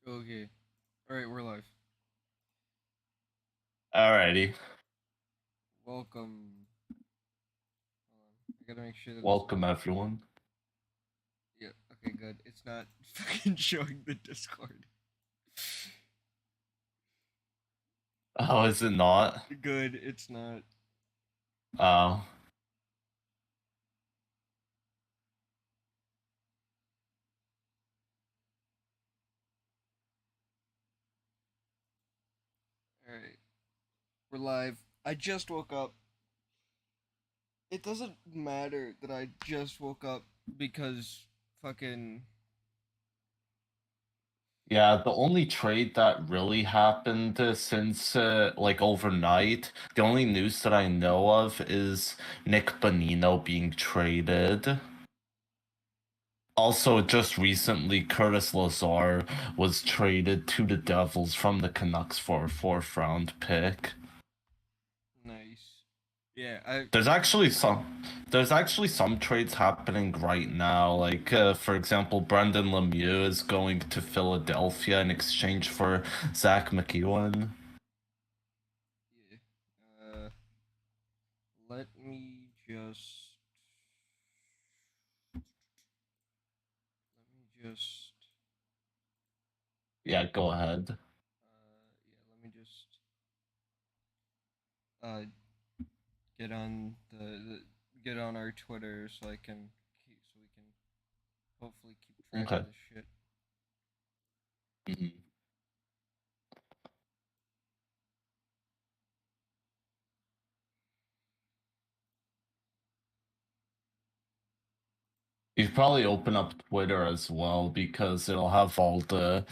Okay. Alright, we're live. Alrighty. Welcome. Hold on. I gotta make sure that this. Welcome, everyone. Yeah, okay, good. It's not fucking showing the Discord. Oh, is it not? Good, it's not. Oh. Alright. We're live. I just woke up. It doesn't matter that I just woke up because fucking. Yeah, the only trade that really happened since, like, overnight, the only news that I know of is Nick Bonino being traded. Also, just recently, Curtis Lazar was traded to the Devils from the Canucks for a fourth-round pick. Nice. Yeah, I. There's actually some trades happening right now. Like for example, Brendan Lemieux is going to Philadelphia in exchange for Zach McEwen. Yeah. Let me just. Let me just. Yeah, go ahead. Yeah, let me just. Uh, get on the get on our Twitter so I can so we can hopefully keep track of Okay. this shit. Mhm. You should probably open up Twitter as well because it'll have all the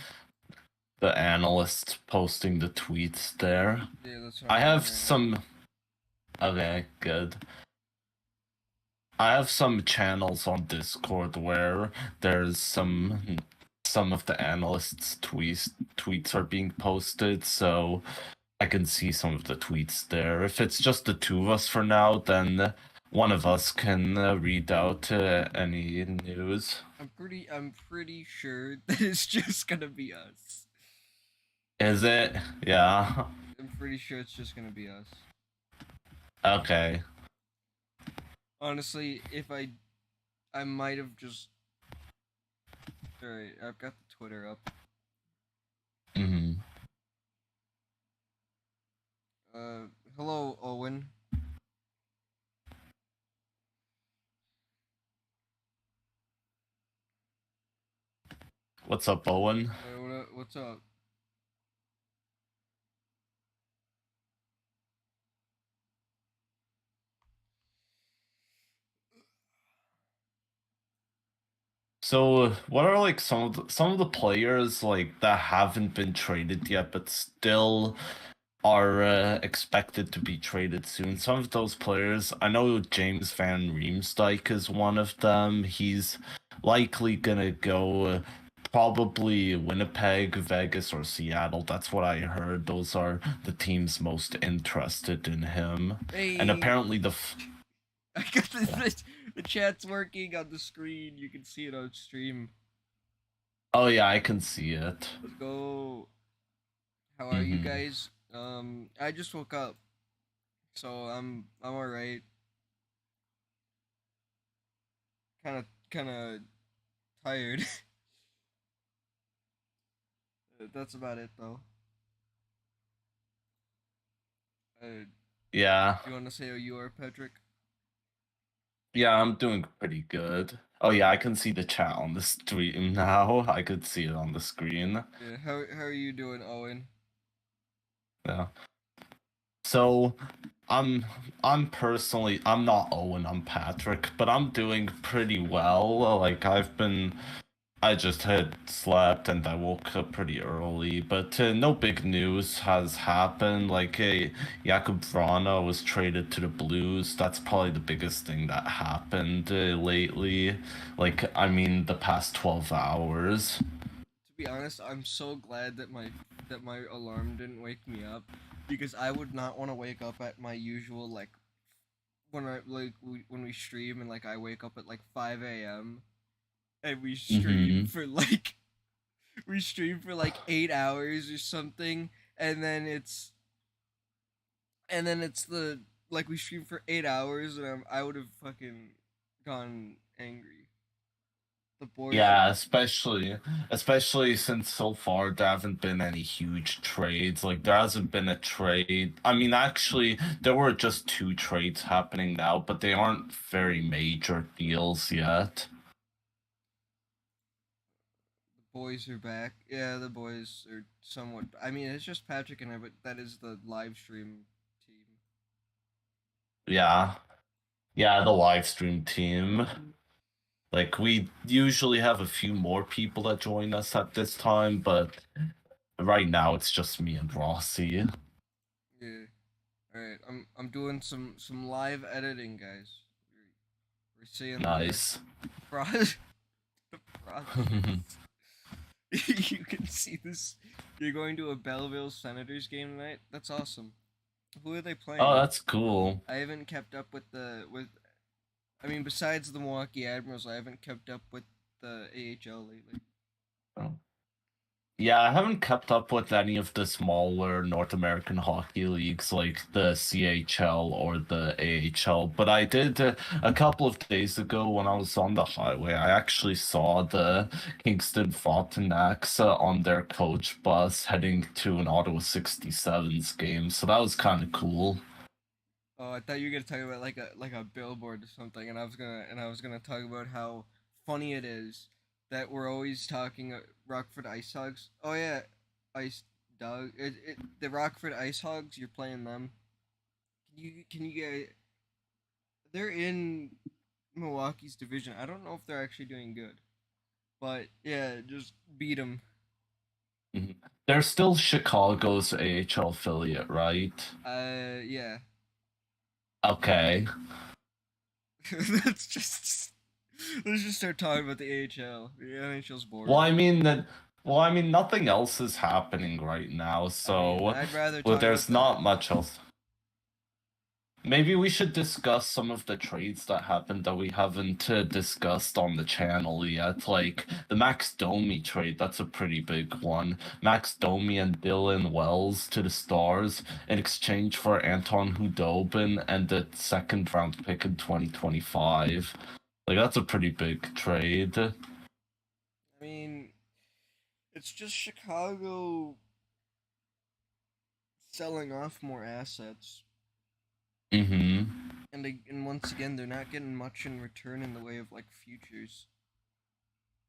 analysts posting the tweets there. Yeah, that's what I I'm doing have right now. some. Okay, good. I have some channels on Discord where there's some of the analysts' tweets are being posted, so I can see some of the tweets there. If it's just the two of us for now, then one of us can read out any news. I'm pretty sure that it's just gonna be us. Is it? Yeah. I'm pretty sure it's just gonna be us. Okay. Honestly, if I might have just. Alright, I've got the Twitter up. Hmm. Hello, Owen. What's up, Owen? What's up? So, what are like some of the players like that haven't been traded yet, but still are expected to be traded soon? Some of those players, I know James Van Riemsdyk is one of them. He's likely gonna go probably Winnipeg, Vegas, or Seattle. That's what I heard. Those are the teams most interested in him. And Hey, apparently I got yeah. the chat's working on the screen. You can see it on stream. Oh yeah, I can see it. Let's go. How are you Hmm. guys? I just woke up, so I'm alright. Kind of tired. That's about it though. Uh, Yeah. you want to say how you are, Patrick? Yeah, I'm doing pretty good. Oh yeah, I can see the chat on the stream now. I could see it on the screen. Yeah. How are you doing, Owen? Yeah. So I'm personally I'm not Owen, I'm Patrick, but I'm doing pretty well. Like I just had slept and I woke up pretty early, but no big news has happened. Like, Jakub Vrana was traded to the Blues. That's probably the biggest thing that happened lately. Like, I mean, the past 12 hours. To be honest, I'm so glad that my alarm didn't wake me up because I would not want to wake up at my usual like when we stream and like I wake up at like 5 a.m. and we stream Mm-hmm. for like we stream for like 8 hours or something, and then it's the like we stream for 8 hours, and I would have fucking gone angry. The boys are Yeah, especially since so far there haven't been any huge trades. Like there hasn't been a trade. I mean, actually, there were just two trades happening now, but they aren't very major deals yet. the boys are back. Yeah, the boys are somewhat. I mean, it's just Patrick and I, but that is the live stream team. Yeah. Yeah, the live stream team. Like we usually have a few more people that join us at this time, but right now it's just me and Rossi. Yeah. All right. I'm doing some live editing, guys. We're seeing Nice. the process. The process. You can see this. You're going to a Belleville Senators game tonight. That's awesome. Who are they playing? Oh, that's cool. I haven't kept up with with. I mean, besides the Milwaukee Admirals, I haven't kept up with the AHL lately. Oh. Yeah, I haven't kept up with any of the smaller North American hockey leagues like the CHL or the AHL, but I did a couple of days ago when I was on the highway. I actually saw the Kingston Frontenacs on their coach bus heading to an Ottawa 67s game, so that was kind of cool. Oh, I thought you were gonna talk about like a billboard or something, and I was gonna talk about how funny it is that we're always talking Rockford Ice Hogs. Oh yeah, Ice Dog. The Rockford Ice Hogs. You're playing them. Can you get? They're in Milwaukee's division. I don't know if they're actually doing good, but yeah, just beat them. Mhm. They're still Chicago's AHL affiliate, right? Yeah. Okay. Let's just let's just start talking about the AHL. The NHL's boring. Well, I mean, nothing else is happening right now, so I'd rather well, talk there's about not much else. Maybe we should discuss some of the trades that happened that we haven't discussed on the channel yet, like the Max Domi trade. That's a pretty big one. Max Domi and Dylan Wells to the Stars in exchange for Anton Hudobin and the second round pick in 2025. Like that's a pretty big trade. I mean, it's just Chicago selling off more assets, Mm-hmm. and once again, they're not getting much in return in the way of like futures.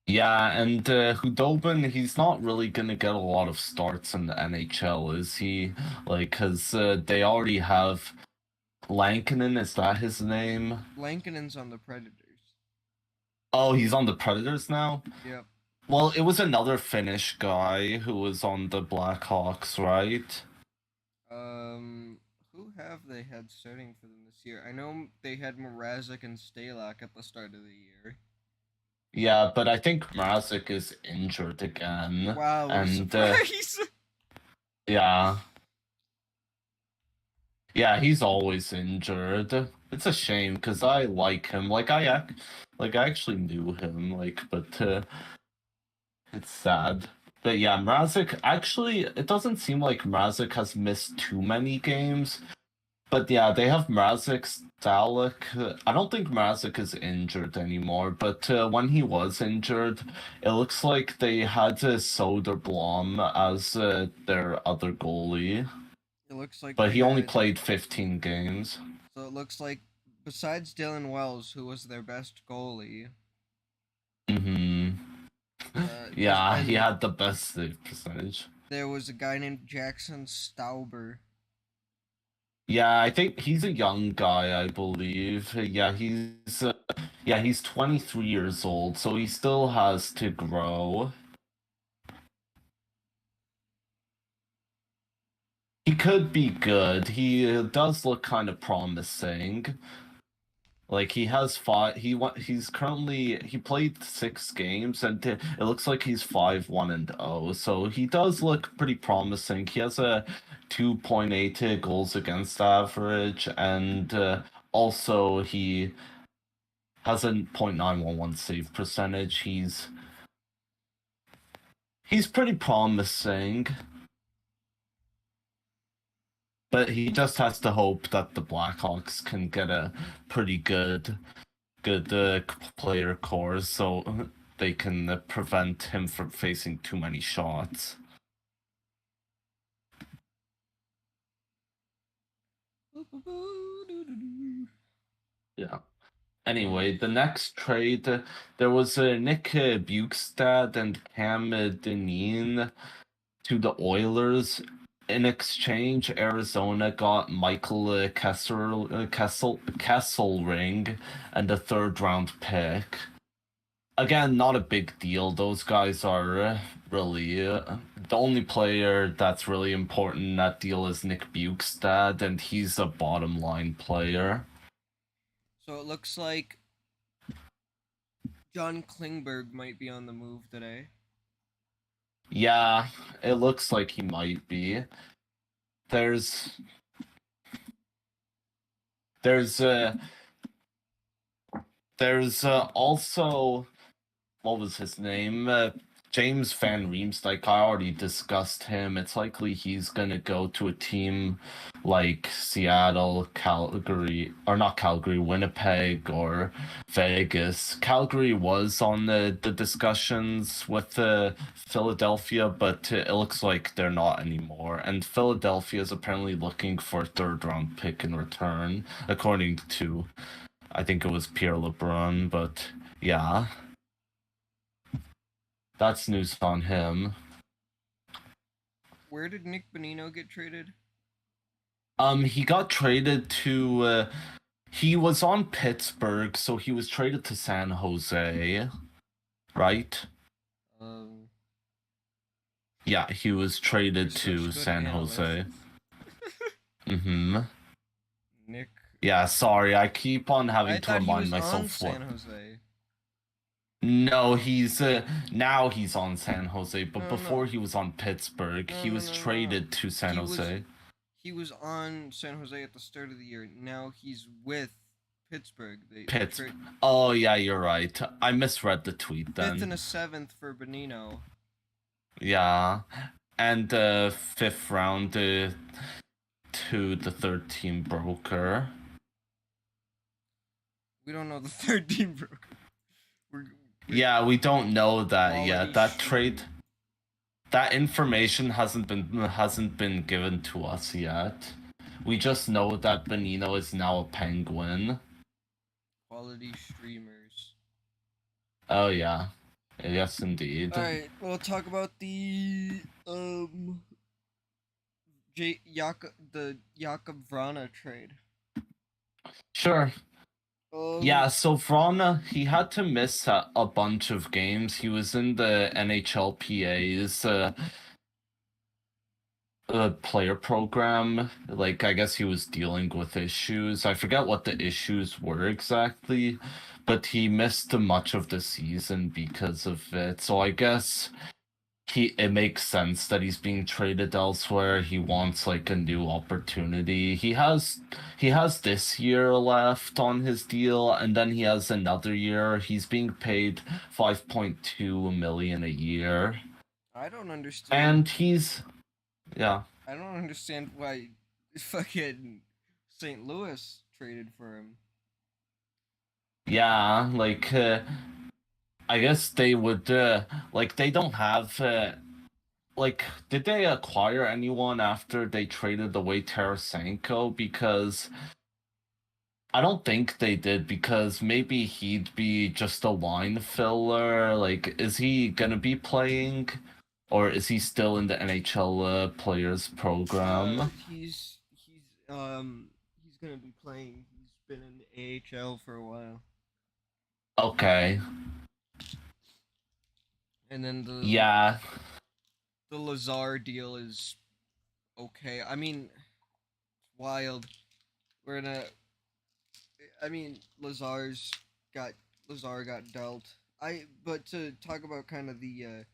Yeah, and Hudobin, he's not really gonna get a lot of starts in the NHL, is he? Like, cause they already have Lankinen, is that his name? Lankinen's on the Predators. Oh, he's on the Predators now? Yep. Well, it was another Finnish guy who was on the Blackhawks, right? Who have they had starting for them this year? I know they had Mrazek and Stalak at the start of the year. Yeah, but I think Mrazek is injured again. Wow, what a And surprise! yeah. Yeah, he's always injured. It's a shame because I like him. Like I actually knew him. Like, but it's sad. But yeah, Mrazek. Actually, it doesn't seem like Mrazek has missed too many games. But yeah, they have Mrazek, Dalek. I don't think Mrazek is injured anymore. But when he was injured, it looks like they had Soderblom as their other goalie. It looks like But they he only had, played 15 games. so it looks like besides Dylan Wells, who was their best goalie, Mm-hmm. Yeah, he had the best save percentage. there was a guy named Jackson Stauber. Yeah, I think he's a young guy, I believe. Yeah, he's 23 years old, so he still has to grow. He could be good. He does look kind of promising. Like he has he's currently he played 6 games and it looks like he's 5-1-0. So he does look pretty promising. He has a 2.8 goals against average and also he has a .911 save percentage. He's pretty promising. But he just has to hope that the Blackhawks can get a pretty good player core so they can prevent him from facing too many shots. Yeah. Anyway, the next trade, there was Nick Bukestad and Cam Dineen to the Oilers. In exchange, Arizona got Michael Kesselring and a third-round pick. Again, not a big deal. Those guys are really the only player that's really important in that deal is Nick Bukestad, and he's a bottom line player. So it looks like John Klingberg might be on the move today. Yeah, it looks like he might be. There's also what was his name? James Van Riemsdyk. I already discussed him. It's likely he's gonna go to a team like Seattle, Calgary, or not Calgary, Winnipeg, or Vegas. Calgary was on the discussions with Philadelphia, but it looks like they're not anymore. And Philadelphia is apparently looking for a third-round pick in return, according to, I think it was Pierre LeBrun, but yeah. That's news on him. Where did Nick Bonino get traded? He got traded to. He was on Pittsburgh, so he was traded to San Jose, right? Yeah, he was traded to San Jose. Nick. Yeah, sorry, I keep on having to remind myself. On San Jose. No, he's now he's on San Jose, but before he was on Pittsburgh, he was traded to San Jose. He was on San Jose at the start of the year. Now he's with Pittsburgh. Pittsburgh. Oh yeah, you're right. I misread the tweet then. 5th and a 7th for Bonino. Yeah, and 5th round to the third team broker. We don't know the third team broker. Yeah, we don't know that yet. That trade, that information hasn't been given to us yet. We just know that Bonino is now a Penguin. Quality streamers. Oh yeah, yes indeed. All right, we'll talk about the Jakub Vrana trade. Sure. Yeah, so Vrana, he had to miss a bunch of games. He was in the NHLPA's player program. Like, I guess he was dealing with issues. I forget what the issues were exactly, but he missed much of the season because of it. So I guess it makes sense that he's being traded elsewhere. He wants like a new opportunity. He has this year left on his deal, and then he has another year. He's being paid $5.2 million a year. I don't understand. And yeah. I don't understand why fucking St. Louis traded for him. Yeah, like I guess they would, like, they don't have, like, did they acquire anyone after they traded away Tarasenko? Because I don't think they did, because maybe he'd be just a line filler. Like, is he gonna be playing, or is he still in the NHL players program? He's gonna be playing. He's been in the AHL for a while. Okay. And then the Lazar deal is okay. I mean, wild. Lazar got dealt. But to talk about kind of the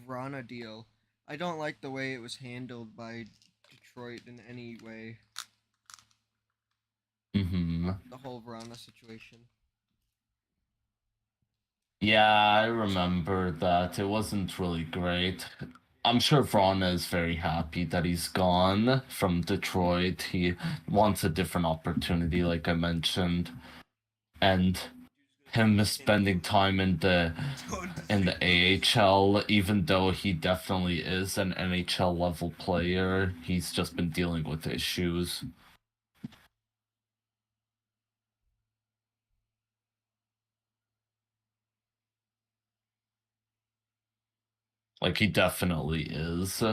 Vrana deal, I don't like the way it was handled by Detroit in any way. Mm-hmm. The whole Vrana situation. Yeah, I remember that. It wasn't really great. I'm sure Vrana is very happy that he's gone from Detroit. He wants a different opportunity, like I mentioned. And him spending time in the AHL, even though he definitely is an NHL level player, he's just been dealing with issues. Like he definitely is.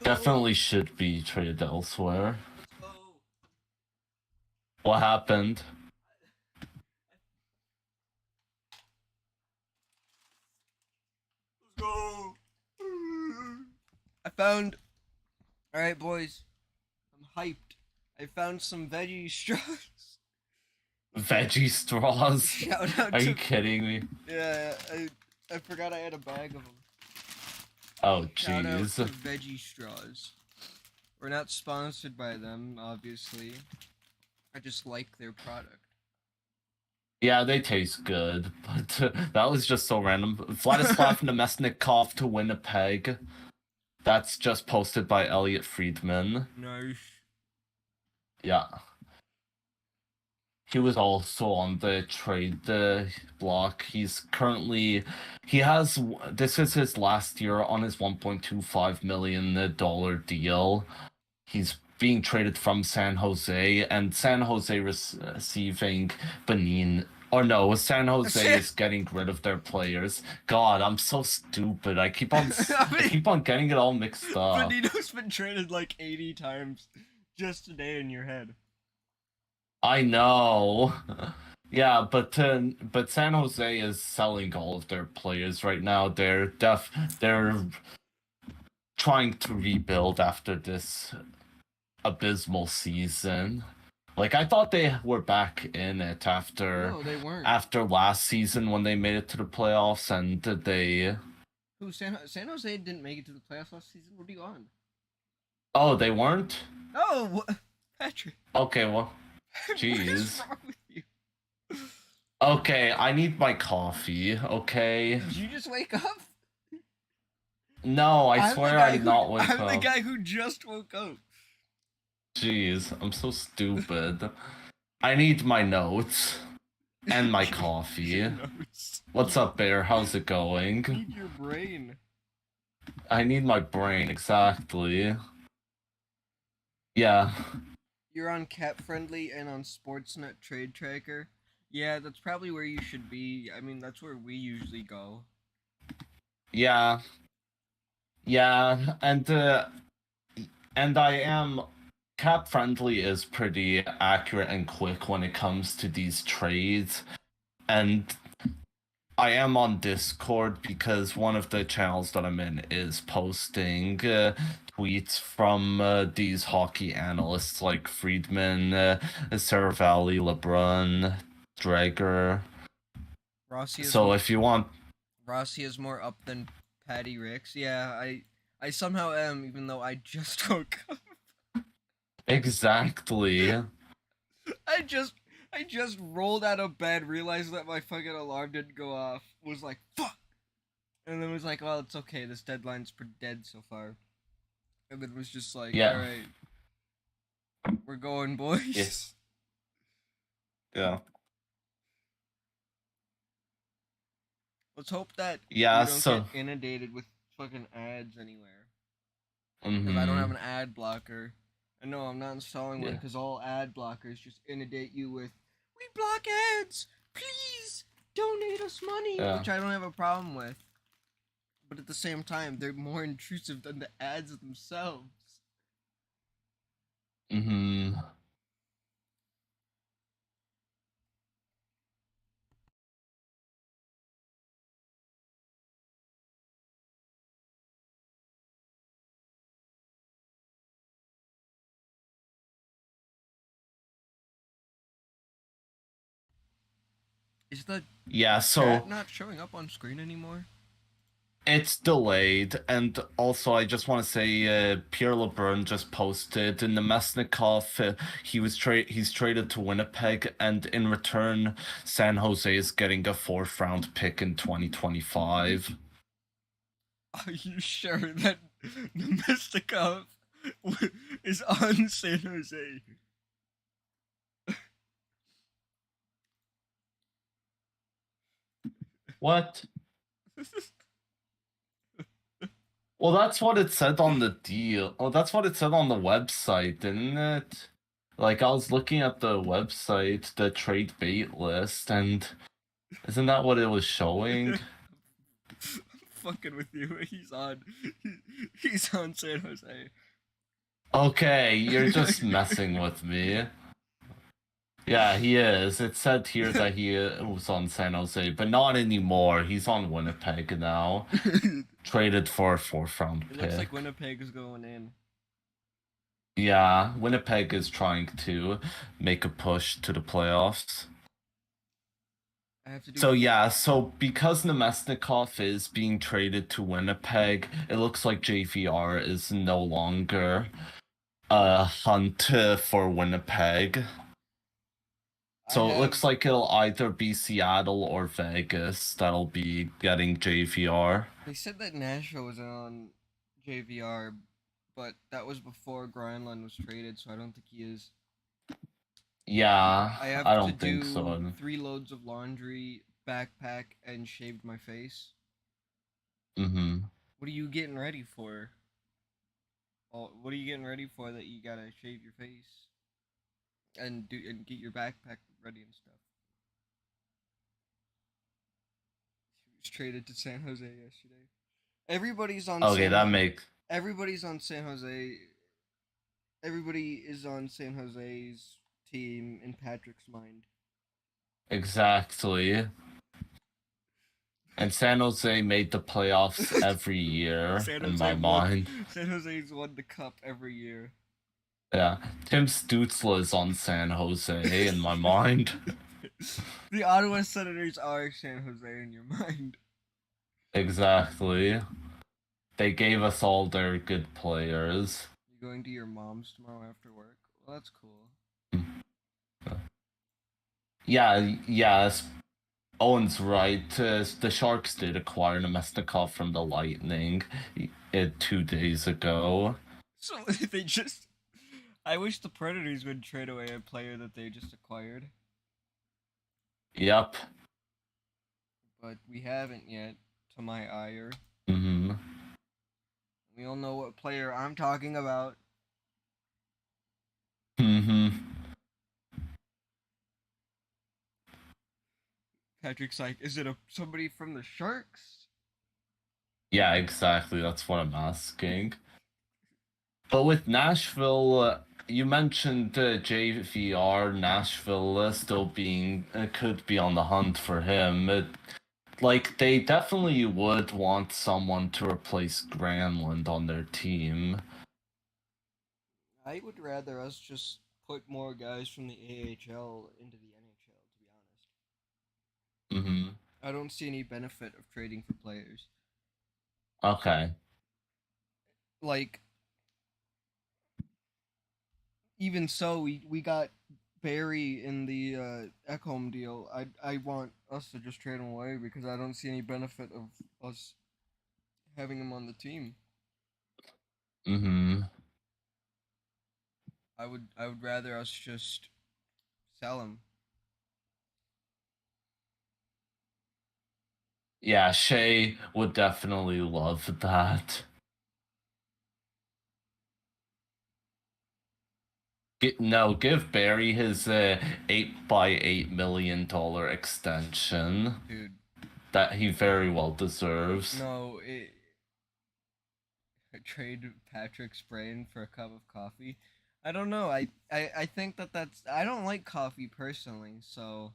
Definitely should be traded elsewhere. Let's go. What happened? Let's go. I found. All right, boys. I'm hyped. I found some veggie straws. Veggie straws? Shout out Are to. you kidding me? Yeah, I forgot I had a bag of them. Oh, Shout out to jeez. veggie straws. We're not sponsored by them, obviously. I just like their product. Yeah, they taste good, but that was just so random. Vladislav Nemesnikov to Winnipeg. That's just posted by Elliot Friedman. Nice. Yeah. He was also on the trade block. This is his last year on his $1.25 million deal. He's being traded from San Jose, and San Jose receiving Benin. Or no, San Jose is getting rid of their players. God, I'm so stupid. I keep on getting it all mixed up. Benito's been traded like 80 times just today in your head. I know. Yeah, but San Jose is selling all of their players right now. They're trying to rebuild after this abysmal season. Like I thought they were back in it after No, they weren't. after last season when they made it to the playoffs, and they Who San Jose didn't make it to the playoffs last season? What are you on? Oh, they weren't? Oh, Patrick. Okay, well, What is jeez. wrong with you? Okay, I need my coffee, okay? Did you just wake up? No, I swear I did not wake I'm up. the guy who just woke up. Jeez, I'm so stupid. I need my notes and my coffee. What's up, Bear? How's it going? You need your brain. I need my brain, exactly. Yeah. You're on Cat Friendly and on Sportsnet Trade Tracker. Yeah, that's probably where you should be. I mean, that's where we usually go. Yeah. Yeah, and I am Cap Friendly is pretty accurate and quick when it comes to these trades. And I am on Discord because one of the channels that I'm in is posting tweets from these hockey analysts like Friedman, Saravalli, LeBrun, Drager. So if you want... Rossi is more up than Patty Ricks. Yeah, I somehow am, even though I just woke up. Exactly. I just rolled out of bed, realized that my fucking alarm didn't go off, was like, fuck! And then was like, well, it's okay, this deadline's pretty dead so far. And then was just like, Yeah. alright, we're going, boys. Yes. Yeah. Let's hope that Yeah, we don't so... get inundated with fucking ads anywhere. Mm-hmm. Because I don't have an ad blocker. And no, I'm not installing one because all ad blockers just inundate you with, we block ads! Please donate us money! Yeah. Which I don't have a problem with. But at the same time, they're more intrusive than the ads themselves. Mm-hmm. Is the Yeah, so... chat not showing up on screen anymore? It's delayed, and also I just want to say Pierre LeBrun just posted in the Mesnikov. He's traded to Winnipeg, and in return, San Jose is getting a fourth round pick in 2025. Are you sure that Nemestikov is on San Jose? What? Well, that's what it said on the deal. Oh, that's what it said on the website, didn't it? Like, I was looking at the website, the trade bait list, and isn't that what it was showing? I'm fucking with you. He's on San Jose. Okay, you're just messing with me. Yeah, he is. It said here that he was on San Jose, but not anymore. He's on Winnipeg now. Traded for a fourth round It pick. looks like Winnipeg is going in. Yeah, Winnipeg is trying to make a push to the playoffs. I have to do. So yeah, so because Nemesnikov is being traded to Winnipeg, it looks like JVR is no longer a hunt for Winnipeg. So it looks like it'll either be Seattle or Vegas that'll be getting JVR. They said that Nashville was on JVR, but that was before Granlund was traded, so I don't think he is. Yeah, I don't think so. 3 loads of laundry, backpack, and shaved my face. Mm-hmm. What are you getting ready for? Well, what are you getting ready for that you gotta shave your face and get your backpack ready and stuff? He was traded to San Jose yesterday. Everybody's on. Okay, that makes. Everybody's on San Jose. Everybody is on San Jose's team in Patrick's mind. Exactly. And San Jose made the playoffs every year in my mind. San Jose's won the cup every year. Yeah, Tim Stützle is on San Jose in my mind. The Ottawa Senators are San Jose in your mind. Exactly. They gave us all their good players. You going to your mom's tomorrow after work? Well, that's cool. Yeah, yes. Owen's right. The Sharks did acquire Nemesnikov from the Lightning 2 days ago. So they just... I wish the Predators would trade away a player that they just acquired. Yep. But we haven't yet, to my ire. Mm-hmm. We all know what player I'm talking about. Mm-hmm. Patrick's like, is it somebody from the Sharks? Yeah, exactly. That's what I'm asking. But with Nashville, you mentioned JVR, Nashville still being could be on the hunt for him. Like, they definitely would want someone to replace Granlund on their team. I would rather us just put more guys from the AHL into the NHL, to be honest. Mm-hmm. I don't see any benefit of trading for players. Okay. Like, even so, we got Barry in the Ekholm deal. I want us to just trade him away because I don't see any benefit of us having him on the team. Mm-hmm. I would rather us just sell him. Yeah, Shay would definitely love that. Give Barry his $8 million extension. Dude. That he very well deserves. No, trade Patrick's brain for a cup of coffee. I don't know. I think that's... I don't like coffee personally, so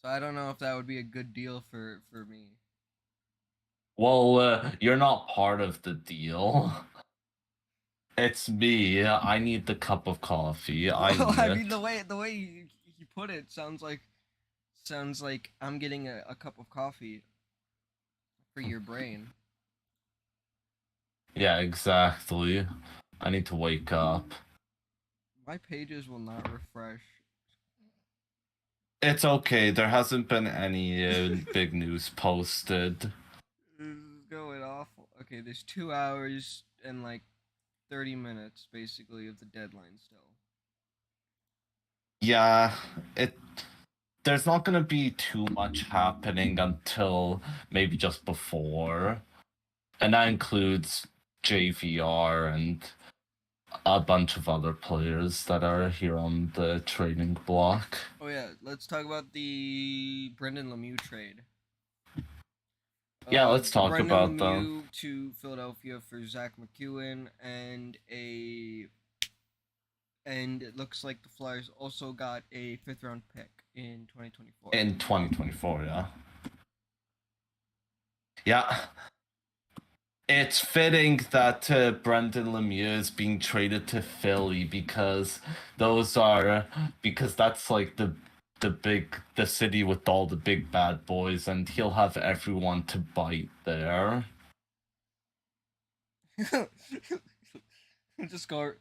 I don't know if that would be a good deal for me. Well, you're not part of the deal. It's me. I need the cup of coffee. I mean, the way he put it sounds like I'm getting a cup of coffee. for your brain. Yeah, exactly. I need to wake up. My pages will not refresh. It's okay. There hasn't been any big news posted. This is going awful. Okay, there's 2 hours and like 30 minutes basically of the deadline still. Yeah, it. There's not gonna be too much happening until maybe just before, and that includes JVR and a bunch of other players that are here on the trading block. Oh yeah, let's talk about the Brendan Lemieux trade. Yeah, let's talk Brendan about them. Lemieux to Philadelphia for Zach McEwen and it looks like the Flyers also got a 5th-round pick in 2024. In 2024, yeah. Yeah. It's fitting that Brendan Lemieux is being traded to Philly because that's like the city with all the big bad boys, and he'll have everyone to bite there. Just go.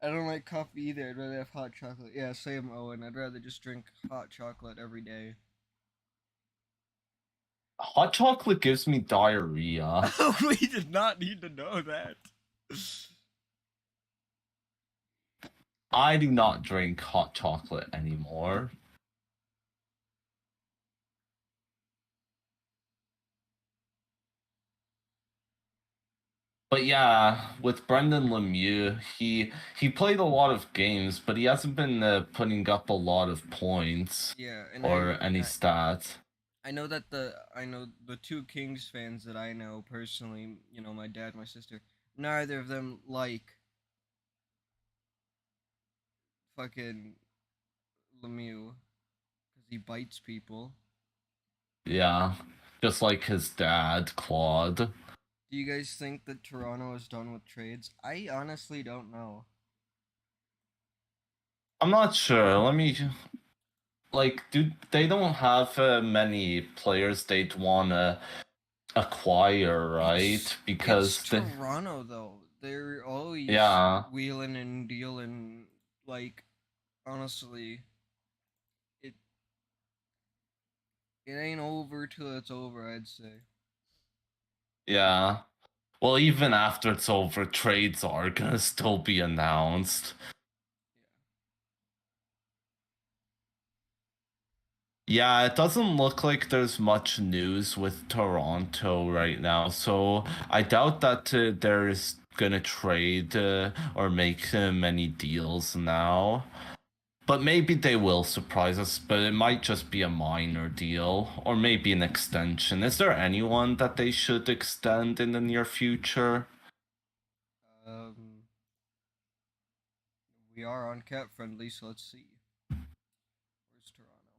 I don't like coffee either. I'd rather have hot chocolate. Yeah, same, Owen. I'd rather just drink hot chocolate every day. Hot chocolate gives me diarrhea. We did not need to know that. I do not drink hot chocolate anymore. But yeah, with Brendan Lemieux, he played a lot of games, but he hasn't been putting up a lot of points Yeah, and or any stats. I know the two Kings fans that I know personally, you know, my dad, my sister, neither of them like fucking Lemieux because he bites people. Yeah, just like his dad, Claude. Do you guys think that Toronto is done with trades? I honestly don't know. I'm not sure. Let me they don't have many players they'd want to acquire, right? Because It's Toronto though. They're always wheeling and dealing. Like honestly, it it ain't over till it's over. I'd say. Yeah. Well, even after it's over, trades are gonna still be announced. Yeah, it doesn't look like there's much news with Toronto right now, so I doubt that they're gonna trade or make many deals now. But maybe they will surprise us, but it might just be a minor deal, or maybe an extension. Is there anyone that they should extend in the near future? We are on cap friendly, so let's see. Where's Toronto?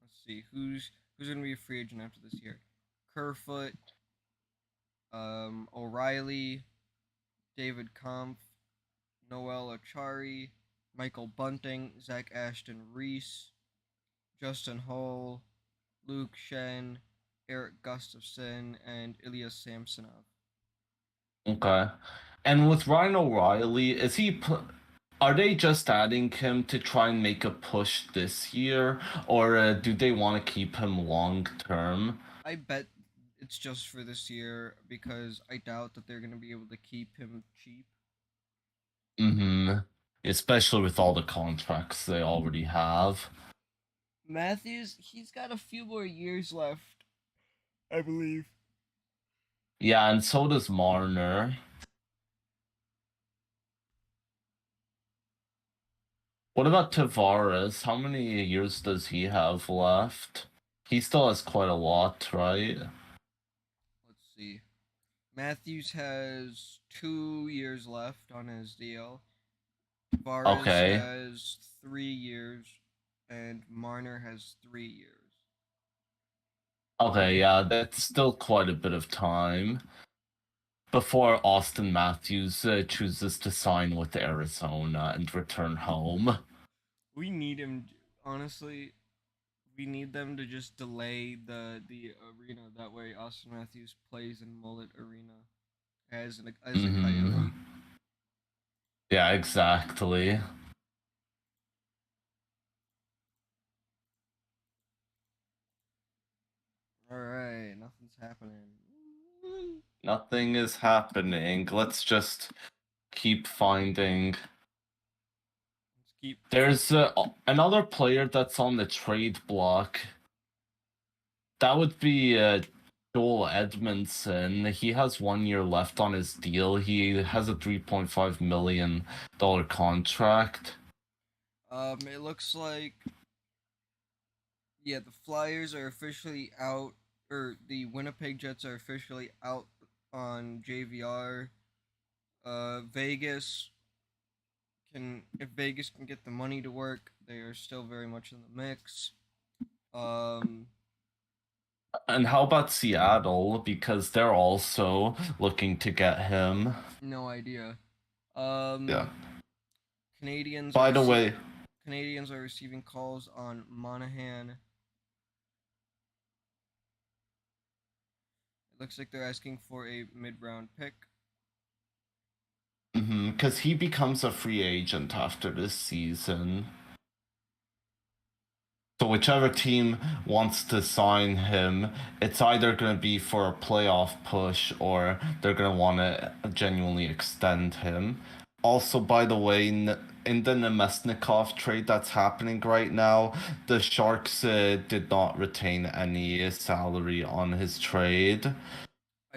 Let's see who's gonna be a free agent after this year. Kerfoot, O'Reilly, David Kampf, Noel Achari, Michael Bunting, Zach Ashton Reese, Justin Hull, Luke Shen, Eric Gustafson, and Ilya Samsonov. Okay. And with Ryan O'Reilly, are they just adding him to try and make a push this year, or do they want to keep him long term? I bet it's just for this year because I doubt that they're going to be able to keep him cheap. Mm-hmm. Especially with all the contracts they already have. Matthews, he's got a few more years left, I believe. Yeah, and so does Marner. What about Tavares? How many years does he have left? He still has quite a lot, right? Let's see. Matthews has 2 years left on his deal. Tavares has 3 years, and Marner has 3 years. Okay, yeah, that's still quite a bit of time before Austin Matthews chooses to sign with Arizona and return home. We need him, honestly. we need them to just delay the arena. That way, Austin Matthews plays in Mullet Arena as a Mm-hmm. Coyote. Yeah, exactly. All right, nothing's happening. Nothing is happening. Let's just keep finding. Let's keep. There's another player that's on the trade block. That would be Joel Edmondson. He has 1 year left on his deal. He has a $3.5 million contract. It looks like yeah, the Flyers are officially out, or the Winnipeg Jets are officially out on JVR. Vegas if Vegas can get the money to work, they are still very much in the mix. Um, And how about Seattle? Because they're also looking to get him. no idea. Yeah. Canadians are By the way, Canadians are receiving calls on Monahan. It looks like they're asking for a mid-round pick. because he becomes a free agent after this season. So whichever team wants to sign him, it's either going to be for a playoff push or they're going to want to genuinely extend him. Also, by the way, in the Nemesnikov trade that's happening right now, the Sharks did not retain any salary on his trade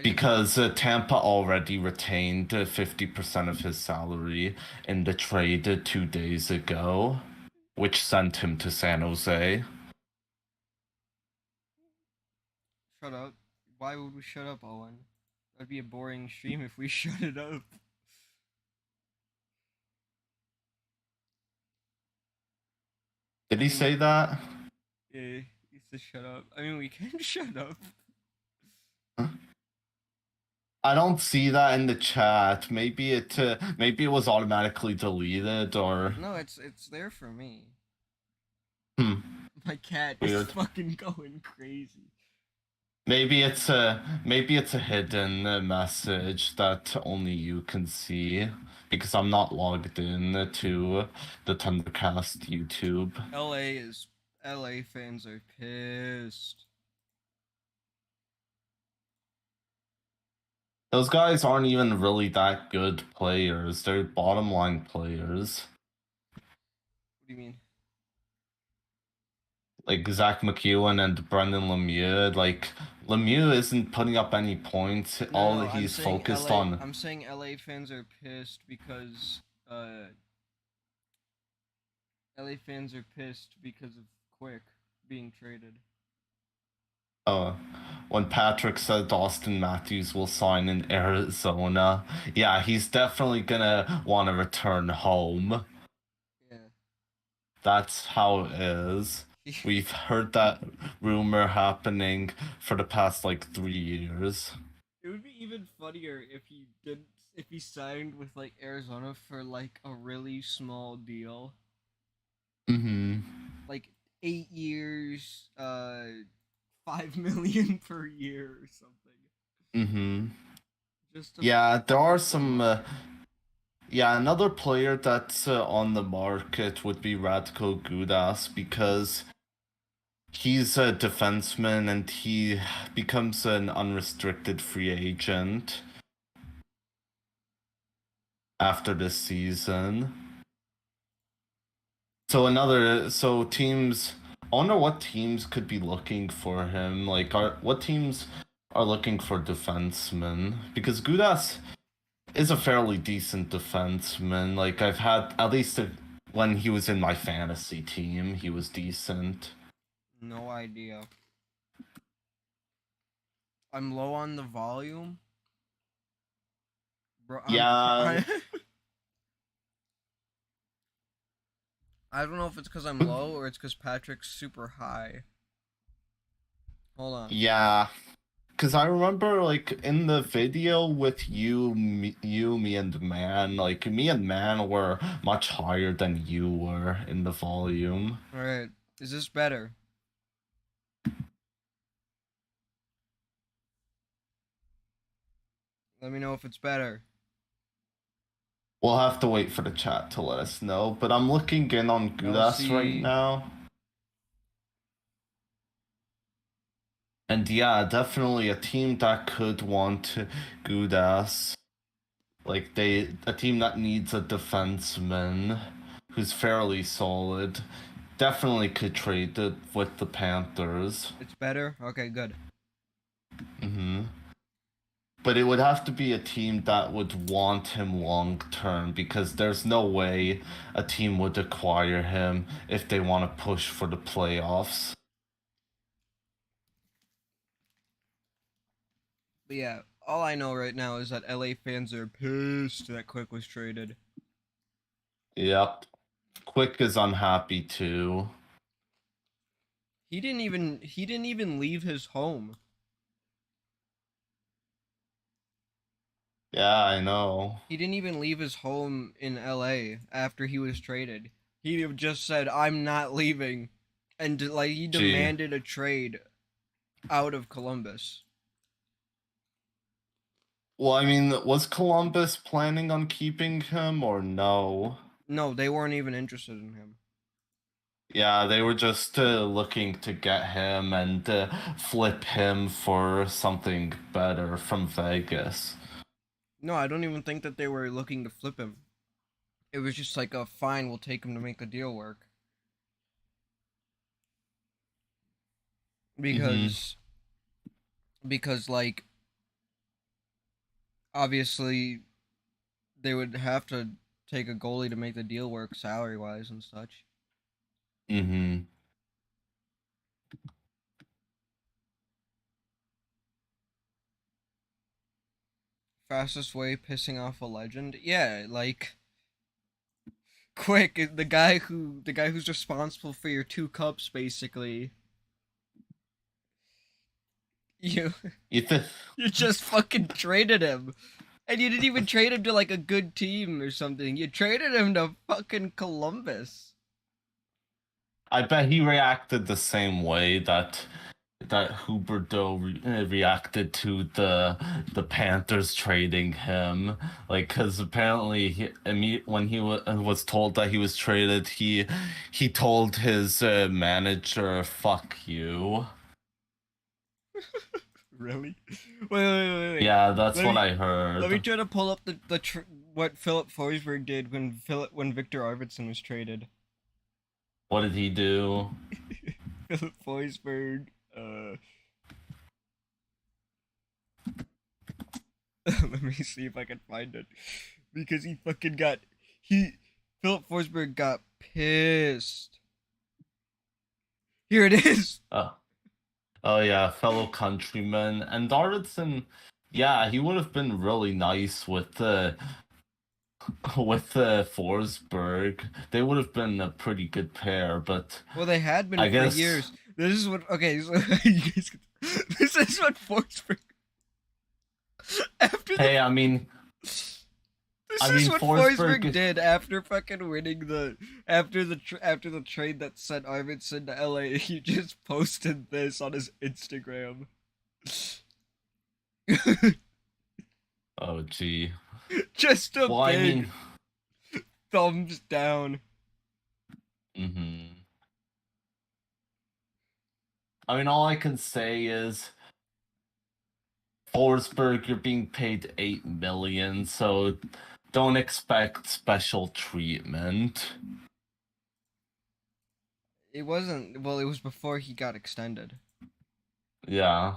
because Tampa already retained 50% of his salary in the trade 2 days ago, which sent him to San Jose. Shut up. Why would we shut up, Owen? That'd be a boring stream if we shut it up. Did he say that? Yeah, he said shut up. I mean, we can shut up. I don't see that in the chat. Maybe it was automatically deleted or No, it's there for me. hmm. My cat Weird. is fucking going crazy. Maybe it's a hidden message that only you can see because I'm not logged in to the Thundercast YouTube. LA fans are pissed. Those guys aren't even really that good players. They're bottom line players. What do you mean? Like Zach McEwen and Brendan Lemieux. Like Lemieux isn't putting up any points. All No, he's focused on. I'm saying LA fans are pissed because LA fans are pissed because of Quick being traded. When Patrick said Austin Matthews will sign in Arizona, yeah, he's definitely gonna want to return home. Yeah. That's how it is. We've heard that rumor happening for the past like 3 years. It would be even funnier if he signed with like Arizona for like a really small deal. Mm-hmm. Like 8 years, 5 million per year or something. Mm-hmm. Just yeah, there are some. Yeah, another player that's on the market would be Radko Gudas because he's a defenseman and he becomes an unrestricted free agent after this season. So teams, I wonder what teams could be looking for him. Like, what teams are looking for defensemen? Because Gudas is a fairly decent defenseman. Like, I've had at least when he was in my fantasy team, he was decent. no idea. I'm low on the volume. Bro, Yeah. I don't know if it's because I'm low or it's because Patrick's super high. Hold on. Yeah. Because I remember, like, in the video with me, and Man, like, me and Man were much higher than you were in the volume. Alright. Is this better? Let me know if it's better. We'll have to wait for the chat to let us know, but I'm looking in on Gudas right LC. now. And yeah, definitely a team that could want Gudas. Like a team that needs a defenseman who's fairly solid. Definitely could trade it with the Panthers. It's better? Okay, good. But it would have to be a team that would want him long term because there's no way a team would acquire him if they want to push for the playoffs. But yeah, all I know right now is that LA fans are pissed that Quick was traded. Yep. Quick is unhappy too. He didn't even leave his home. Yeah, I know. He didn't even leave his home in LA after he was traded. He just said, "I'm not leaving," and like he Gee. demanded a trade out of Columbus. Well, I mean, was Columbus planning on keeping him or no? No, they weren't even interested in him. Yeah, they were just looking to get him and flip him for something better from Vegas. No, I don't even think that they were looking to flip him. It was just like a fine, we'll take him to make the deal work. Because like obviously they would have to take a goalie to make the deal work salary wise and such. Fastest way pissing off a legend? Yeah, like Quick, the guy who's responsible for your 2 cups basically. You You think? you just fucking traded him. And you didn't even trade him to like a good team or something. You traded him to fucking Columbus. I bet he reacted the same way that Huberto reacted to the Panthers trading him, like because apparently when he was told that he was traded, he told his manager, "Fuck you." Really? Wait. Yeah, that's Let what me, I heard. let me try to pull up what Philip Forsberg did when Victor Arvidsson was traded. What did he do? Philip Forsberg. Let me see if I can find it, because Philip Forsberg got pissed. Here it is. Oh yeah, fellow countryman. And Davidson, yeah, he would have been really nice with Forsberg. They would have been a pretty good pair, but Well, they had been I for guess years. This is what this is what Forsberg after hey, I mean this is what Forsberg Forsberg did after fucking winning after the trade that sent Arvidsson to LA. He just posted this on his Instagram. oh gee. Just a Well, big thumbs down. I mean, all I can say is Forsberg, you're being paid $8 million, so don't expect special treatment. It wasn't. Well, it was before he got extended. Yeah.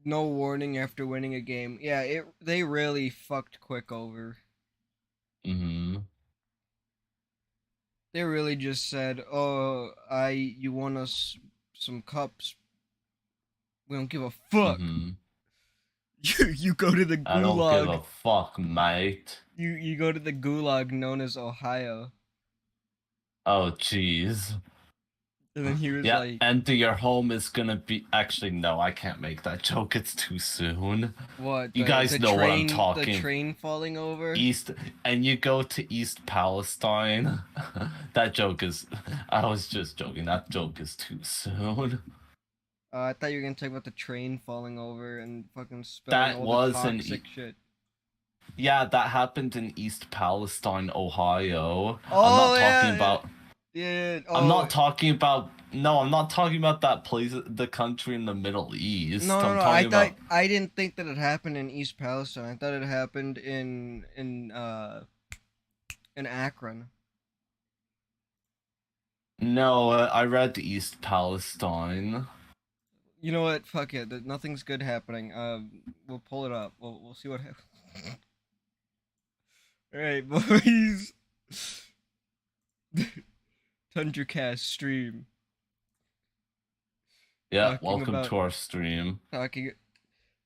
No warning after winning a game. Yeah, they really fucked Quick over. They really just said, "Oh, you won us some cups. We don't give a fuck." You go to the gulag. I don't give a fuck, mate. You go to the gulag known as Ohio. Oh jeez. And then he was yeah, like, enter your home is gonna be. Actually, no, I can't make that joke. It's too soon. "What? You guys know what I'm talking. The train falling over. And you go to East Palestine. That joke is. I was just joking. That joke is too soon. I thought you were gonna talk about the train falling over and fucking spilling That all the was toxic shit. yeah, that happened in East Palestine, Ohio. I'm Oh not talking yeah, about yeah. I'm Oh not talking about no, I'm not talking about that place, the country in the Middle East. no, no, I'm no. I talking thought about I didn't think that it happened in East Palestine. I thought it happened in Akron. no, I read East Palestine. You know what? Fuck it. Nothing's good happening. We'll pull it up. We'll see what happens. All right, boys. TundraCast stream Yeah, talking welcome about to our stream. talking.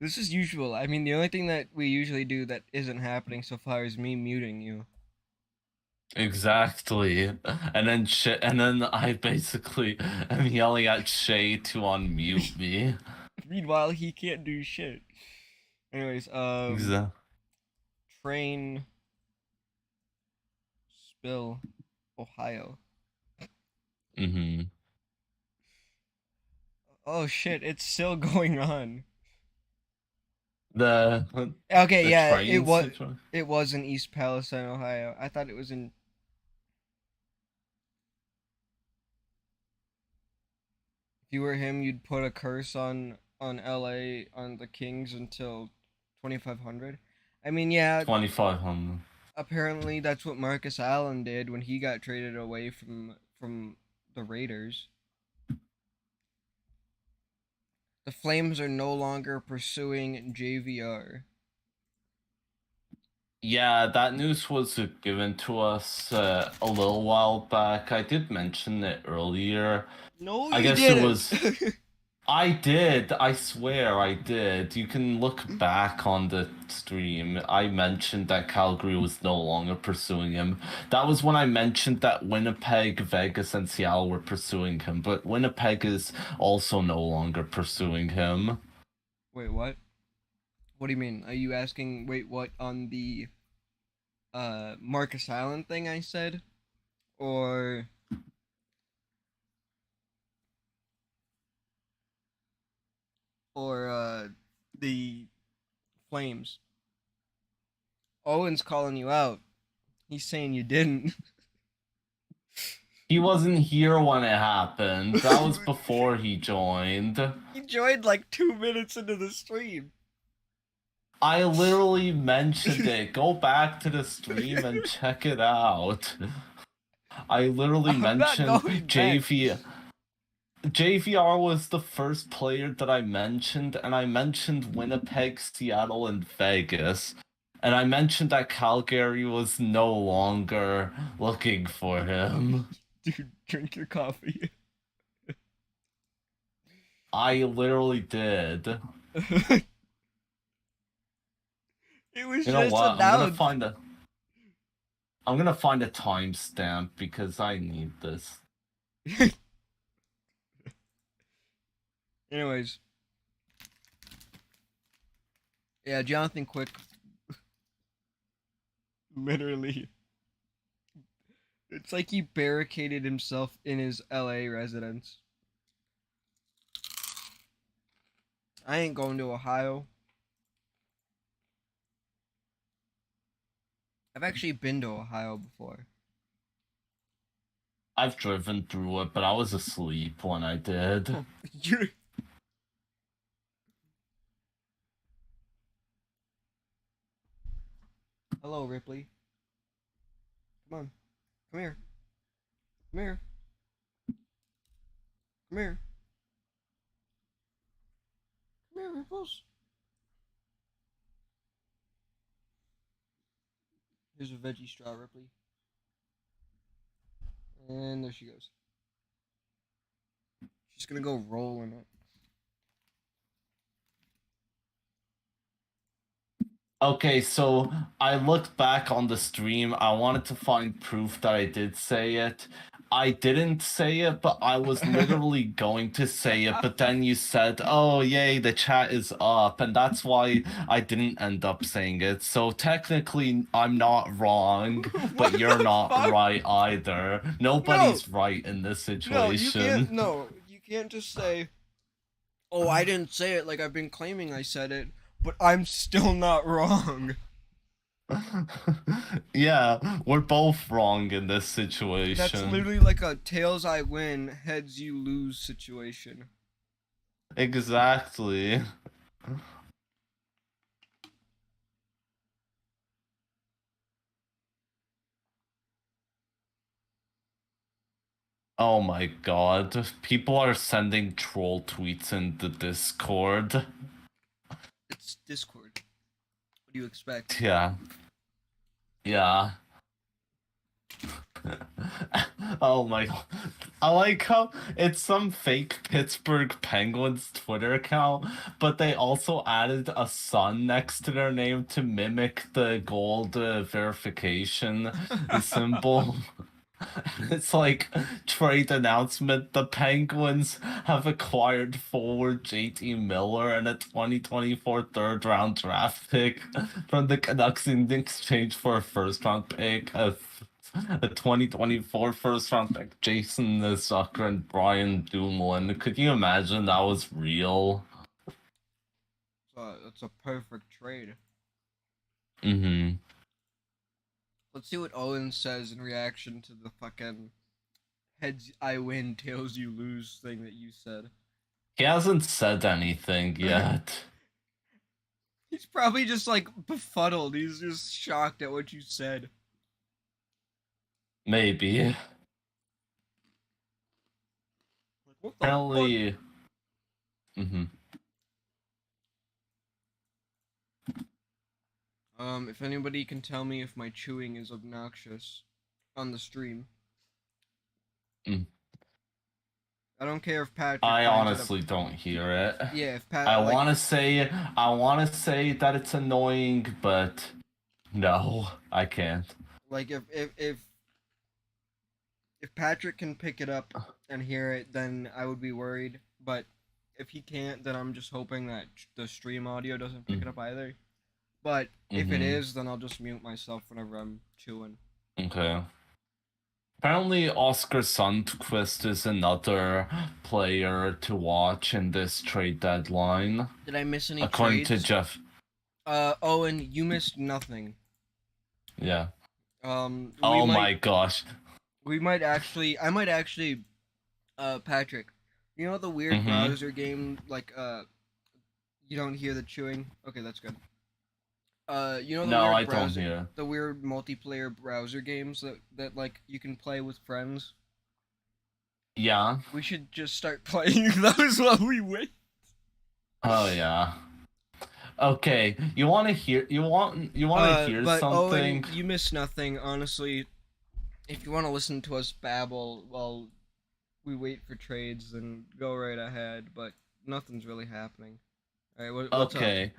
This is usual. I mean, the only thing that we usually do that isn't happening so far is me muting you. Exactly. And then I basically am yelling at Shay to unmute me. Meanwhile, he can't do shit. Anyways, Exactly. train spill, Ohio. Mm-hmm. Oh shit! It's still going on. The Okay, the yeah, train situation. it was in East Palestine, Ohio. I thought it was in. If you were him, you'd put a curse on LA on the Kings until 2500. I mean, yeah, 2500. apparently that's what Marcus Allen did when he got traded away from the Raiders. The Flames are no longer pursuing JVR. Yeah, that news was given to us a little while back. I did mention it earlier. No, I you guess it didn't. was. I did. I swear I did. You can look back on the stream. I mentioned that Calgary was no longer pursuing him. That was when I mentioned that Winnipeg, Vegas, and Seattle were pursuing him, but Winnipeg is also no longer pursuing him. Wait, what? What do you mean? Are you asking? Wait, what on the Marcus Allen thing I said, or the Flames? Owen's calling you out. He's saying you didn't. He wasn't here when it happened. That was before he joined. He joined like 2 minutes into the stream. I literally mentioned it. Go back to the stream and check it out. I literally I'm not mentioned going back. JVR was the first player that I mentioned, and I mentioned Winnipeg, Seattle, and Vegas. And I mentioned that Calgary was no longer looking for him. Dude, drink your coffee. I literally did. It was You know just what? announced. I'm gonna find a timestamp because I need this. Anyways, yeah, Jonathan Quick literally. It's like he barricaded himself in his LA residence. I ain't going to Ohio. I've actually been to Ohio before. I've driven through it, but I was asleep when I did. Oh, you're... Hello, Ripley. Come on. Come here. Come here. Come here. Come here, Ripples. Here's a veggie straw, Ripley. And there she goes. She's gonna go roll in it. Okay, so I looked back on the stream. I wanted to find proof that I did say it. I didn't say it, but I was literally going to say it. But then you said, oh, yay, the chat is up. And that's why I didn't end up saying it. So technically, I'm not wrong, but you're not fuck? right either. Nobody's right in this situation. No, you can't just say Oh, I didn't say it like I've been claiming I said it, but I'm still not wrong. Yeah, we're both wrong in this That's situation. literally like a tails I win, heads you lose situation. Exactly. Oh my god. People are sending troll tweets in the Discord. It's Discord. What do you expect? Yeah. Yeah. Oh my god. I like how it's some fake Pittsburgh Penguins Twitter account, but they also added a sun next to their name to mimic the gold verification symbol. It's like trade announcement. The Penguins have acquired forward JT Miller and a 2024 third round draft pick from the Canucks in exchange for a first round pick, a 2024 first round pick, Jason Zucker and Brian Dumoulin. Could you imagine that was real? So that's a perfect trade. Mm-hmm. Let's see what Owen says in reaction to the fucking heads I win, tails you lose thing that you said. He hasn't said anything yet. He's probably just like befuddled. He's just shocked at what you said. Maybe. Like, what the fuck? Apparently. Mm-hmm. If anybody can tell me if my chewing is obnoxious on the stream. Mm. I don't care if Patrick I finds it. honestly don't hear it. Yeah, if Pat I like want to say that it's annoying, but no, I can't. like if Patrick can pick it up and hear it, then I would be worried. But if he can't, then I'm just hoping that the stream audio doesn't pick it up either. But if it Mm-hmm. is, then I'll just mute myself whenever I'm chewing. Okay. Apparently, Oscar Sundqvist is another player to watch in this trade deadline, Did I miss any according trades? to Jeff. Owen, you missed nothing. Yeah. We Oh might, my gosh. we might actually, I might actually, Patrick, you know the weird Mm-hmm. browser game, like, you don't hear the chewing? Okay, that's good. You know the No, weird I don't browser, hear. the weird multiplayer browser games that like you can play with friends? Yeah. We should just start playing those while we wait. Oh yeah. Okay. You want to hear? You want to hear But something? Owen, you missed nothing, honestly. If you want to listen to us babble while we wait for trades, then go right ahead. But nothing's really happening. All right, what's up? Okay.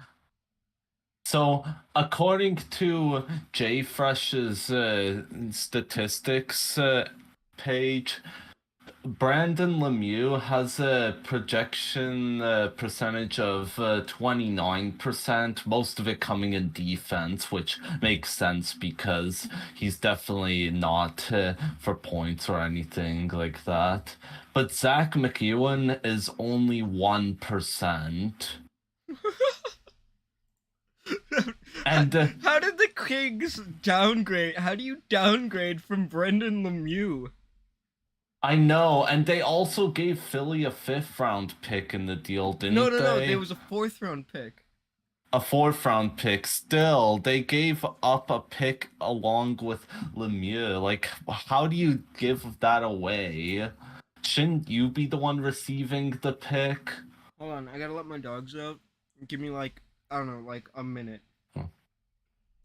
So, according to JFresh's statistics page, Brandon Lemieux has a projection percentage of 29%, most of it coming in defense, which makes sense because he's definitely not for points or anything like that. But Zach McEwen is only 1%. And how did the Kings downgrade? How do you downgrade from Brendan Lemieux? I know, and they also gave Philly a 5th round pick in the deal, didn't No, they? there was a 4th round pick. A 4th round pick. Still, they gave up a pick along with Lemieux. Like, how do you give that away? Shouldn't you be the one receiving the pick? Hold on, I gotta let my dogs out. Give me like, I don't know, like a minute.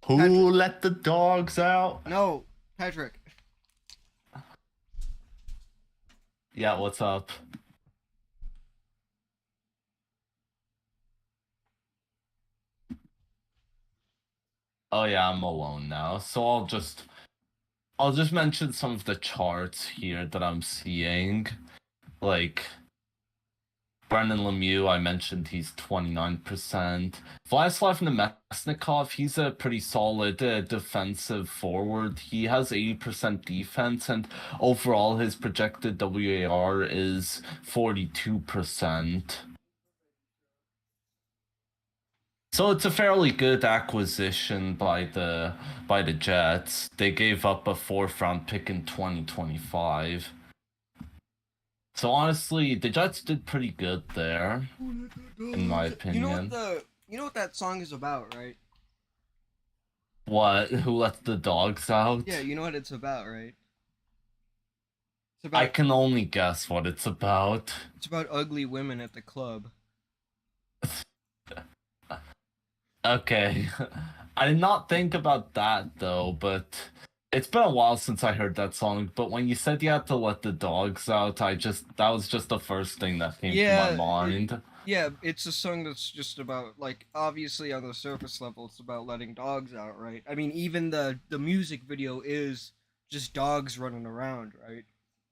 Who Patrick. let the dogs out? No, Patrick. Yeah, what's up? Oh yeah, I'm alone now. So I'll just mention some of the charts here that I'm seeing. Like Brendan Lemieux, I mentioned he's 29%. Vladislav Nemesnikov, he's a pretty solid defensive forward. He has 80% defense, and overall his projected WAR is 42%. So it's a fairly good acquisition by the Jets. They gave up a fourth round pick in 2025. So honestly, the Jets did pretty good there, in my opinion. You know what that song is about, right? What? Who let the dogs Yeah, out? you know what it's about, right? It's I about can only guess what it's about. it's about ugly women at the club. Okay. I did not think about that though, but it's been a while since I heard that song. But when you said you had to let the dogs out, that was just the first thing that came to my Yeah, mind. yeah, it's a song that's just about like obviously on the surface level it's about letting dogs out, right? I mean, even the music video is just dogs running around, right?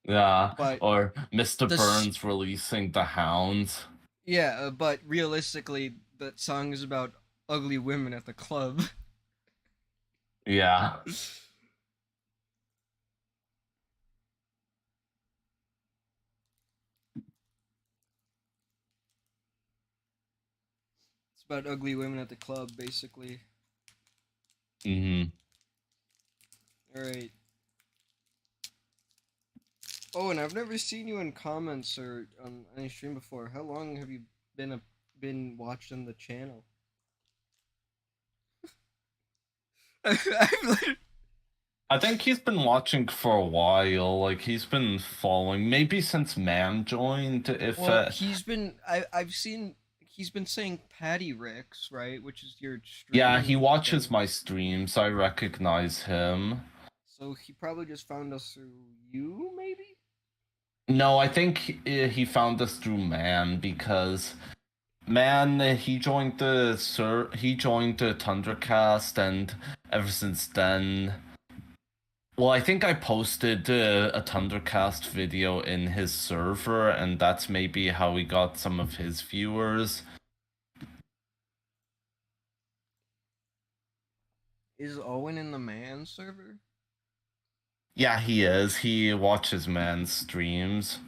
Yeah, But or Mr. this Burns releasing the hounds. yeah, but realistically that song is about ugly women at the club. Yeah. It's about ugly women at the club basically. Hmm. All right. Oh, and I've never seen you in comments or on any stream before. How long have you been watching the channel? I've I think he's been watching for a while. Like he's been following, maybe since Man joined. If Well, I've seen he's been saying Patty Ricks, right, which is your Yeah, he stream watches thing. my streams. I recognize him. So he probably just found us through you, maybe. No, I think he found us through Man because Man he joined the Thundercast, and ever since then, well, I think I posted a Thundercast video in his server, and that's maybe how we got some of his viewers. Is Owen in the man server? Yeah, he is. He watches Man's streams.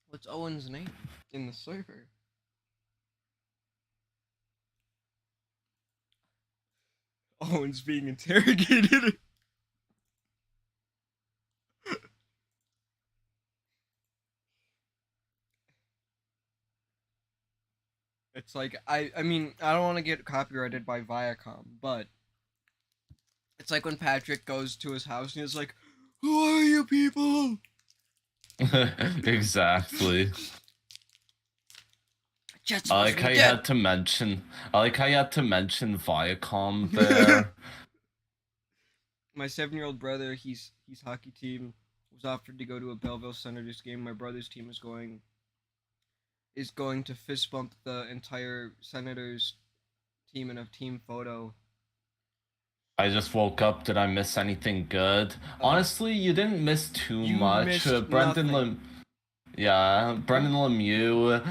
What's Owen's name in the server? Owen's being interrogated. It's like I mean I don't want to get copyrighted by Viacom, but it's like when Patrick goes to his house and he's like, "Who are you people?" Exactly. Jet's I supposed to like be how you dead. had to mention. I like how you had to mention Viacom there. My 7-year-old brother, he's hockey team was offered to go to a Belleville Senators game. My brother's team is going to fist bump the entire Senators team in a team photo. I just woke up. Did I miss anything good? Uh, Honestly, you didn't miss too you much. missed nothing. Brendan Lemieux.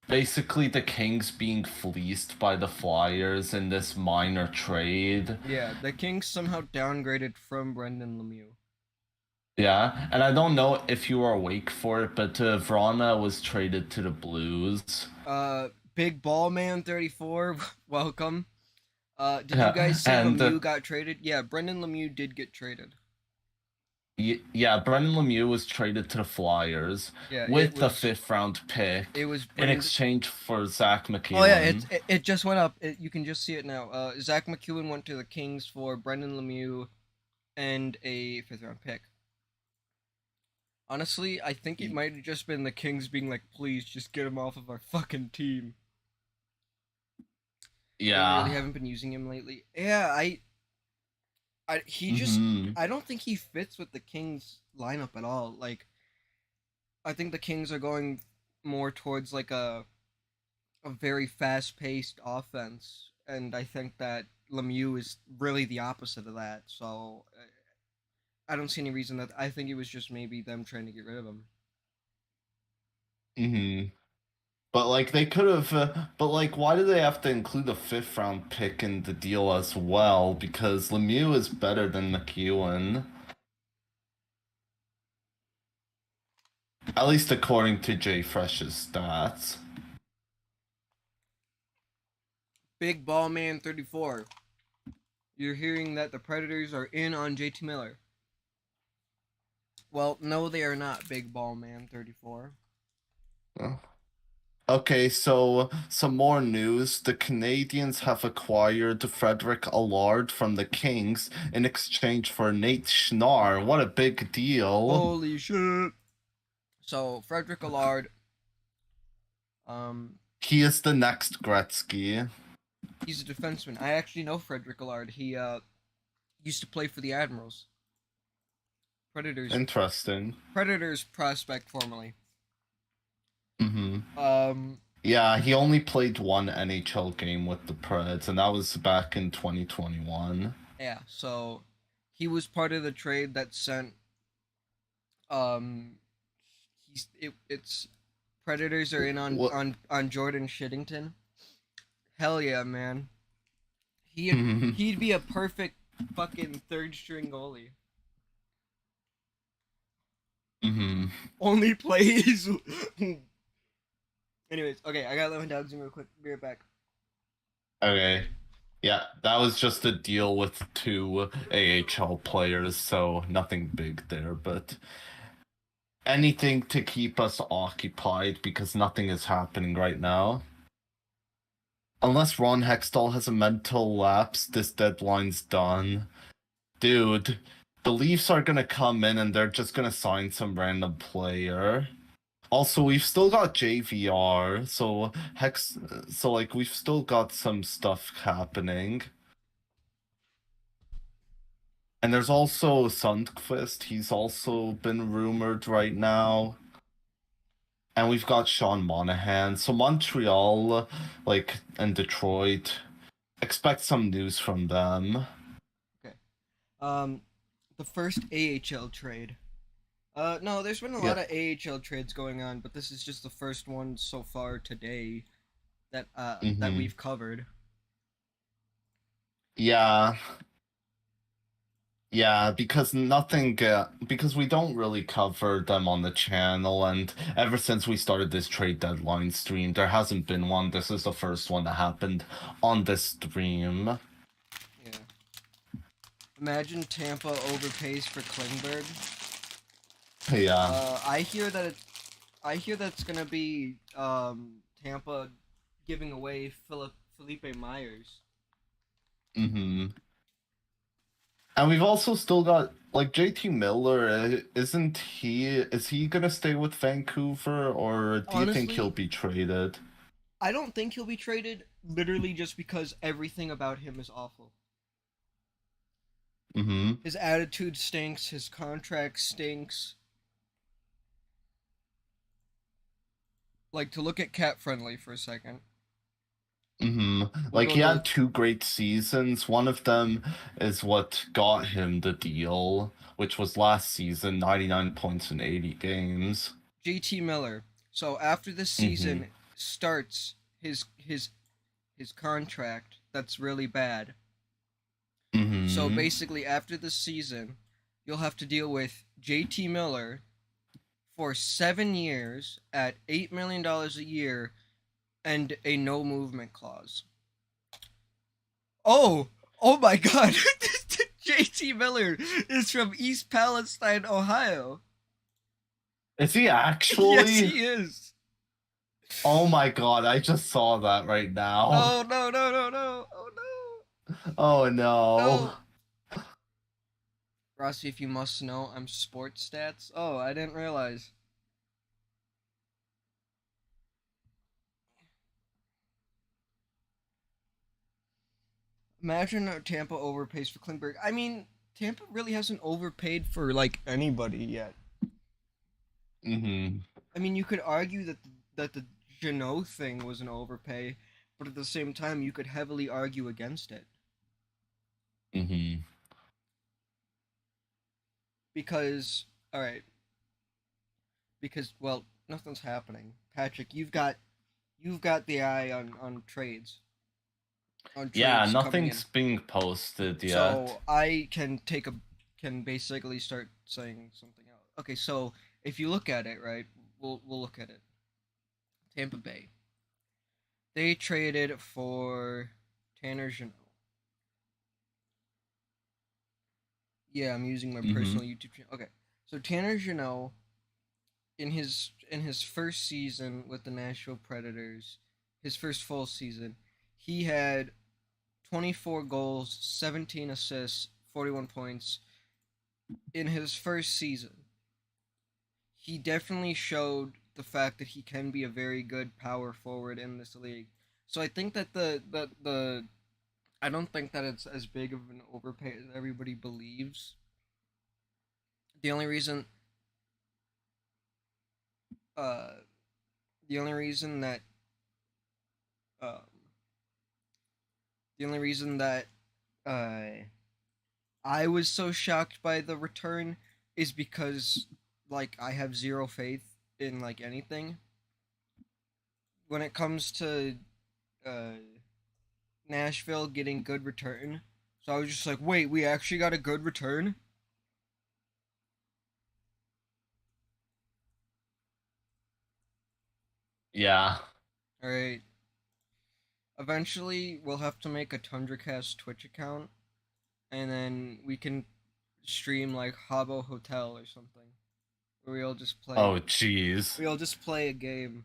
Basically, the Kings being fleeced by the Flyers in this minor trade. Yeah, the Kings somehow downgraded from Brendan Lemieux. Yeah, and I don't know if you were awake for it, but Vrana was traded to the Blues. Big Ball Man 34, welcome. Did you guys Yeah, see and Lemieux got traded? Yeah, Brendan Lemieux did get traded. yeah, Brendan Lemieux was traded to the Flyers Yeah, with the fifth round it pick was in Brendan. exchange for Zach Oh yeah, McEwen. it just went up. You can just see it now. Zach McEwen went to the Kings for Brendan Lemieux and a 5th round pick. Honestly, I think it might have just been the Kings being like, "Please, just get him off of our fucking team." They really Yeah. haven't been using him lately. Yeah, he just Hmm. I don't think he fits with the Kings lineup at all. Like I think the Kings are going more towards like a very fast paced offense, and I think that Lemieux is really the opposite of that. So I don't see any reason that I think it was just maybe them trying to get rid of him. Hmm. But like they could have, but like why do they have to include a fifth round pick in the deal as well? Because Lemieux is better than McEwen, at least according to Jay Fresh's stats. Big Ball Man 34. You're hearing that the Predators are in on JT Miller. Well, no, they are not, Big Ball Man 34. Oh. Okay, so some more news. The Canadians have acquired Frederick Allard from the Kings in exchange for Nate Schnarr. What a big deal. Holy shit. So, Frederick Allard, He is the next Gretzky. he's a defenseman. I actually know Frederick Allard. He used to play for the Admirals. Interesting. Predators prospect formerly. Mm-hmm. Yeah, he only played one NHL game with the Preds, and that was back in 2021. Yeah, so he was part of the trade that sent it's Predators are in What? on Jordan Shittington. Hell yeah, man. He'd be a perfect fucking third string goalie. Mm-hmm. Only plays. Anyways, okay, I gotta let my dog zoom real quick. Be right back. Okay. Yeah, that was just a deal with two AHL players, so nothing big there, but anything to keep us occupied because nothing is happening right now. Unless Ron Hextall has a mental lapse, this deadline's done. Dude, the Leafs are gonna come in and they're just gonna sign some random player. Also, we've still got JVR, so we've still got some stuff happening. And there's also Sundqvist, he's also been rumored right now. And we've got Sean Monahan. So Montreal, and Detroit, expect some news from them. Okay. The first AHL trade. No, there's been a lot of AHL trades going on, but this is just the first one so far today that that we've covered. Yeah. Yeah, because because we don't really cover them on the channel, and ever since we started this trade deadline stream, there hasn't been one. This is the first one that happened on this stream. Yeah. Imagine Tampa overpays for Klingberg. Yeah. I hear that's gonna be Tampa giving away Felipe Myers. Mm-hmm. And we've also still got JT Miller. Is he gonna stay with Vancouver, or do you think he'll be traded? I don't think he'll be traded, literally just because everything about him is awful. Mm-hmm. His attitude stinks, his contract stinks. Like, to look at Cat Friendly for a second. Mm-hmm. He had two great seasons. One of them is what got him the deal, which was last season, 99 points in 80 games. JT Miller. So after this season starts his contract that's really bad. Mm-hmm. So basically after this season, you'll have to deal with JT Miller for 7 years at $8 million a year and a no movement clause. Oh my god. JT Miller is from East Palestine, Ohio. Is he actually? Yes, he is. Oh my god, I just saw that right now. Oh no. Oh no. Oh no. Rossi, if you must know, I'm sports stats. Oh, I didn't realize. Imagine Tampa overpays for Klingberg. I mean, Tampa really hasn't overpaid for anybody yet. Mm-hmm. I mean, you could argue that the Jeannot thing was an overpay, but at the same time, you could heavily argue against it. Mm-hmm. Because, all right. Because, well, nothing's happening. Patrick, you've got the eye on trades. Yeah, nothing's being posted yet. So I can basically start saying something else. Okay, so if you look at it, right, we'll look at it. Tampa Bay. They traded for Tanner Janot. Yeah, I'm using my Mm-hmm. personal YouTube channel. Okay, so Tanner Janot in his first season with the Nashville Predators, his first full season, he had 24 goals, 17 assists, 41 points in his first season. He definitely showed the fact that he can be a very good power forward in this league. So I think that the I don't think that it's as big of an overpay as everybody believes. The only reason uh the only reason that um the only reason that uh I was so shocked by the return is because like I have zero faith in like anything when it comes to uh Nashville getting good return. So I was just like, wait, we actually got a good return? Yeah. Alright. Eventually, we'll have to make a TundraCast Twitch account, and then we can stream like Habbo Hotel or something. Where Oh, jeez. we'll just play a game.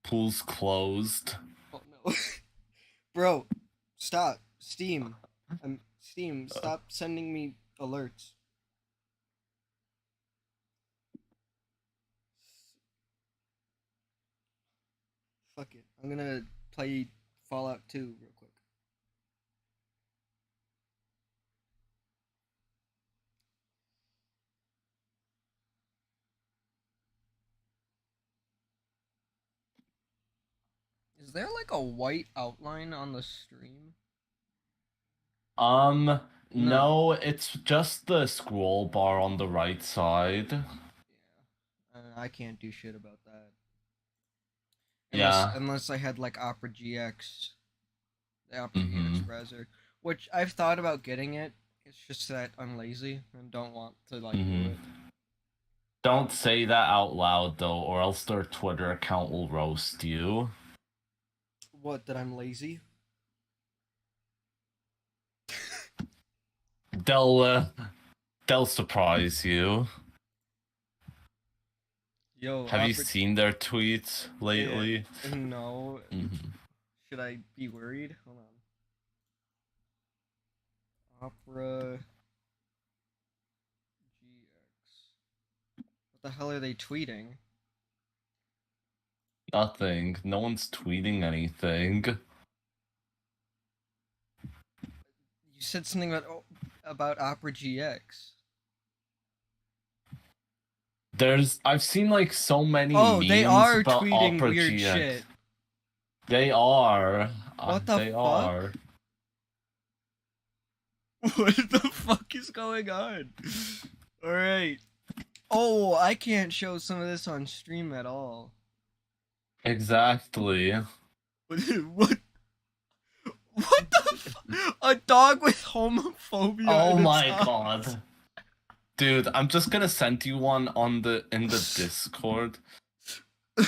Pool's closed. Oh no. Bro, stop. Steam. Steam, Uh, stop sending me alerts. Fuck it. I'm gonna play Fallout 2 real quick. Is there like a white outline on the stream? Um, No. no, it's just the scroll bar on the right side. Yeah. I can't do shit about that. Unless Yeah. unless I had like Opera GX, the Opera GX Mm-hmm. browser, which I've thought about getting it. It's just that I'm lazy and don't want to like do Mm-hmm. it. Don't say that out loud though, or else their Twitter account will roast you. What? That I'm lazy? They'll uh, they'll surprise you. Yo, Have you Opera. seen their tweets Yeah, lately? no. Mm-hmm. Should I be worried? Hold on. Opera GX. What the hell are they tweeting? Nothing. No one's tweeting anything. You said something about Opera GX. I've seen like so many Oh, they memes are about tweeting Opera weird GX. shit. They are. What the They fuck? are. What the fuck is going on? Alright. Oh, I can't show some of this on stream at all. Exactly. What? What the A dog with homophobia Oh in its my house. god. Dude, I'm just gonna send you one in the Discord. I'm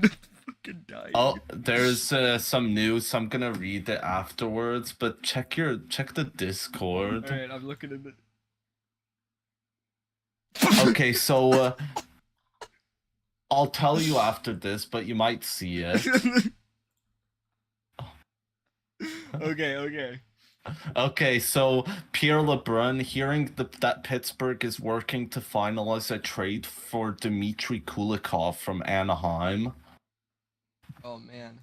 fucking dying. Oh, there's some news. I'm gonna read it afterwards, but check the Discord. Alright, I'm looking at it. Okay, so I'll tell you after this, but you might see it. Okay. Okay, so Pierre LeBrun hearing that Pittsburgh is working to finalize a trade for Dmitry Kulikov from Anaheim. Oh man.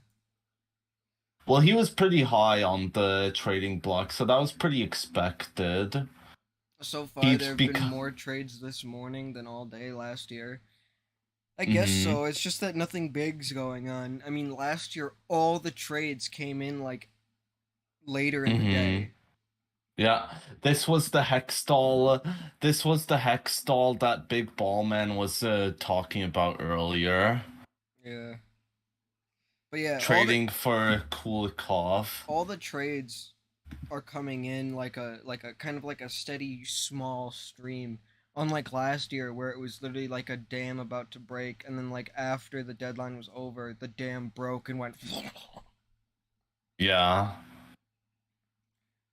Well, he was pretty high on the trading block, so that was pretty expected. So far, there have been more trades this morning than all day last year. I guess so. It's just that nothing big's going on. I mean, last year all the trades came in like later in the day. Yeah, this was the Hextall. This was the Hextall that Big Ballman was talking about earlier. Yeah. But yeah, Trading for Kulikov. All the trades are coming in like a kind of like a steady small stream. Unlike last year, where it was literally like a dam about to break, and then like after the deadline was over, the dam broke and went. Yeah.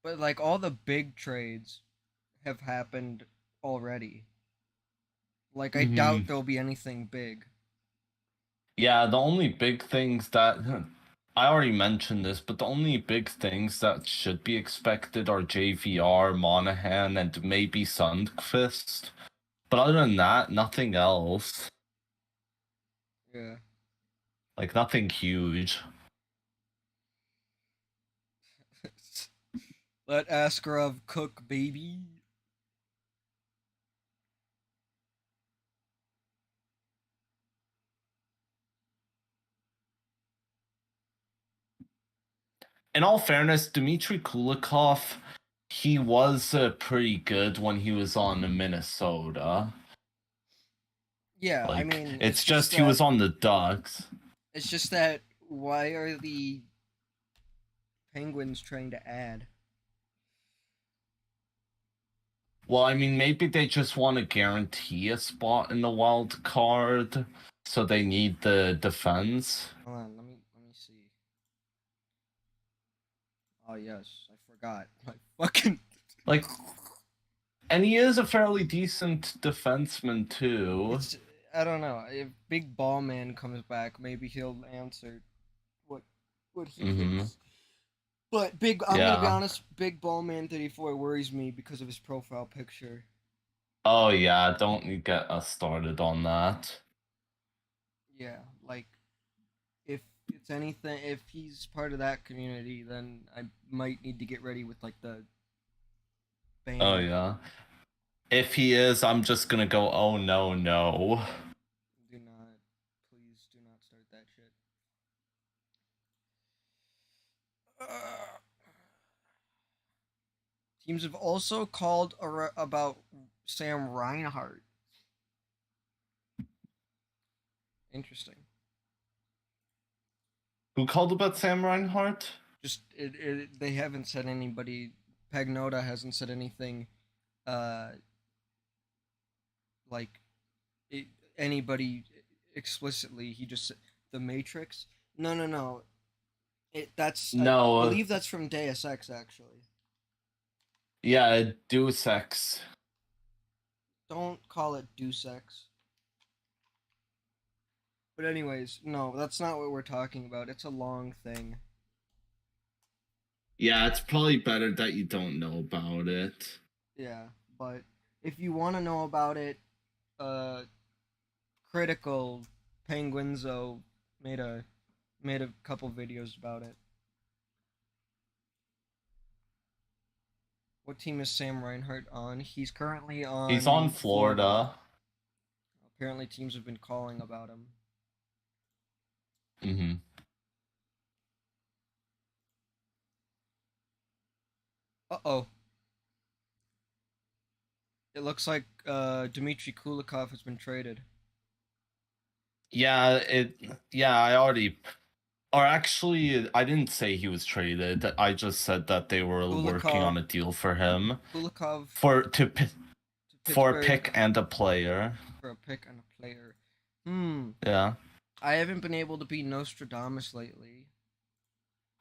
But like all the big trades have happened already. Like I doubt Hmm. there'll be anything big. Yeah, the only big things that I already mentioned this, but the only big things that should be expected are JVR, Monahan, and maybe Sundqvist. But other than that, nothing else. Yeah. Like nothing huge. Let Askarov cook, baby. In all fairness, Dmitry Kulikov, he was pretty good when he was on Minnesota. Yeah, I Like mean, it's just he was on the Ducks. it's just that why are the Penguins trying to add? Well, I mean, maybe they just want to guarantee a spot in the wild card, so they need the defense. Hold on, let me see. Oh yes, I forgot. I fucking Like, and he is a fairly decent defenseman too. it's I don't know. If Big Ball Man comes back, maybe he'll answer what what he Mm-hmm. thinks. But I'm gonna be Yeah. honest. Big Ball Man 34 worries me because of his profile picture. Oh yeah, don't get us started on that. Yeah, like if it's anything, if he's part of that community, then I might need to get ready with like the Oh ban. yeah. If he is, I'm just gonna go, oh no, no. Do not, please do not start that shit. Teams have also called about Sam Reinhart. Interesting. Who called about Sam Reinhart? Just they haven't said anybody. Pagnoda hasn't said anything. Uh, like it, anybody explicitly. He just said the Matrix. No, no, no. I No. believe that's from Deus Ex actually. Yeah, Deus Ex. Don't call it Deus Ex. But anyways, no, that's not what we're talking about. It's a long thing. Yeah, it's probably better that you don't know about it. Yeah, but if you want to know about it, uh, Critical Penguinzo made a made a couple videos about it. What team is Sam Reinhart on? He's currently He's on on Florida. Apparently, teams have been calling about him. Mm-hmm. Uh-oh. It looks like Dmitry Kulikov has been traded. Yeah, I already, or actually, I didn't say he was traded. I just said that they were working Kulikov on a deal for him Kulikov to for a Pittsburgh pick and a player. for a pick and a player. Yeah. I haven't been able to be Nostradamus lately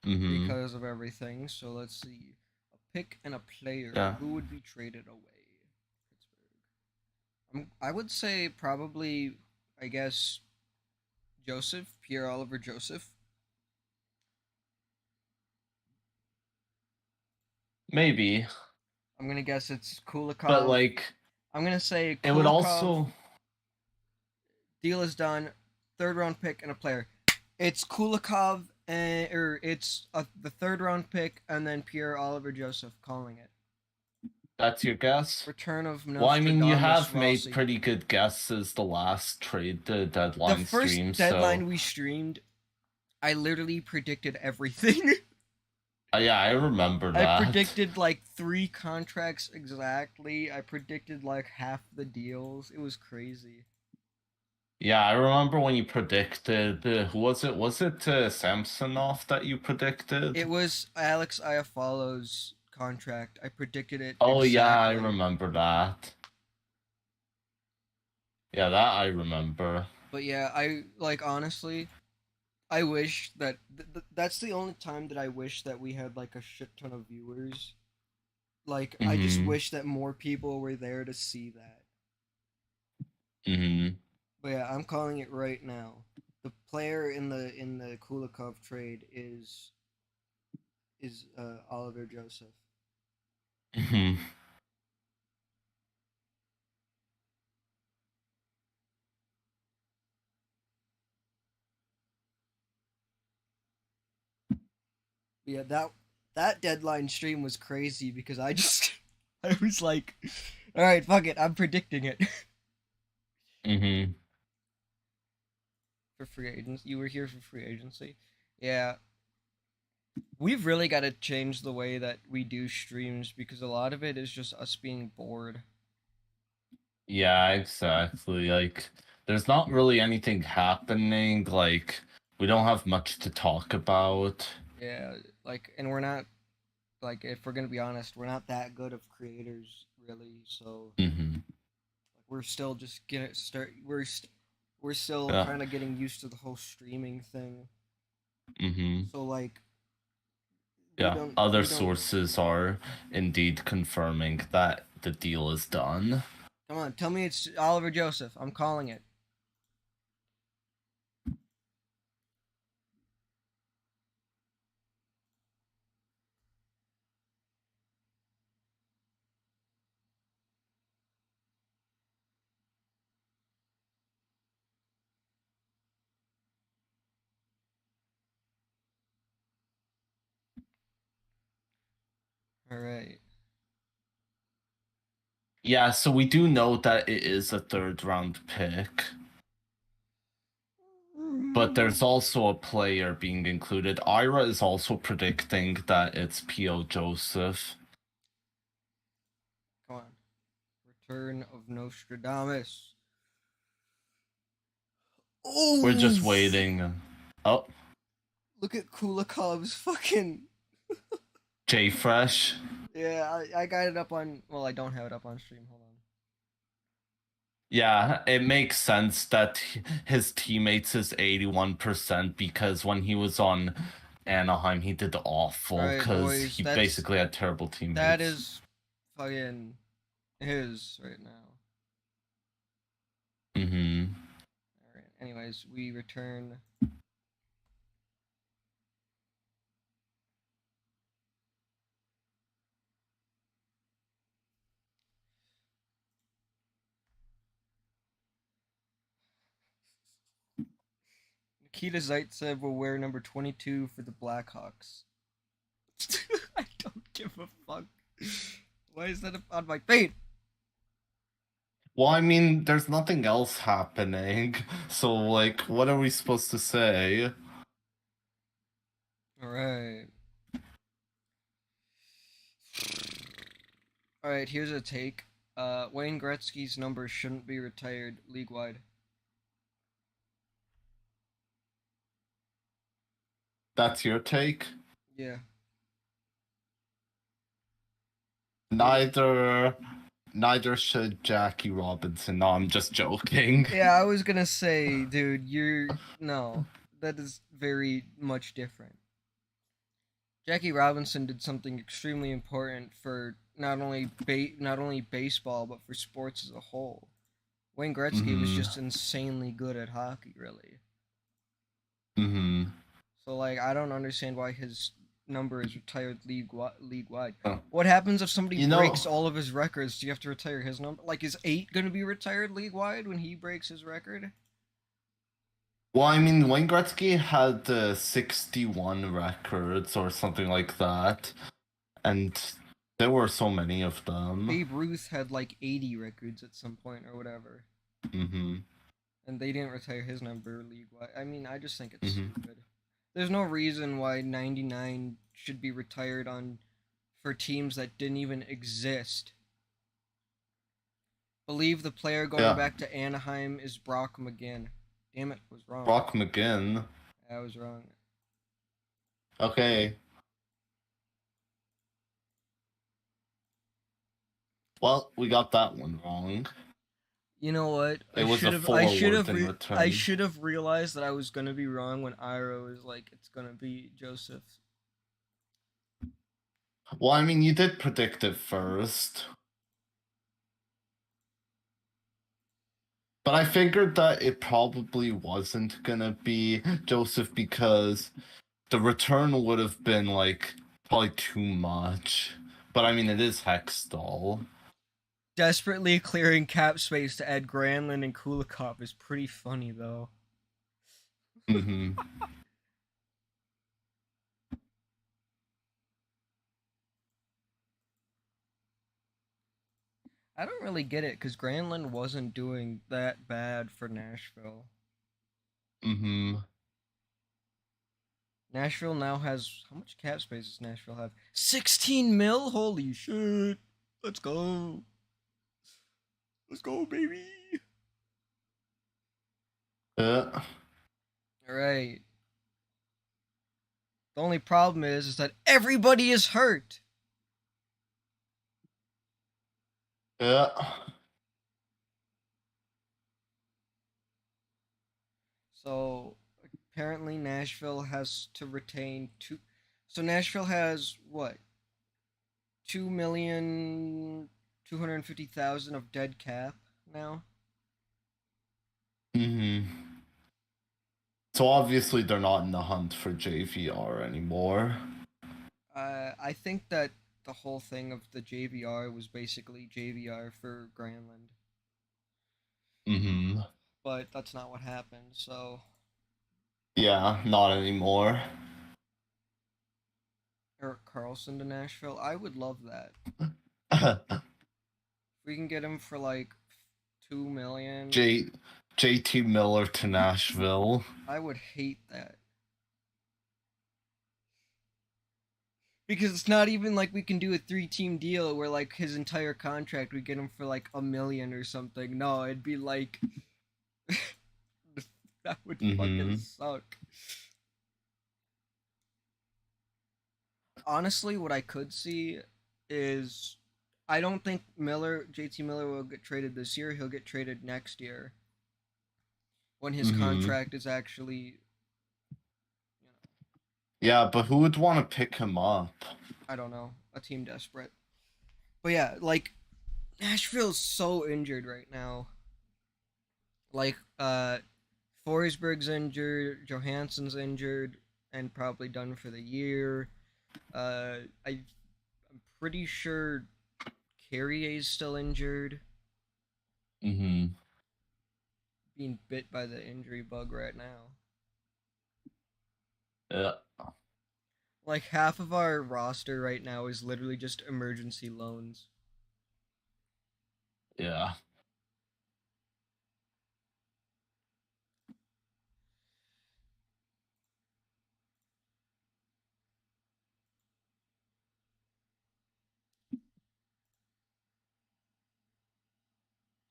Mm-hmm. because of everything. So let's see. A pick and a player. Yeah. Who would be traded away? Pittsburgh. I would say probably, I guess, Pierre Oliver Joseph. Maybe, I'm gonna guess it's Kulikov. but like, I'm gonna say it would Kulikov. also. Deal is done. Third round pick and a player. It's Kulikov or it's the third round pick and then Pierre Oliver Joseph calling it. That's your guess? Return of Nostradamus. Well, I mean, you have Rossi. made pretty good guesses the last trade deadline The first stream. deadline we streamed, I literally predicted everything. Yeah, I remember that. I predicted like 3 contracts exactly. I predicted like half the deals. It was crazy. Yeah, I remember when you predicted who was it? Was it Samsonov that you predicted? It was Alex Iafallo's contract. I predicted it. Oh exactly. yeah, I remember that. Yeah, that I remember. But yeah, I like honestly, I wish that that's the only time that I wish that we had like a shit ton of viewers. Like I just Mm-hmm. wish that more people were there to see that. Mm-hmm. But yeah, I'm calling it right now. The player in the Kulikov trade is Oliver Joseph. Mm-hmm. But yeah, that deadline stream was crazy because I just I was like, all right, fuck it, I'm predicting it Mm-hmm. for free agents. You were here for free agency, yeah. We've really got to change the way that we do streams because a lot of it is just us being bored. Yeah, exactly. Like, there's not really anything happening. Like, we don't have much to talk about. Yeah, like, and we're not like if we're gonna be honest, we're not that good of creators really. So Mm-hmm. like, we're still just getting start. We're still Yeah. kind of getting used to the whole streaming thing. Mm-hmm. So like Yeah. Other we don't. sources are indeed confirming that the deal is done. Come on, tell me it's Oliver Joseph. I'm calling it. All right. Yeah, so we do know that it is a third round pick. But there's also a player being included. Ira is also predicting that it's P.O. Joseph. Come on. Return of Nostradamus. We're just Oh, waiting. Oh, look at Kulikov's fucking. J Fresh. Yeah, I got it up on. Well, I don't have it up on stream. Hold on. Yeah, it makes sense that his teammates is 81% because when he was on Anaheim, he did All awful right, because boys. he basically had terrible That teammates. is fucking his right now. Mm-hmm. All right. Anyways, we return. Nikita Zaitsev will wear number 22 for the Blackhawks. I don't give a fuck. Why is that on my feed? Well, I mean, there's nothing else happening. So, like, what are we supposed to say? All right. All right. Here's a take. Wayne Gretzky's number shouldn't be retired league wide. That's your take? Yeah. Neither neither should Jackie Robinson. No, I'm just joking. Yeah, I was gonna say, dude, you're no. That is very much different. Jackie Robinson did something extremely important for not only baseball but for sports as a whole. Wayne Gretzky was Mm-hmm. just insanely good at hockey, really. Mm-hmm. So like, I don't understand why his number is retired league wide. Oh. What happens if somebody You know, breaks all of his records? Do you have to retire his number? Like, is 8 gonna be retired league wide when he breaks his record? well, I mean, Wayne Gretzky had 61 records or something like that, and there were so many of them. Babe Ruth had like 80 records at some point or whatever. Mm-hmm. And they didn't retire his number league wide. I mean, I just think it's Mm-hmm. stupid. There's no reason why 99 should be retired on for teams that didn't even exist. Believe the player going Yeah, back to Anaheim is Brock McGinn. Damn it, I was wrong. Brock McGinn. I was wrong. Okay. Well, we got that one wrong. You know what? It was a forward in I return. should have realized that I was gonna be wrong when Iro was like, it's gonna be Joseph. Well, I mean, you did predict it first. But I figured that it probably wasn't gonna be Joseph because the return would have been like probably too much. But I mean, it is Hextall. Desperately clearing cap space to add Granlund and Kulikov is pretty funny though. Mm-hmm. I don't really get it because Granlund wasn't doing that bad for Nashville. Mm-hmm. Nashville now has how much cap space does Nashville have? 16 mil? Holy shit! Let's go! Let's go, baby! Yeah. All right. The only problem is that everybody is hurt. Yeah. So apparently Nashville has to retain two. So Nashville has what? 2,250,000 of dead cap now. Mm-hmm. So obviously they're not in the hunt for JVR anymore. I think that the whole thing of the JVR was basically JVR for Granlund, Mm-hmm. but that's not what happened. So Yeah, not anymore. Eric Carlson to Nashville, I would love that. If we can get him for like 2 million, JT Miller to Nashville. I would hate that. Because it's not even like we can do a 3-team deal where like his entire contract we get him for like 1 million or something. No, it'd be like that would fucking Mm-hmm. suck. Honestly, what I could see is I don't think JT Miller will get traded this year. He'll get traded next year when his Mm-hmm. contract is actually, Yeah, but who would want to pick him up? I don't know, a team desperate. But yeah, like Nashville's so injured right now. Like Forsberg's injured, Johansson's injured, and probably done for the year. I'm pretty sure Carrier's still injured, Mm-hmm. being bit by the injury bug right now. Yeah. Like half of our roster right now is literally just emergency loans. Yeah.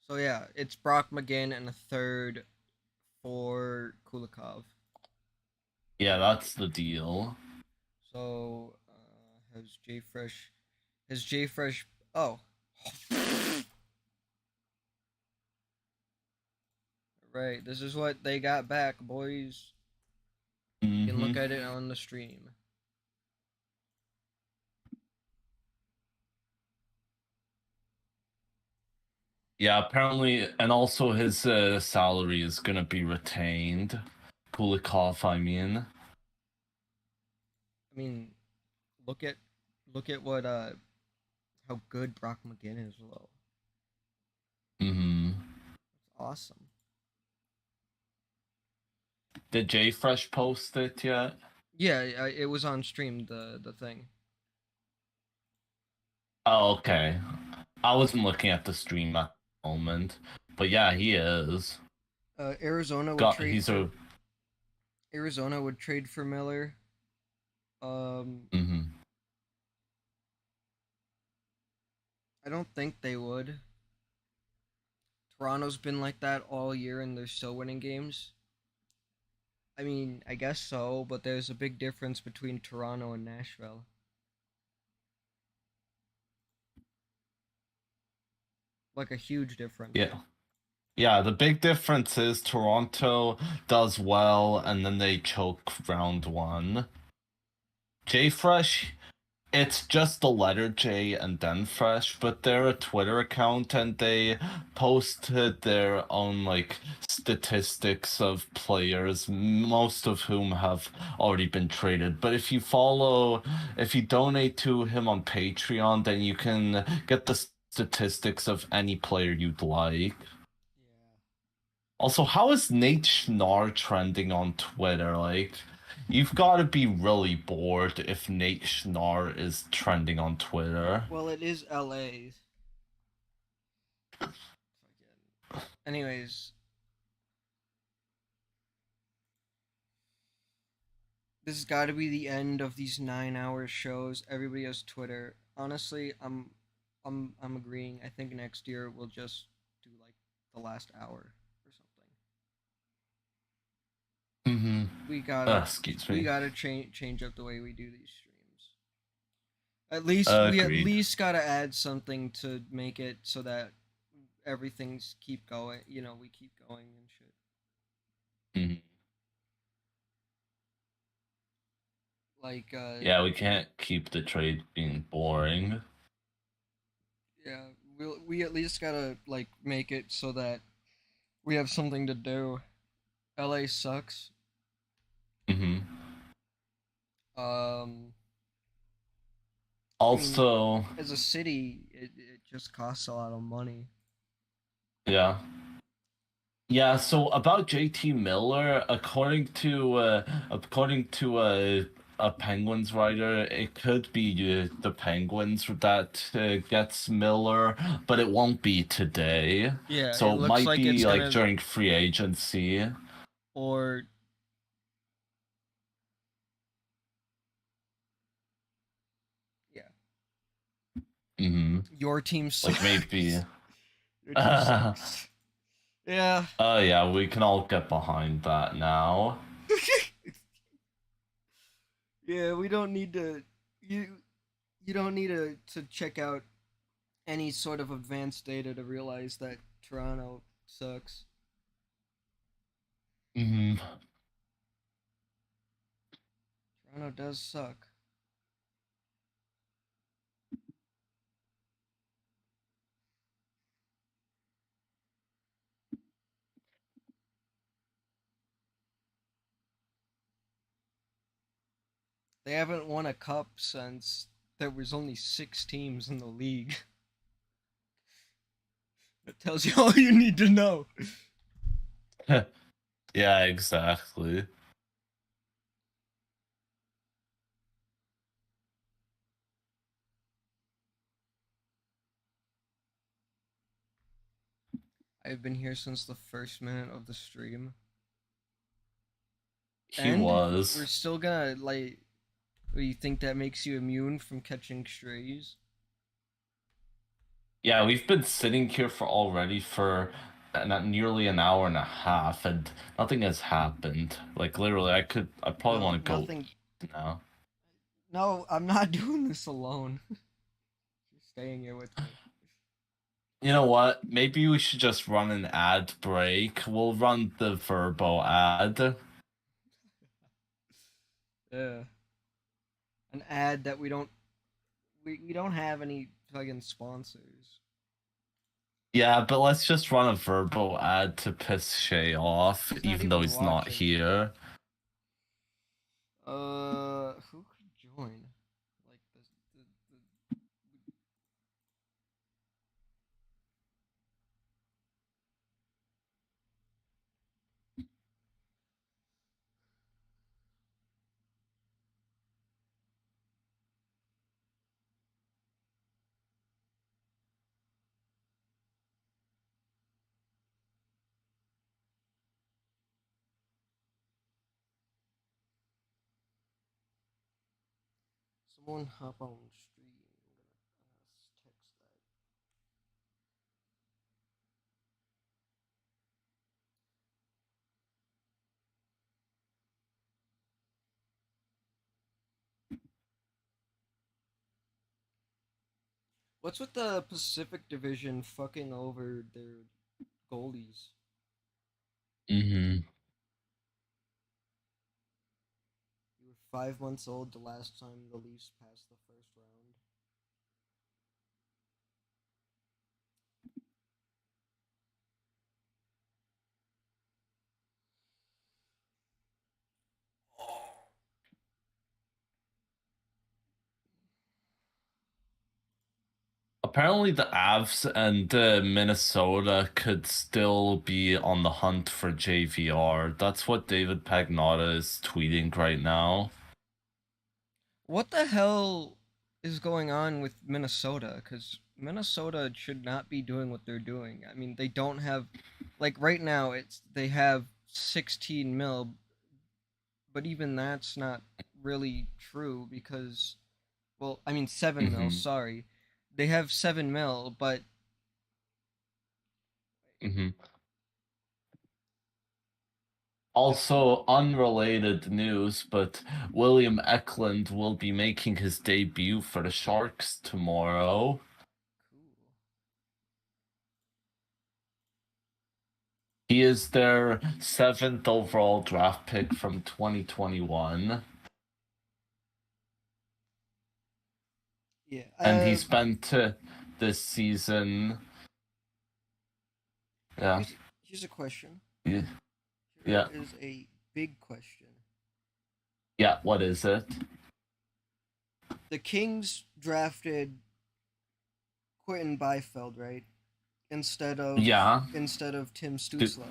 So yeah, it's Brock McGinn and a third for Kulikov. Yeah, that's the deal. So has J Fresh oh right, this is what they got back, boys. You can Mm-hmm. look at it on the stream. Yeah, apparently, and also his salary is gonna be retained. Kulikov, I mean. I mean, look at what how good Brock McGinn is though. Mm-hmm. It's awesome. Did J Fresh post it yet? Yeah, it was on stream the thing. Oh, okay. I wasn't looking at the stream at the moment, but yeah, he is. Arizona would Got trade he's for a. Miller. Um, Mm-hmm. I don't think they would. Toronto's been like that all year, and they're still winning games. I mean, I guess so, but there's a big difference between Toronto and Nashville. Like a huge difference. Yeah. Yeah, the big difference is Toronto does well and then they choke round one. J Fresh, it's just the letter J and then Fresh, but they're a Twitter account and they posted their own like statistics of players, most of whom have already been traded. But if you donate to him on Patreon, then you can get the statistics of any player you'd like. Yeah. Also, how is Nate Schnarr trending on Twitter? Like, you've got to be really bored if Nate Schnarr is trending on Twitter. Well, it is LA. Anyways, this has got to be the end of these 9-hour shows. Everybody has Twitter. Honestly, I'm agreeing. I think next year we'll just do like the last hour or something. Mm-hmm. Excuse We me. gotta change up the way we do these streams. We at Agreed. least gotta add something to make it so that everything's keep going. You know, we keep going and shit. Mhm. Like Yeah, we can't keep the trade being boring. yeah, we at least gotta like make it so that we have something to do. LA sucks. Mm-hmm. Um, I mean, Also, as a city, it just costs a lot of money. yeah. Yeah, so about JT Miller, according to a Penguins writer, it could be the Penguins that gets Miller, but it won't be today. Yeah, it So it looks might like it's be like gonna during free agency. or yeah, Mm-hmm. your team Like maybe. sucks. Your team sucks. Yeah. Yeah, we can all get behind that now. Yeah, we don't need to you don't need to check out any sort of advanced data to realize that Toronto sucks. Mm-hmm. Toronto does suck. They haven't won a cup since there was only 6 teams in the league. That tells you all you need to know. Yeah, exactly. I've been here since the first minute of the stream. He And we're was. still gonna like you think that makes you immune from catching strays? Yeah, we've been sitting here for nearly an hour and a half, and nothing has happened. Like literally, I probably No, want to go nothing. now. No, I'm not doing this alone. You're staying here with me. You know what? Maybe we should just run an ad break. We'll run the Verbo ad. Yeah. An ad that we don't have any fucking sponsors. Yeah, but let's just run a Verbo ad to piss Shay off, He's not even though even he's not watching. here. Who could join? Like the someone hop on stream. I'm gonna text that. What's with the Pacific Division fucking over their goalies. Mm-hmm. You were 5 months old the last time the Leafs passed the first round. Apparently, the Avs and Minnesota could still be on the hunt for JVR. That's what David Pagnotta is tweeting right now. What the hell is going on with Minnesota? Because Minnesota should not be doing what they're doing. I mean, they don't have, like right now, they have 16 mil, but even that's not really true because, well, I mean 7 mil. Mm-hmm. Sorry, they have 7 mil, but Mm-hmm. Also, unrelated news, but William Eklund will be making his debut for the Sharks tomorrow. cool. He is their 7th overall draft pick from 2021. Yeah. And he spent this season. Yeah. Here's a question. Yeah. Here Yeah. is a big question. Yeah. What is it? The Kings drafted Quentin Byfield, right? Instead of Yeah. Tim Stützle.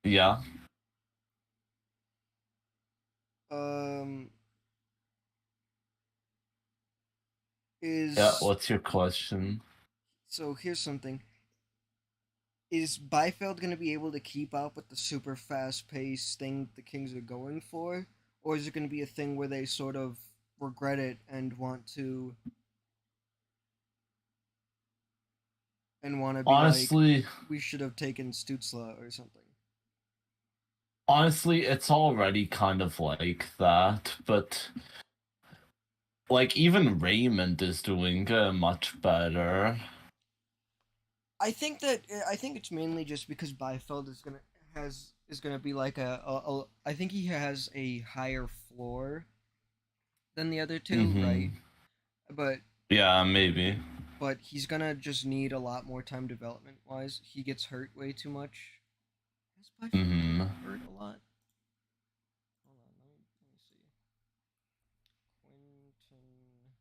Yeah. Um, Yeah. is What's your question? so here's something. Is Byfield going to be able to keep up with the super fast paced thing the Kings are going for? Or is it going to be a thing where they sort of regret it and want to be like, Honestly, we should have taken Stützle or something? it's already kind of like that, but like even Raymond is doing much better. I think it's mainly just because Byfield is gonna be like I think he has a higher floor than the other two, right? Mm-hmm. But Yeah, maybe. he's gonna just need a lot more time development wise. He gets hurt way too much. Has Byfield Mm-hmm. hurt a lot? Hold on, let me see. Quentin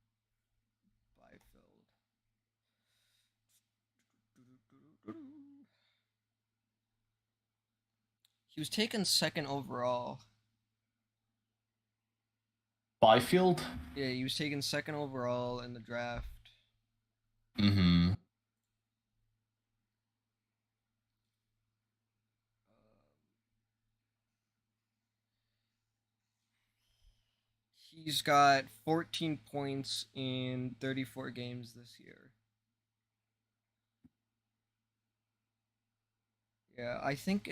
Byfield. He was taken second overall. Byfield? Yeah, he was taken second overall in the draft. Mm-hmm. He's got 14 points in 34 games this year. Yeah, I think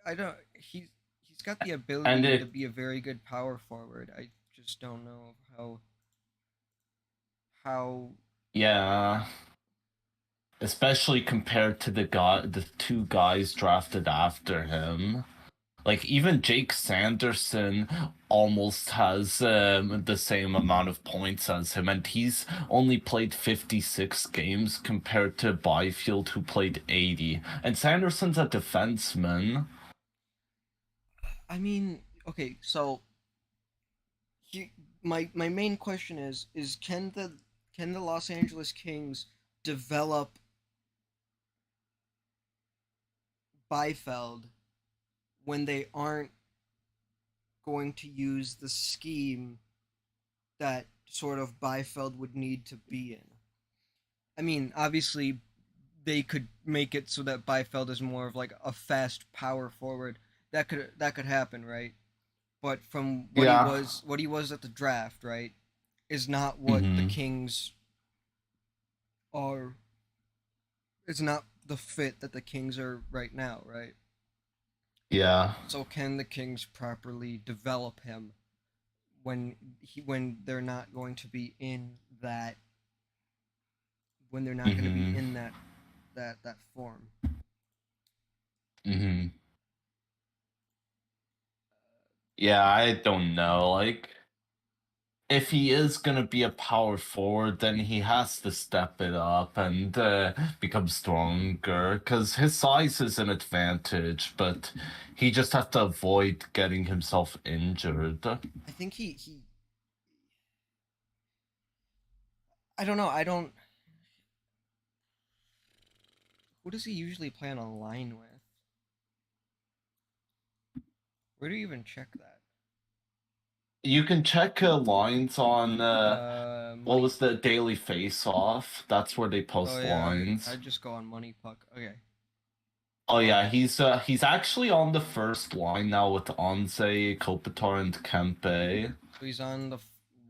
I don't. He's got the And ability to it, be a very good power forward. I just don't know how. yeah, especially compared to the two guys drafted after him. Like even Jake Sanderson almost has the same amount of points as him, and he's only played 56 games compared to Byfield, who played 80. And Sanderson's a defenseman. I mean, okay, so my main question is can the Los Angeles Kings develop Byfeld when they aren't going to use the scheme that sort of Byfeld would need to be in? I mean, obviously, they could make it so that Byfeld is more of like a fast power forward. That could happen, right? But from Yeah. what he was at the draft, right, is not what the Mm-hmm. Kings are. It's not the fit that the Kings are right now, right? Yeah. So can the Kings properly develop him when they're not going to be in that when they're not going to be Mm-hmm. in that form? Hmm. Yeah, I don't know. Like, if he is gonna be a power forward, then he has to step it up and become stronger. Because his size is an advantage, but he just has to avoid getting himself injured. I think he I don't know. I don't. Who does he usually play on a line with? Where do you even check that? You can check lines on what Money. was the Daily Face Off? That's where they Oh post yeah, lines. I just go on Money Puck. Okay. Oh Uh, yeah, he's actually on the first line now with Anze, Kopitar, and Kempe. so he's on the.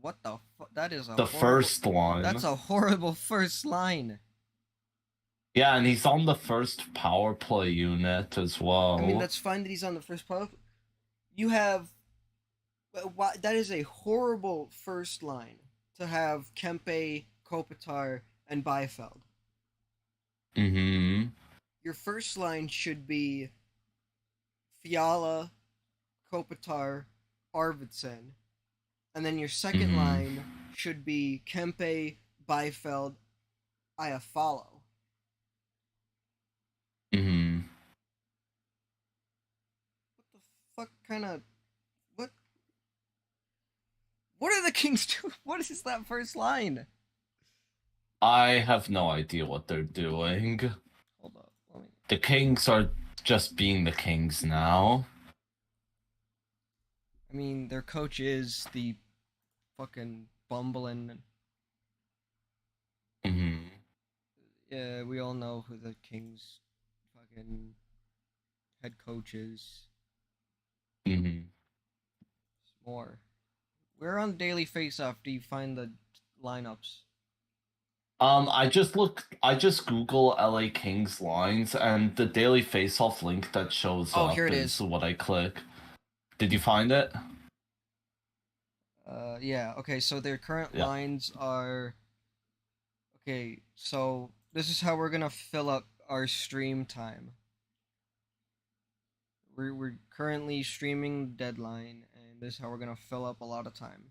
What the fuck? That is a The horrible. first That's line. a horrible first line. Yeah, and he's on the first power play unit as I mean, well. that's fine that he's on the first power. You have. Why, that is a horrible first line to have Kempe, Kopitar, and Byfeld. Mm-hmm. Your first line should be Fiala, Kopitar, Arvidsson, and then your second Mm-hmm. line should be Kempe, Byfeld, Iafallo. Mm-hmm. What the fuck kind of what? What are the Kings doing? What is that first line? I have no idea what they're doing. Hold up, let me. The Kings are just being the Kings now. I mean, their coach is the fucking bumbling. Mm-hmm. Yeah, we all know who the Kings fucking head coach is. Mm-hmm. More. Where on Daily Faceoff do you find the lineups? I just Google LA Kings lines, and the Daily Faceoff link that shows Oh, here up it is is. what I click. Did you find it? Yeah. Okay, so their current Yeah. lines are okay. So this is how we're gonna fill up our stream time. We're currently streaming Deadline, and this is how we're gonna fill up a lot of time.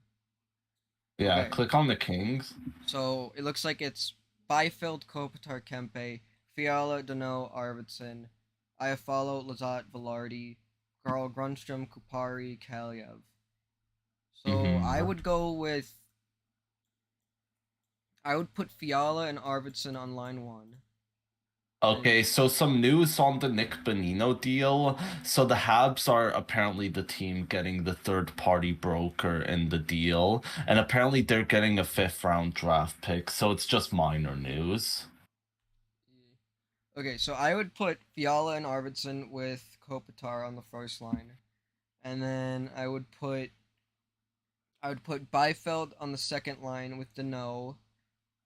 Yeah, Okay, click on the Kings. so it looks like it's Byfield, Kopitar, Kempe, Fiala, Dano, Arvidsson, Iafallo, Lazat, Velarde, Carl Grunstrom, Kupari, Kaliev. So Mm-hmm. I would put Fiala and Arvidsson on line one. Okay, And so some news on the Nick Bonino deal. So the Habs are apparently the team getting the third party broker in the deal, and apparently they're getting a fifth round draft pick, so it's just minor news. okay, so I would put Fiala and Arvidsson with Kopitar on the first line, and then I would put Byfeld on the second line with Dano,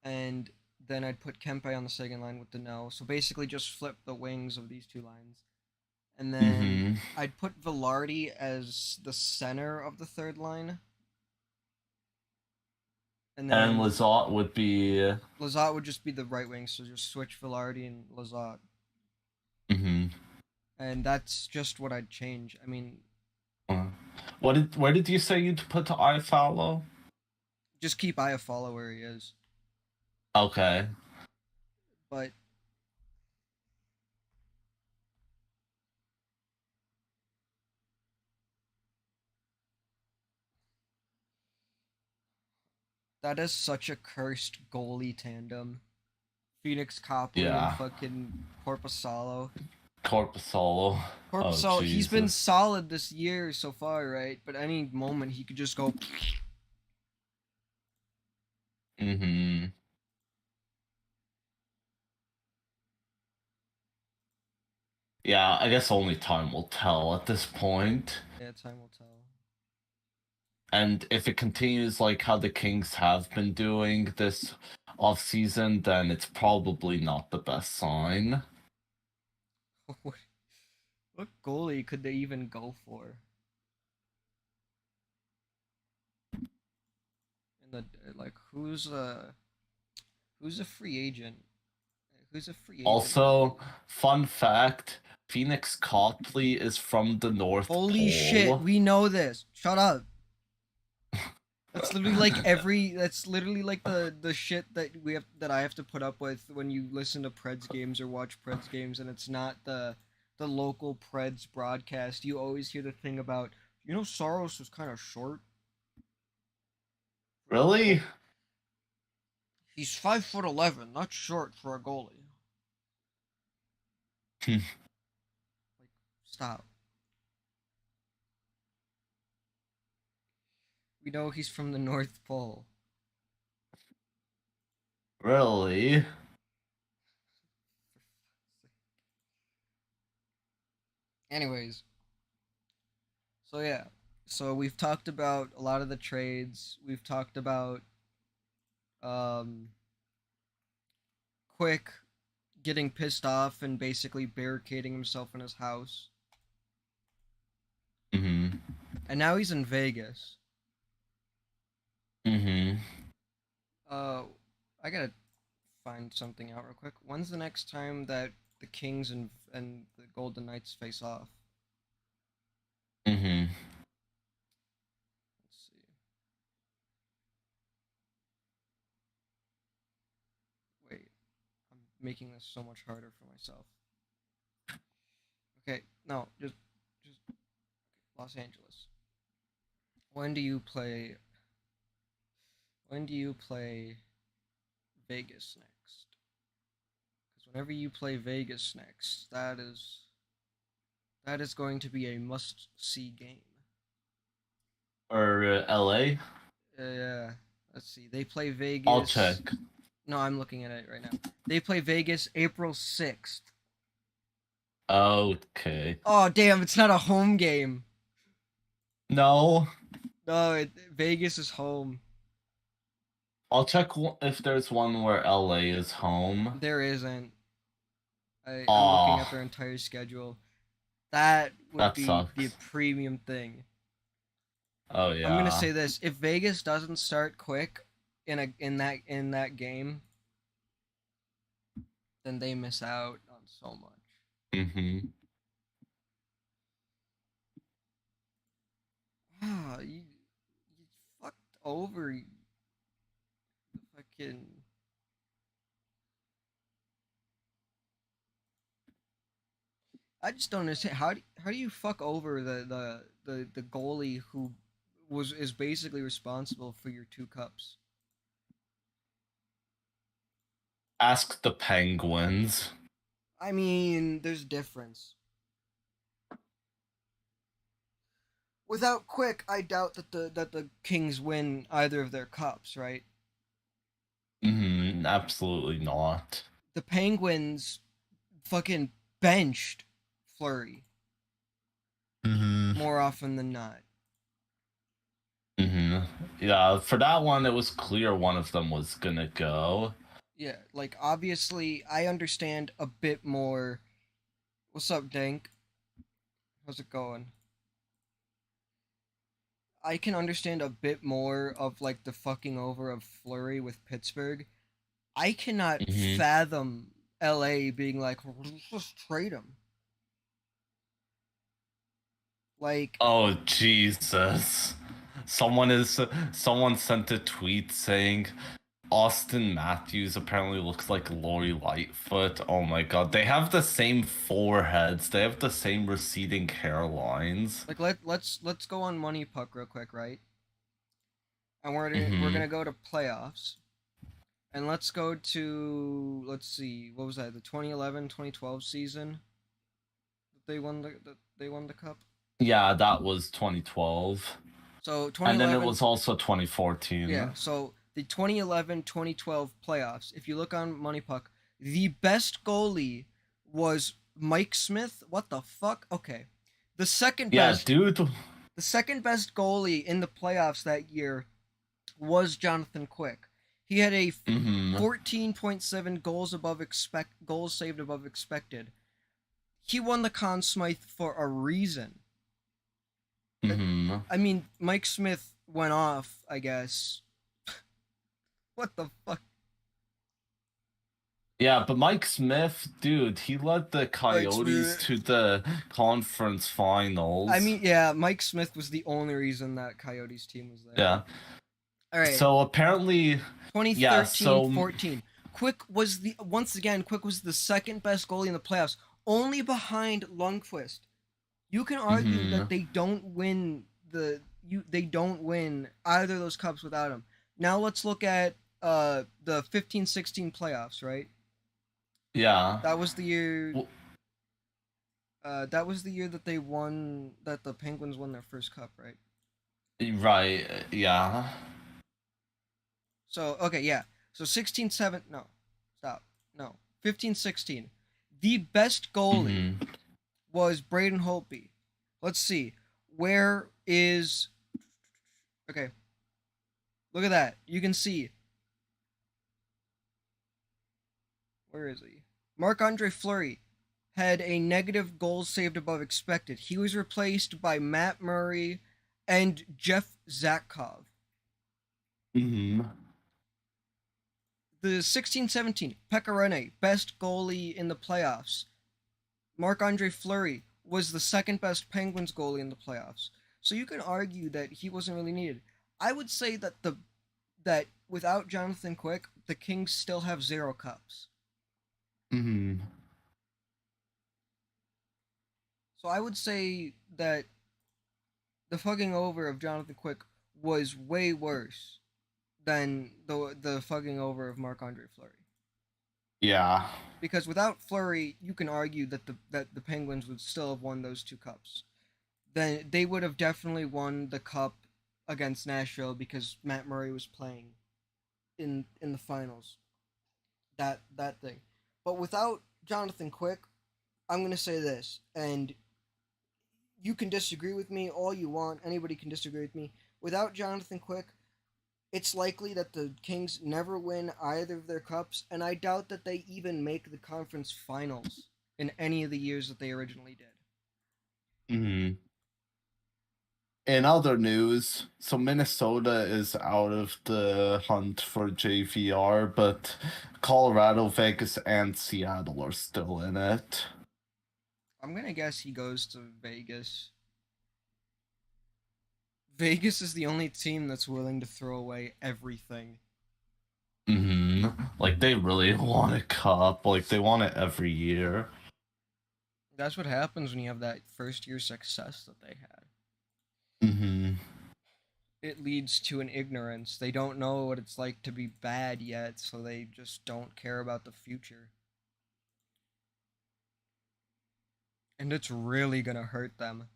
and then I'd put Kempe on the second line with Dano. So basically, just flip the wings of these two lines, and then Mm-hmm. I'd put Velarde as the center of the third line, and And then Lazat would be. Lazat would just be the right wing. So just switch Velarde and Lazat. Mm-hmm. And that's just what I'd change. I mean, Where did you say you'd put iFollow? just keep Iafallo where he is. Okay. But that is such a cursed goalie tandem. Phoenix Copley and Yeah. fucking Corpusalo. Corpusolo. Oh Corpusalo, he's been Jesus. solid this year so far, right? But any moment he could just go. Mm-hmm. Yeah, I guess only time will tell at this point. Yeah, time will tell. And if it continues like how the Kings have been doing this off season, then it's probably not the best sign. What goalie could they even go for? In the like, who's a free agent Who's a free agent? Also, fun fact: Phoenix Copley is from the North Holy shit, Pole. we know this. Shut up. That's literally like that's literally like the shit that I have to put up with when you listen to Preds games or watch Preds games, and it's not the local Preds broadcast. You always hear the thing about, Soros was kind of short. Really? He's 5'11". That's short for a goalie. Like, stop. We know he's from the North Pole. Really? Anyways, so yeah. So we've talked about a lot of the trades. We've talked about um Quick getting pissed off and basically barricading himself in his house. Mm-hmm. And now he's in Vegas. Mm-hmm. Uh I got to find something out real quick. When's the next time that the Kings and the Golden Knights face off? Mm-hmm. Let's see. Wait, I'm making this so much harder for myself. Okay, no, just Los Angeles. When do you play when do you play Vegas next? Because whenever you play Vegas next, that is going to be a must-see game. Or LA? Yeah, let's see. They play I'll Vegas. check. No, I'm looking at it right now. They play Vegas April 6th. Okay. Oh, damn, it's not a home game. No, No, Vegas is home. I'll check if there's one where LA is home. There isn't. I'm looking at Aw, their entire schedule. That would that be the sucks. premium thing. Oh I'm gonna yeah. say this: if Vegas doesn't start quick in that game, then they miss out on so much. Mm-hmm. You fucked over the fucking. I just don't understand how do you fuck over the goalie who is basically responsible for your two cups. Ask the Penguins. I mean, there's difference. Without Quick, I doubt that the Kings win either of their cups, right? Mm-hmm. Absolutely not. The Penguins fucking benched Flurry Mm-hmm. more often than not. Mm-hmm. Yeah, for that one, it was clear one of them was gonna go. Yeah, like obviously I understand a bit more. What's up, Dank? How's it going? I can understand a bit more of like the fucking over of Flurry with Pittsburgh. I cannot Mm-hmm. fathom LA being like, let's just trade him. Like, Oh Jesus! Someone sent a tweet saying Austin Matthews apparently looks like Lori Lightfoot. Oh my god, they have the same foreheads. They have the same receding hairlines. let's go on Money Puck real quick, right? And we're gonna Mm-hmm. go to playoffs. And let's go to, let's see, what was that? The 2011-2012 season that they won the cup. Yeah, that was 2012. So And then it 2011, was also 2014. yeah. So the 2011-2012 playoffs. If you look on Money Puck, the best goalie was Mike Smith. What the fuck? Okay. The second Yeah, best dude. the second best goalie in the playoffs that year was Jonathan Quick. He had a Mm-hmm. 14.7 goals saved above expected. He won the Conn Smythe for a reason. Mm-hmm. I mean, Mike Smith went off, I guess. What the fuck? Yeah, but Mike Smith, dude, he led the Coyotes to the conference finals. I mean, yeah, Mike Smith was the only reason that Coyotes team was there. Yeah. All right. So apparently, 2013-14. Quick was the second best goalie in the playoffs, only behind Lundqvist. You can argue that they don't win either of those cups without him. Now let's look at the 15-16 playoffs, right? Yeah. That was the year. That was the year that the Penguins won their first cup, right? Right. Yeah. So okay, yeah. So 16-7. No, stop. No, 15-16. The best goalie was Braden Holtby. Let's see. Where is? Okay. Look at that. You can see. Where is he? Marc-Andre Fleury had a negative goals saved above expected. He was replaced by Matt Murray and Jeff Zatkov. The 16-17, Pekka Rinne, best goalie in the playoffs. Marc-Andre Fleury was the second best Penguins goalie in the playoffs. So you can argue that he wasn't really needed. I would say that without Jonathan Quick, the Kings still have 0 cups. So I would say that the fucking over of Jonathan Quick was way worse than the fucking over of Marc-Andre Fleury. Yeah. Because without Fleury, you can argue that the Penguins would still have won those 2 cups. Then they would have definitely won the cup against Nashville because Matt Murray was playing in the finals. That thing. But without Jonathan Quick, I'm going to say this, and you can disagree with me all you want. Anybody can disagree with me. Without Jonathan Quick, it's likely that the Kings never win either of their cups, and I doubt that they even make the conference finals in any of the years that they originally did. In other news, so Minnesota is out of the hunt for JVR, but Colorado, Vegas, and Seattle are still in it. I'm going to guess he goes to Vegas. Vegas is the only team that's willing to throw away everything. Like, they really want a cup. Like, they want it every year. That's what happens when you have that first year success that they had. It leads to an ignorance. They don't know what it's like to be bad yet, so they just don't care about the future. And it's really gonna hurt them.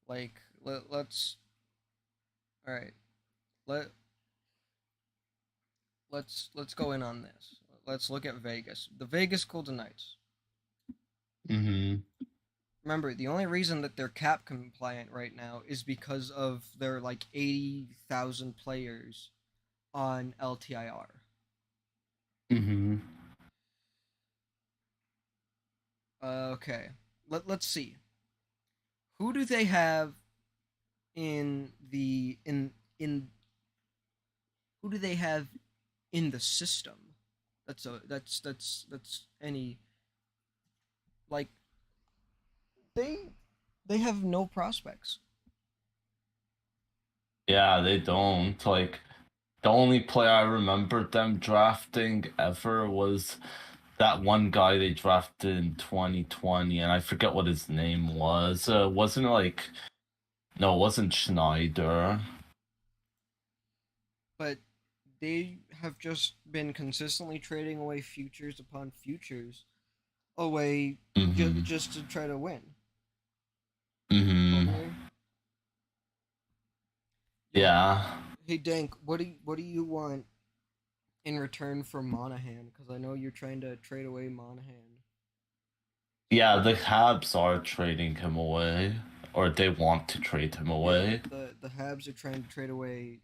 Like, let's... Alright. Let's go in on this. Let's look at Vegas. The Vegas Golden Knights. Remember, the only reason that they're cap compliant right now is because of their, 80,000 players on LTIR. Okay. Let's see. Who do they have in who do they have in the system? That's any, like, they have no prospects. Yeah, they don't. Like, the only player I remember them drafting ever was that one guy they drafted in 2020, and I forget what his name was. Wasn't it no, it wasn't Schneider. But they have just been consistently trading away futures upon futures away just to try to win. Yeah. Hey Dank, what do you want in return for Monahan? Because I know you're trying to trade away Monahan. Yeah, the Habs are trading him away, or they want to trade him away. Yeah, the Habs are trying to trade away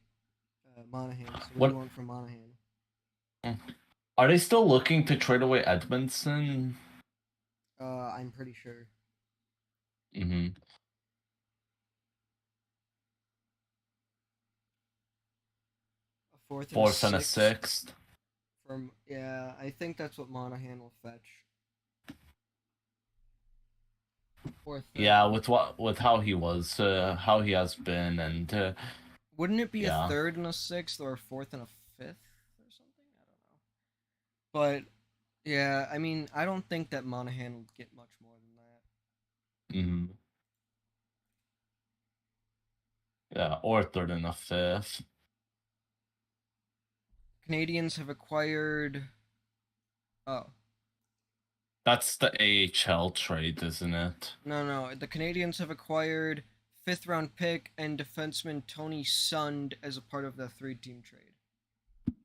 Monahan. So what do you want from Monahan? Are they still looking to trade away Edmondson? I'm pretty sure. Fourth and a Fourth and a sixth sixth. from yeah. I think that's what Monahan will fetch. Or third. Yeah, with how he was, how he has been, and Wouldn't it be a yeah. third and a sixth or a fourth and a fifth or something? I don't know. But yeah, I mean, I don't think that Monahan will get much more than that. Mm-hmm. Yeah, or third and a fifth. Canadians have acquired. Oh That's the AHL trade, isn't it? no, the Canadians have acquired fifth round pick and defenseman Tony Sund as a part of the 3-team trade.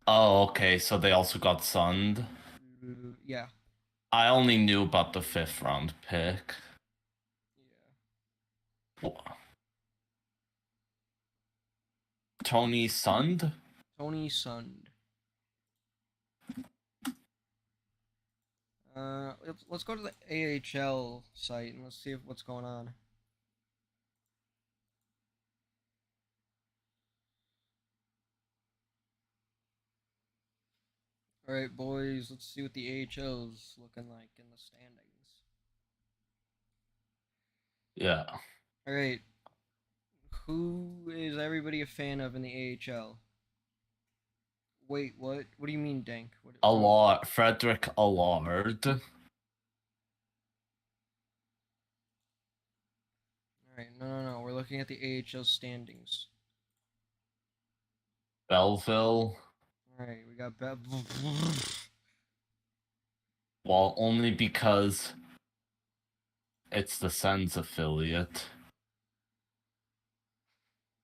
Oh, okay. So they also got Sund. Yeah. I only knew about the fifth round pick. Yeah. Tony Sund? Tony Sund. Let's go to the AHL site and let's see what's going on. All right, boys, let's see what the AHL's looking like in the standings. Yeah. All right, who is everybody a fan of in the AHL? Wait, what? What do you mean, Dank? Allard, Frederick Allard. All right, no. We're looking at the AHL standings. Belleville. All right, we got Well, only because it's the Sens affiliate.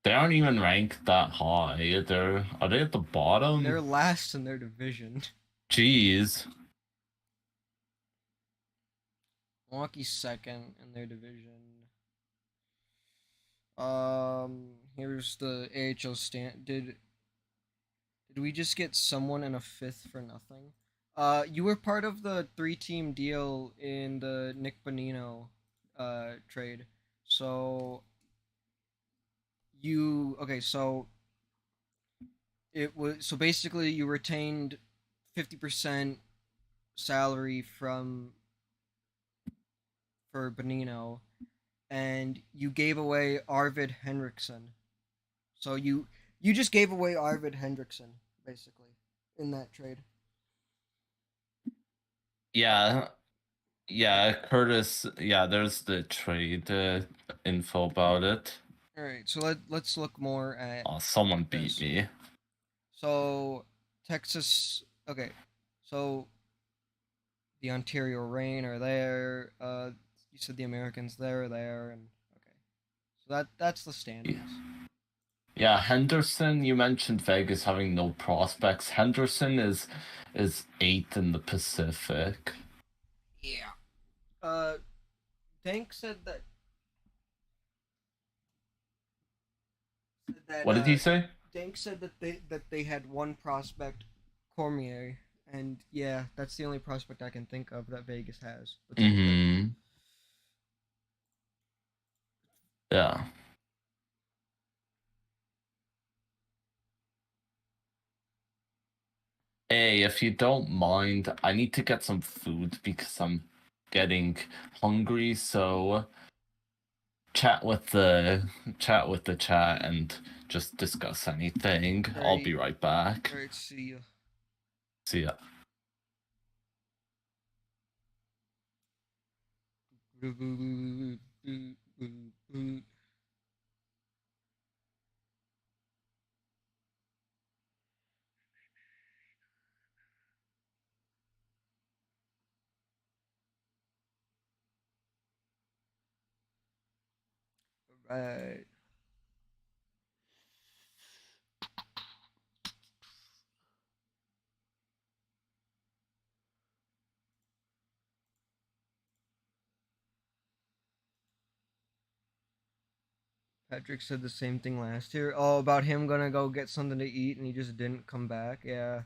They aren't even ranked that high. Are they at the bottom? They're last in their division. Jeez. Milwaukee's second in their division. Here's the AHL stand. Did we just get someone in a fifth for nothing? You were part of the 3-team deal in the Nick Bonino trade. So so it was basically you retained 50% salary for Bonino, and you gave away Arvid Henriksen. So you just gave away Arvid Henriksen basically in that trade. Yeah. Yeah, Curtis. Yeah, there's the trade info about it. All right, so let's look more at. Oh, someone beat me. So Texas. Okay, so the Ontario Reign are there. You said the Americans there, and okay, so that's the standings. Yeah, Henderson. You mentioned Vegas having no prospects. Henderson is 8th in the Pacific. Yeah. Dank said that. What did he say? Dank said that they had one prospect, Cormier, and yeah, that's the only prospect I can think of that Vegas has. Mm-hmm. Yeah. Hey, if you don't mind, I need to get some food because I'm getting hungry, so chat with the chat and just discuss anything. Right. I'll be right back. All right, see ya. See ya. Right. Patrick said the same thing last year. Oh, about him gonna go get something to eat and he just didn't come back. Yeah.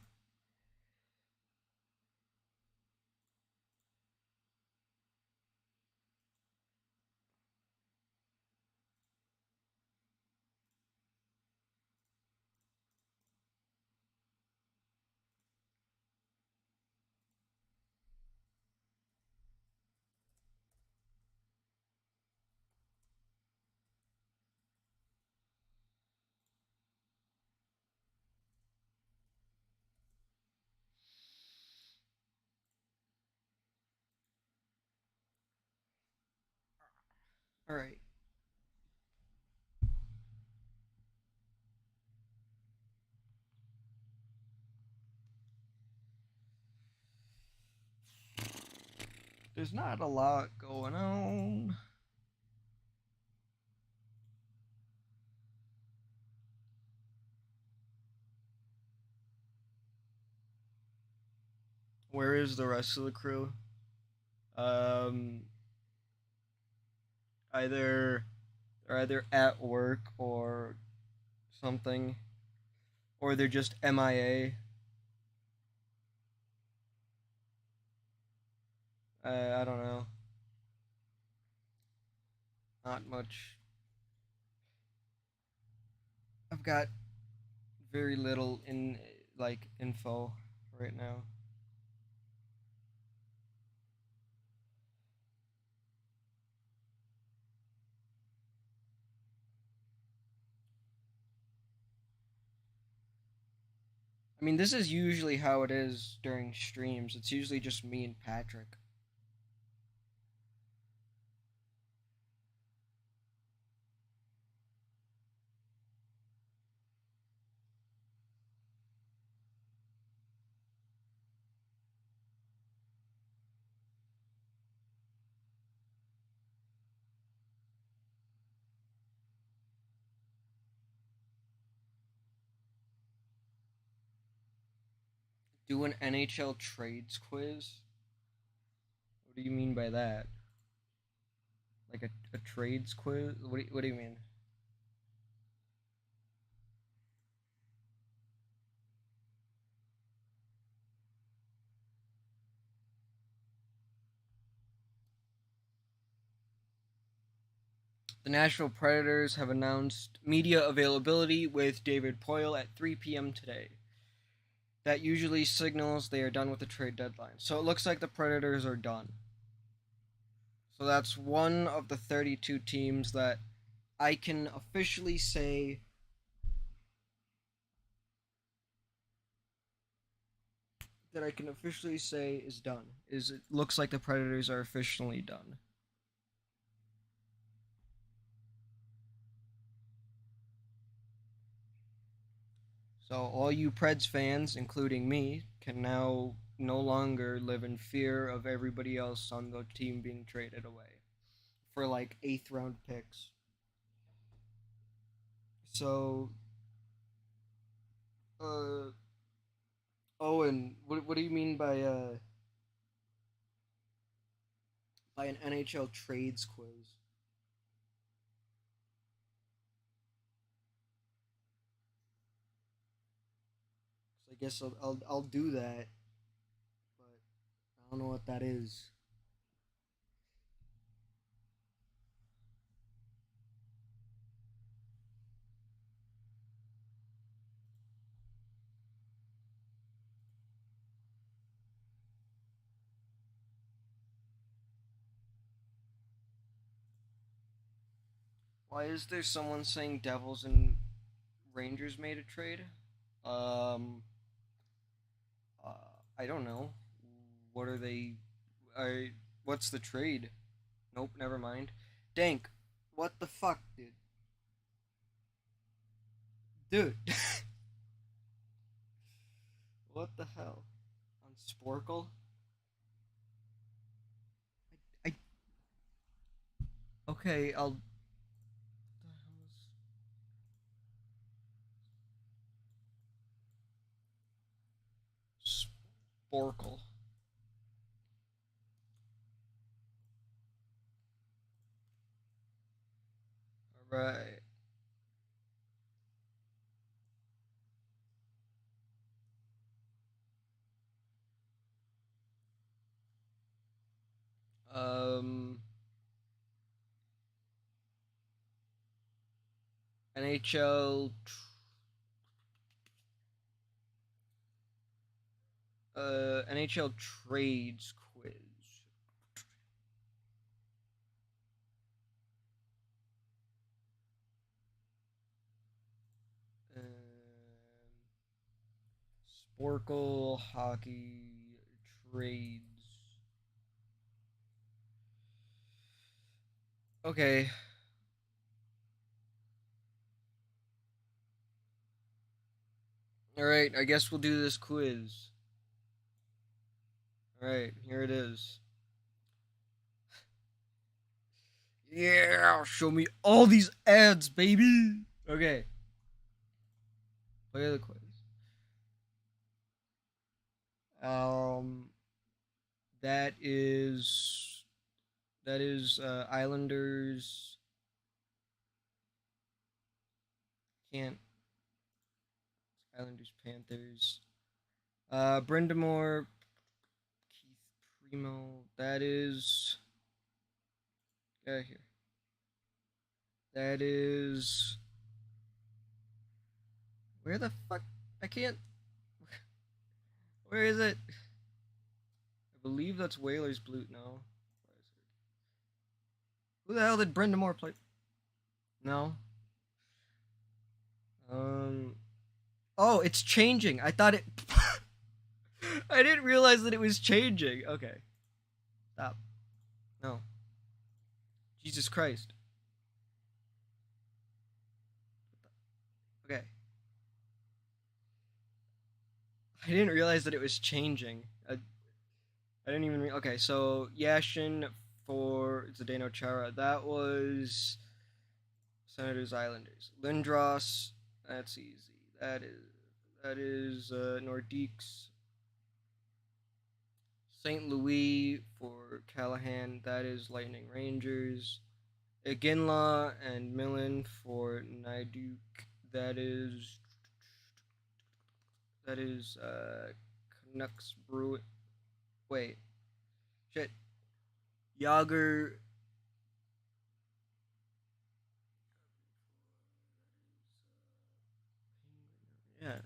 All right. There's not a lot going on. Where is the rest of the crew? Um, either they're either at work or something, or they're just MIA. I don't know. Not much. I've got very little in like info right now. I mean, this is usually how it is during streams. It's usually just me and Patrick. Do an NHL trades quiz? What do you mean by that? Like a trades quiz? What do you mean? The Nashville Predators have announced media availability with David Poile at 3 p.m. today. That usually signals they are done with the trade deadline. So it looks like the Predators are done. So that's one of the 32 teams that I can officially say is done. Is it looks like the Predators are officially done. So all you Preds fans, including me, can now no longer live in fear of everybody else on the team being traded away for like eighth round picks. So, uh, Owen, what do you mean by an NHL trades quiz? So I guess I'll do that, but I don't know what that is. Why is there someone saying Devils and Rangers made a trade? Um, uh, I don't know. What are they? I what's the trade? Nope, never mind. Dank, what the fuck, dude? Dude, what the hell? On Sporkle? I okay. I'll. Sporkle. All right. Um, NHL. NHL trades quiz. Um, Sporkle hockey trades. Okay. All right. I guess we'll do this quiz. All right. Here it is. Yeah. Show me all these ads, baby. Okay. Play the quiz. Um. That is. That is Islanders. Can't. Islanders Panthers. Brindamore. Keith Primo. That is. Get out of here. That is. Where the fuck? I can't. Where is it? I believe that's Whalers Blue. No. Who the hell did Brindamore play? No. Oh, it's changing. I thought it. I didn't realize that it was changing. Okay. Stop. No. Jesus Christ. Okay. I didn't realize that it was changing. I didn't even. Okay, so Yashin for Zdeno Chara. That was Senators Islanders. Lindros. That's easy. That is Nordiques. St. Louis for Callahan. That is Lightning Rangers. Iginla and Millen for Naiduk. That is Canucks Brew. Wait, shit. Yager. Yeah.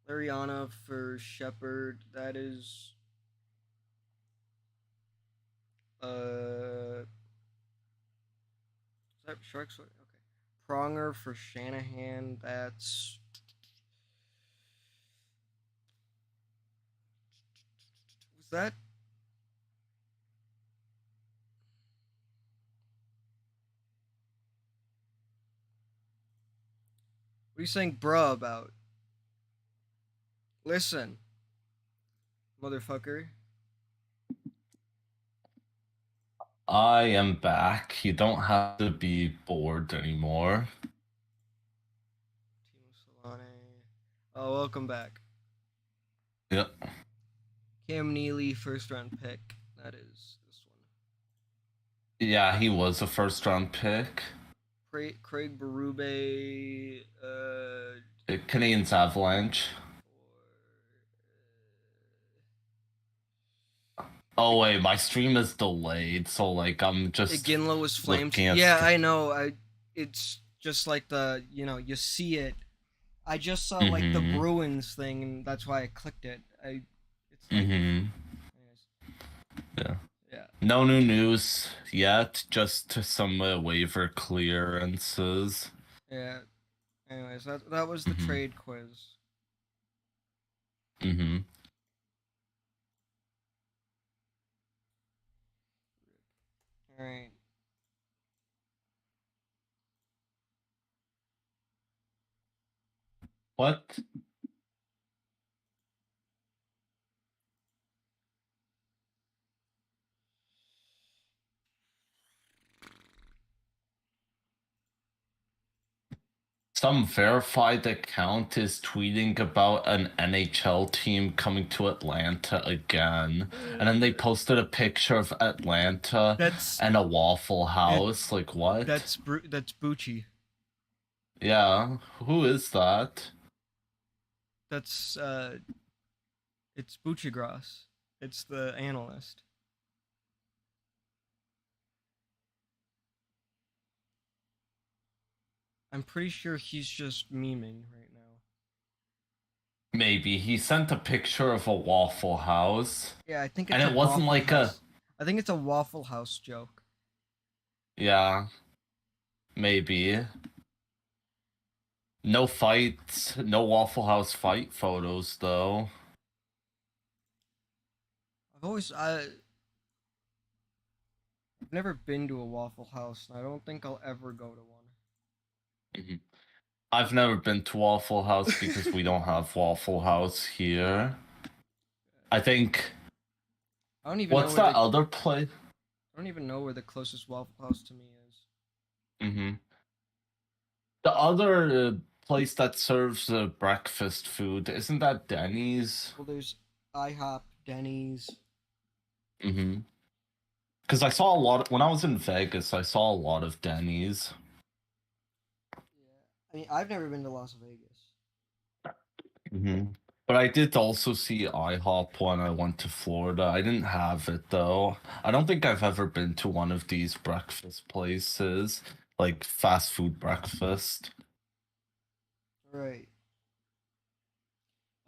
Lariana for Shepard. That is is that Sharks? Okay. Pronger for Shanahan. That's was that. What are you saying, bruh, about? Listen, motherfucker. I am back. You don't have to be bored anymore. Timo Solane. Oh, welcome back. Yep. Cam Neely, first round pick. That is this one. Yeah, he was a first round pick. Craig Berube. Canadiens Avalanche. Oh wait, my stream is delayed, so like I'm just. Iginla was flamed. Yeah, I know. It's just like you see it. I just saw like the Bruins thing, and that's why I clicked it. It's like. Yeah. Yeah. No new news yet, just some waiver clearances. Yeah. Anyways, that was the trade quiz. All right. What? Some verified account is tweeting about an NHL team coming to Atlanta again. And then they posted a picture of Atlanta and a Waffle House. Like, what? That's Bucci. Yeah. Who is that? That's it's Buccigross. It's the analyst. I'm pretty sure he's just memeing right now. Maybe he sent a picture of a Waffle House. Yeah, I think it's and it wasn't like House. I think it's a Waffle House joke. Yeah. Maybe. No fights, no Waffle House fight photos though. I've always I've never been to a Waffle House, and I don't think I'll ever go to one. Mhm. I've never been to Waffle House because we don't have Waffle House here. I think. I don't even know What's where that the other place? I don't even know where the closest Waffle House to me is. Mm-hmm. The other place that serves breakfast food, isn't that Denny's? Well, there's IHOP, Denny's. Mm-hmm. Because I saw a lot when I was in Vegas. I saw a lot of Denny's. Yeah. I mean, I've never been to Las Vegas. Mm-hmm. But I did also see IHOP when I went to Florida. I didn't have it though. I don't think I've ever been to one of these breakfast places, like fast food breakfast. Right.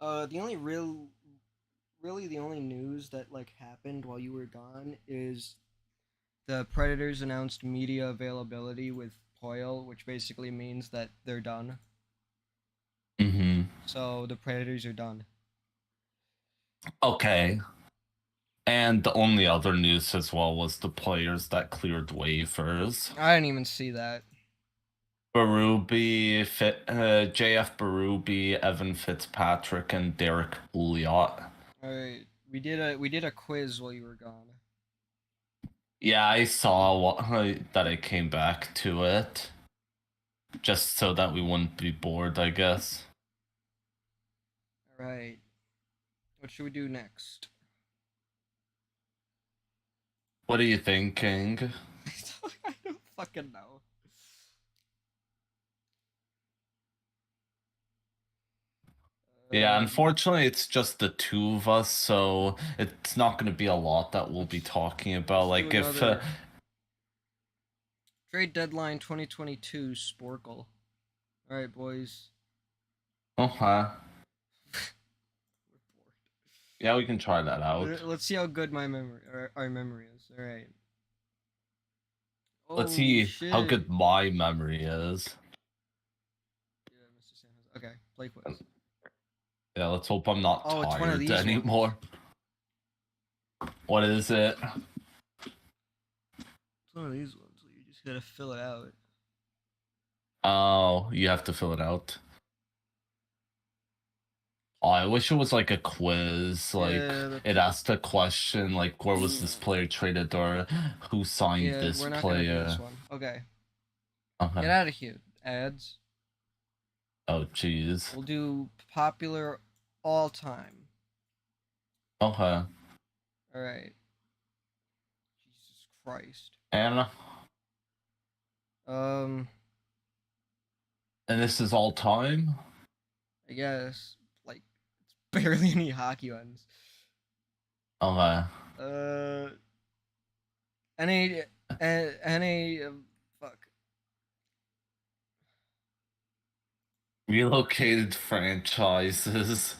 The only really the only news that like happened while you were gone is the Predators announced media availability with Poyle, which basically means that they're done. Mm-hmm. So the Predators are done. Okay. And the only other news as well was the players that cleared waivers. I didn't even see that. JF Berube, Evan Fitzpatrick, and Derek Pouliot. All right, we did a quiz while you were gone. Yeah, I saw that I came back to it. Just so that we wouldn't be bored, I guess. All right, what should we do next? What are you thinking? I don't fucking know. Yeah, Um, unfortunately, it's just the two of us, so it's not going to be a lot that we'll be talking about. let's do Like, if. another trade deadline 2022 Sporkle. All right, boys. Okay. We're bored. Yeah, we can try that out. Let's see how good my memory, our memory is. All right. Let's Oh see how shit. good my memory is. Yeah, Mr. San Jose. Okay, play quiz. Yeah, let's hope I'm not Oh, it's one of tired these anymore. What is it? It's one of these ones. So you just gotta fill it out. Oh, you have to fill it out. Oh, I wish it was like a quiz. Like, Yeah, it asked a question like, where was this player traded, or who signed yeah, this we're not gonna do this player? one. Okay, Okay. get out of here. Ads. Oh, jeez. We'll do popular all time. Okay. All right. Jesus Christ. And Um, this is all time? I guess like it's barely any hockey ones. Okay. Uh, any fuck. Relocated franchises.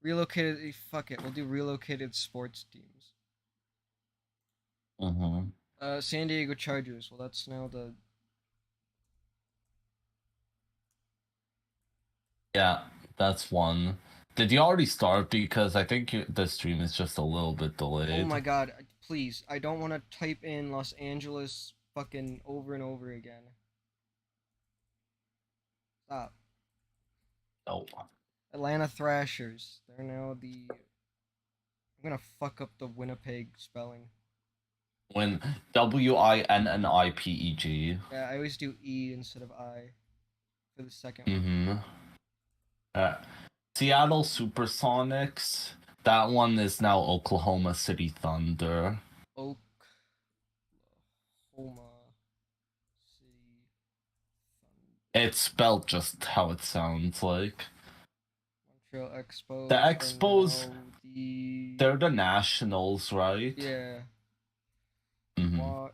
Relocated. Fuck it. We'll do relocated sports teams. Mm-hmm. San Diego Chargers. Well, that's now the. Yeah, that's one. Did you already start? Because I think the stream is just a little bit delayed. Oh my god! Please, I don't want to type in Los Angeles fucking over and over again. Stop. Oh. Atlanta Thrashers. They're now the. I'm gonna fuck up the Winnipeg spelling. When Winnipeg. Yeah, I always do E instead of I for the second one. Mm-hmm. Seattle Supersonics. That one is now Oklahoma City Thunder. Oklahoma City Thunder. It's spelled just how it sounds like. Montreal Expos. The Expos, the... they're the Nationals, right? Yeah. Mm-hmm.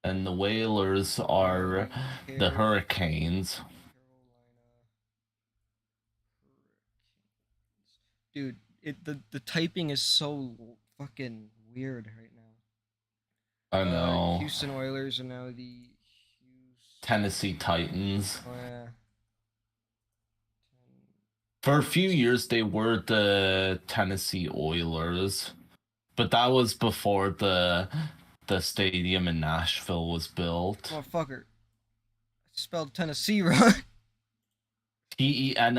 And the Whalers are the Hurricanes. Dude, the typing is so fucking weird right now. I know. Houston Oilers are now the Tennessee Titans. Oh yeah. For a few years, they were the Tennessee Oilers, but that was before the stadium in Nashville was built. Motherfucker. Spelled Tennessee wrong. Tennessee, I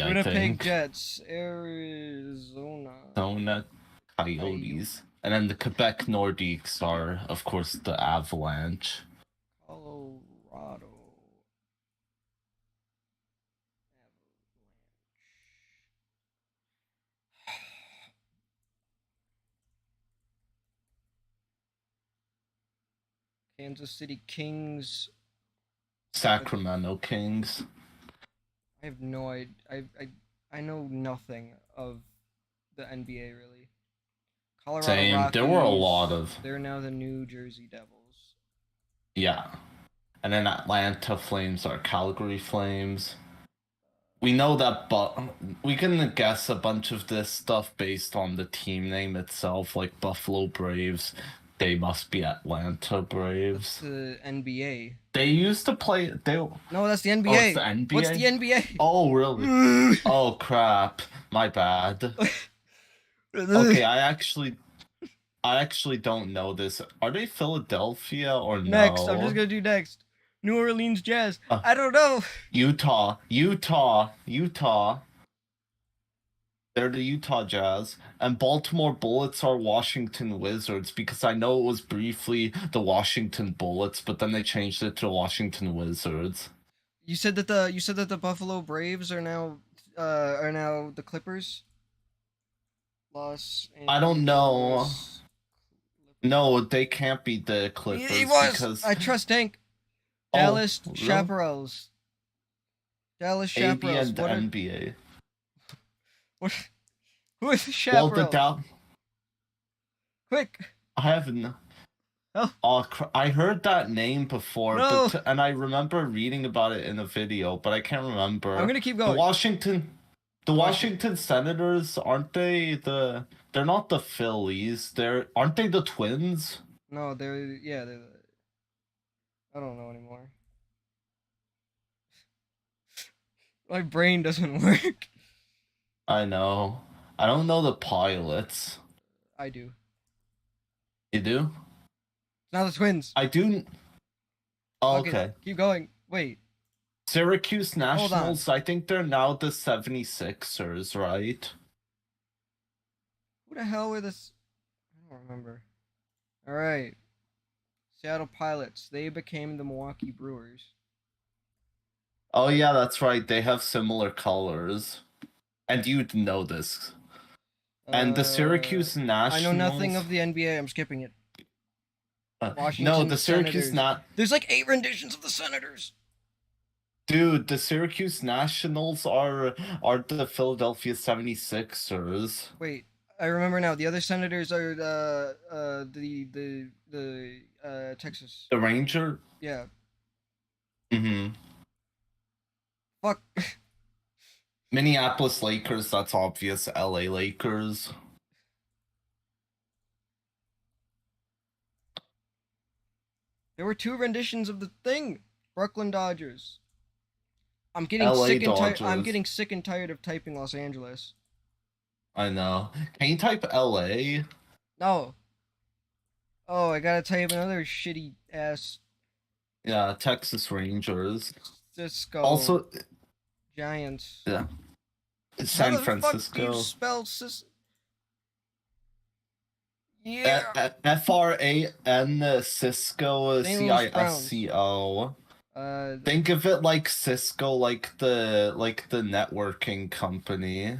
Winnipeg think. Jets, Arizona. Arizona Coyotes. And then the Quebec Nordiques are, of course, the Avalanche. Colorado. Kansas City Kings. Sacramento Kings. I have no idea. I know nothing of the NBA really. Colorado Same. Rockies. There were a lot of. They're now the New Jersey Devils. Yeah. And then Atlanta Flames are Calgary Flames. We know that, but we can guess a bunch of this stuff based on the team name itself, like Buffalo Braves. They must be Atlanta Braves. That's the NBA. They used to play. No, that's the NBA. Oh, it's the NBA? What's the NBA? Oh, really? Oh, crap. My bad. Okay, I actually don't know this. Are they Philadelphia or no? Next, I'm just gonna do next. New Orleans Jazz. I don't know. Utah. They're the Utah Jazz. And Baltimore Bullets are Washington Wizards, because I know it was briefly the Washington Bullets, but then they changed it to Washington Wizards. You said that the Buffalo Braves are now the Clippers. I don't know. No, they can't be the Clippers. He was. Because I trust Tank. Dallas Chaparrals. Dallas Chaparrals. AB and NBA. What? Who is the Chaparral? Well, Quick. I haven't. Oh, I heard that name before, no. and I remember reading about it in a video, but I can't remember. I'm gonna keep going. The Washington Senators, aren't they the? They're not the Phillies. Aren't they the Twins? No, they're I don't know anymore. My brain doesn't work. I know. I don't know the Pilots. I do. You do? Now the Twins. I do. Oh, okay. Keep going. Wait. Syracuse Nationals, I think they're now the 76ers, right? Who the hell were this? I don't remember. Alright. Seattle Pilots. They became the Milwaukee Brewers. Oh, yeah, that's right. They have similar colors. And you'd know this. And the Syracuse Nationals... I know nothing of the NBA. I'm skipping it. No, the Syracuse There's like 8 renditions of the Senators. Dude, the Syracuse Nationals are the Philadelphia 76ers. Wait, I remember now. The other Senators are Texas. The Ranger? Yeah. Mm-hmm. Fuck. Minneapolis Lakers, that's obvious. LA Lakers. There were 2 renditions of the thing. Brooklyn Dodgers. I'm getting sick and tired of typing Los Angeles. I know. Can you type LA? No. Oh, I gotta type another shitty ass. Yeah, Texas Rangers. Cisco. Also, Giants. Yeah. San Francisco. How the fuck do you spell Yeah. FRAN Cisco CISCO. Think of it like Cisco, like the networking company.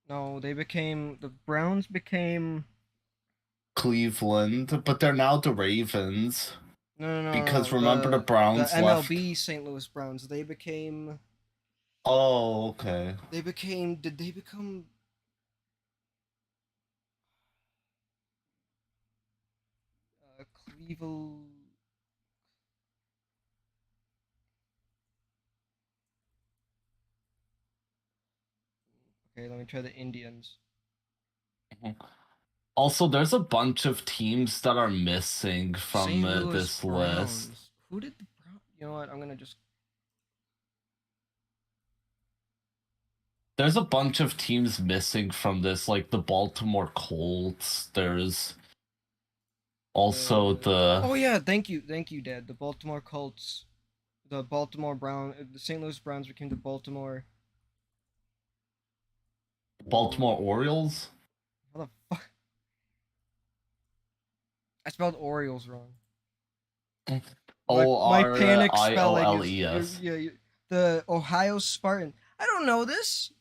No, the Browns became Cleveland, but they're now the Ravens. No. Because remember the Browns the MLB left. St. Louis Browns. They became. Oh, okay. Did they become? Cleveland. Okay, let me try the Indians. Also, there's a bunch of teams that are missing from this list. Who did the Browns? You know what? I'm gonna just There's a bunch of teams missing from this, like the Baltimore Colts. There's also the Oh yeah, thank you, Dad. The Baltimore Colts, the the St. Louis Browns became the Baltimore Orioles. How the fuck? I spelled Orioles wrong. My panic spelling is Orioles. the Ohio Spartan. I don't know this.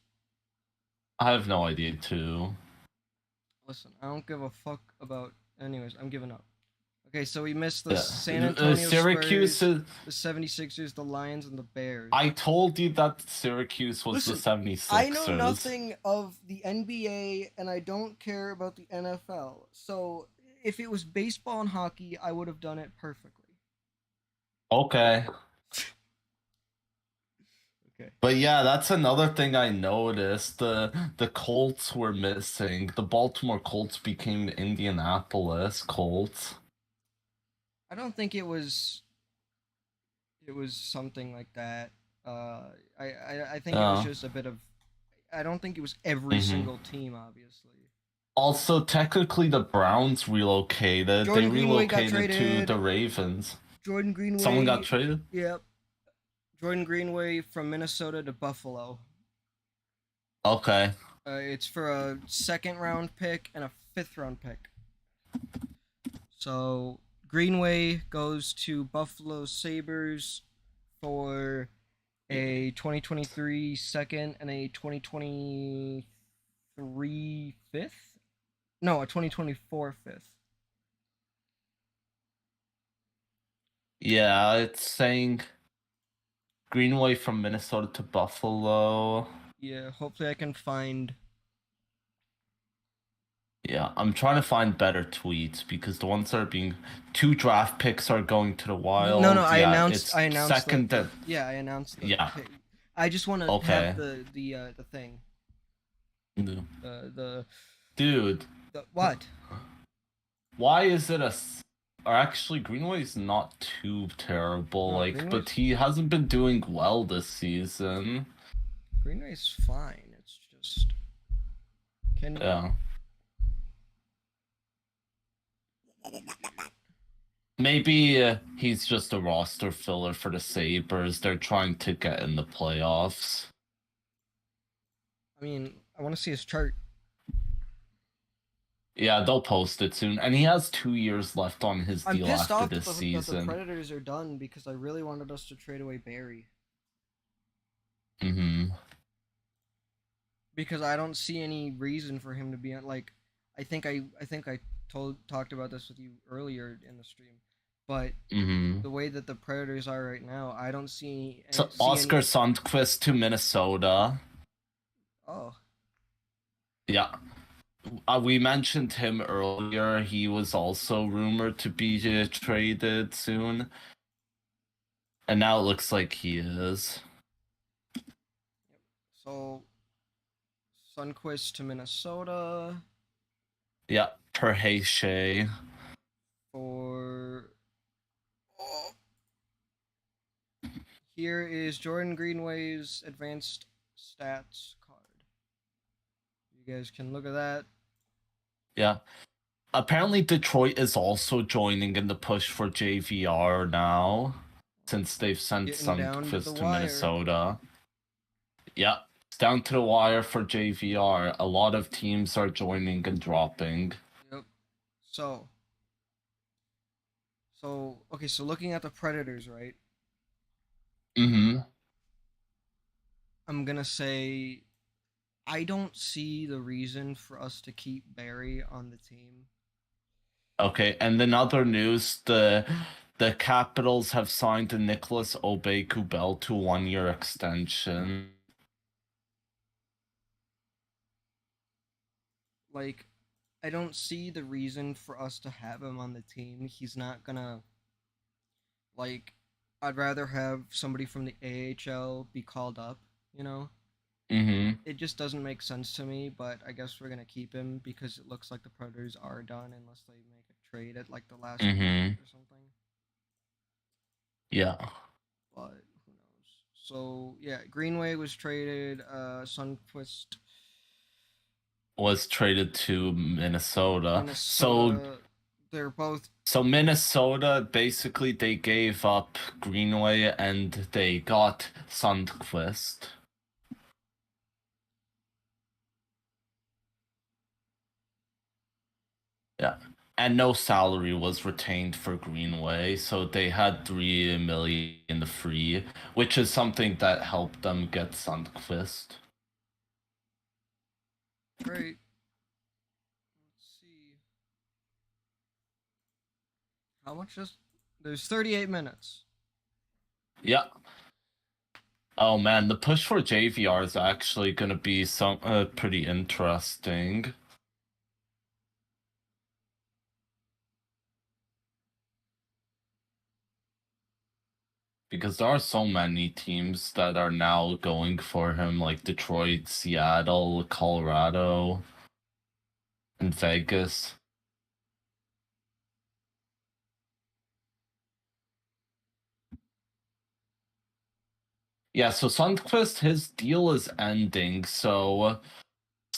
I have no idea too. Listen, I don't give a fuck about. Anyways, I'm giving up. Okay, so we missed the Yeah. San Antonio Syracuse Spurs, the 76ers, the Lions, and the Bears. I told you that Syracuse was the 76ers. I know nothing of the NBA, and I don't care about the NFL. So if it was baseball and hockey, I would have done it perfectly. Okay. Okay. But yeah, that's another thing I noticed. The Colts were missing. The Baltimore Colts became the Indianapolis Colts. I don't think it was something like that. I think it was just a bit of. I don't think it was every single team, obviously. Also, technically, the Browns relocated. Jordan they Greenway got relocated to traded. the Ravens. Jordan Greenway. Someone got traded? Yep. Jordan Greenway from Minnesota to Buffalo. Okay. It's for a 2nd round pick and a 5th round pick. So Greenway goes to Buffalo Sabres for a 2023 second and a 2023 5th? No, a 2024 5th. Yeah, it's saying Greenway from Minnesota to Buffalo. Yeah, hopefully I can find. Yeah, I'm trying to find better tweets because the ones that are being 2 draft picks are going to the Wild. No, I yeah, announced. I announced second. Yeah, I announced. Yeah. Pick. I just want to have the thing. No. The. Dude. What? Why is it or actually, Greenway's not too terrible, but he hasn't been doing well this season. Greenway's fine. It's just. Yeah. Maybe he's just a roster filler for the Sabres. They're trying to get in the playoffs. I mean, I want to see his chart. Yeah, they'll post it soon. And he has 2 years left on his deal after this season. That the Predators are done because I really wanted us to trade away Barry. Mm-hmm. Because I don't see any reason for him to be like. I think I talked about this with you earlier in the stream, but the way that the Predators are right now, I don't see. Oscar Sundqvist to Minnesota. Oh. Yeah. We mentioned him earlier. He was also rumored to be traded soon. And now it looks like he is. So, Sundqvist to Minnesota. Yeah, Perhache. Here is Jordan Greenway's advanced stats card. You guys can look at that. Yeah. Apparently Detroit is also joining in the push for JVR now, since they've sent Sundqvist to Minnesota. Yeah, it's down to the wire for JVR. A lot of teams are joining and dropping. Yep. So okay, so looking at the Predators, right? Mm-hmm. I'm gonna say I don't see the reason for us to keep Barry on the team. Okay, and in other news, the Capitals have signed Nicholas Aube-Kubel to a 1-year extension. Like, I don't see the reason for us to have him on the team. He's not gonna, like, I'd rather have somebody from the AHL be called up, you know? Mm-hmm. It just doesn't make sense to me, but I guess we're gonna keep him because it looks like the Predators are done unless they make a trade at, like, the last minute or something. Yeah. But, who knows? So yeah, Greenway was traded. Sundqvist, Was traded to Minnesota. So Minnesota. They're both so Minnesota basically they gave up Greenway and they got Sundqvist. Yeah. And no salary was retained for Greenway, so they had 3 million free, which is something that helped them get Sundqvist. great. Let's see. How much is? There's 38 minutes. Yeah. Oh man, the push for JVR is actually gonna be some pretty interesting. Because there are so many teams that are now going for him, like Detroit, Seattle, Colorado, and Vegas. Yeah, so Sundqvist, his deal is ending, so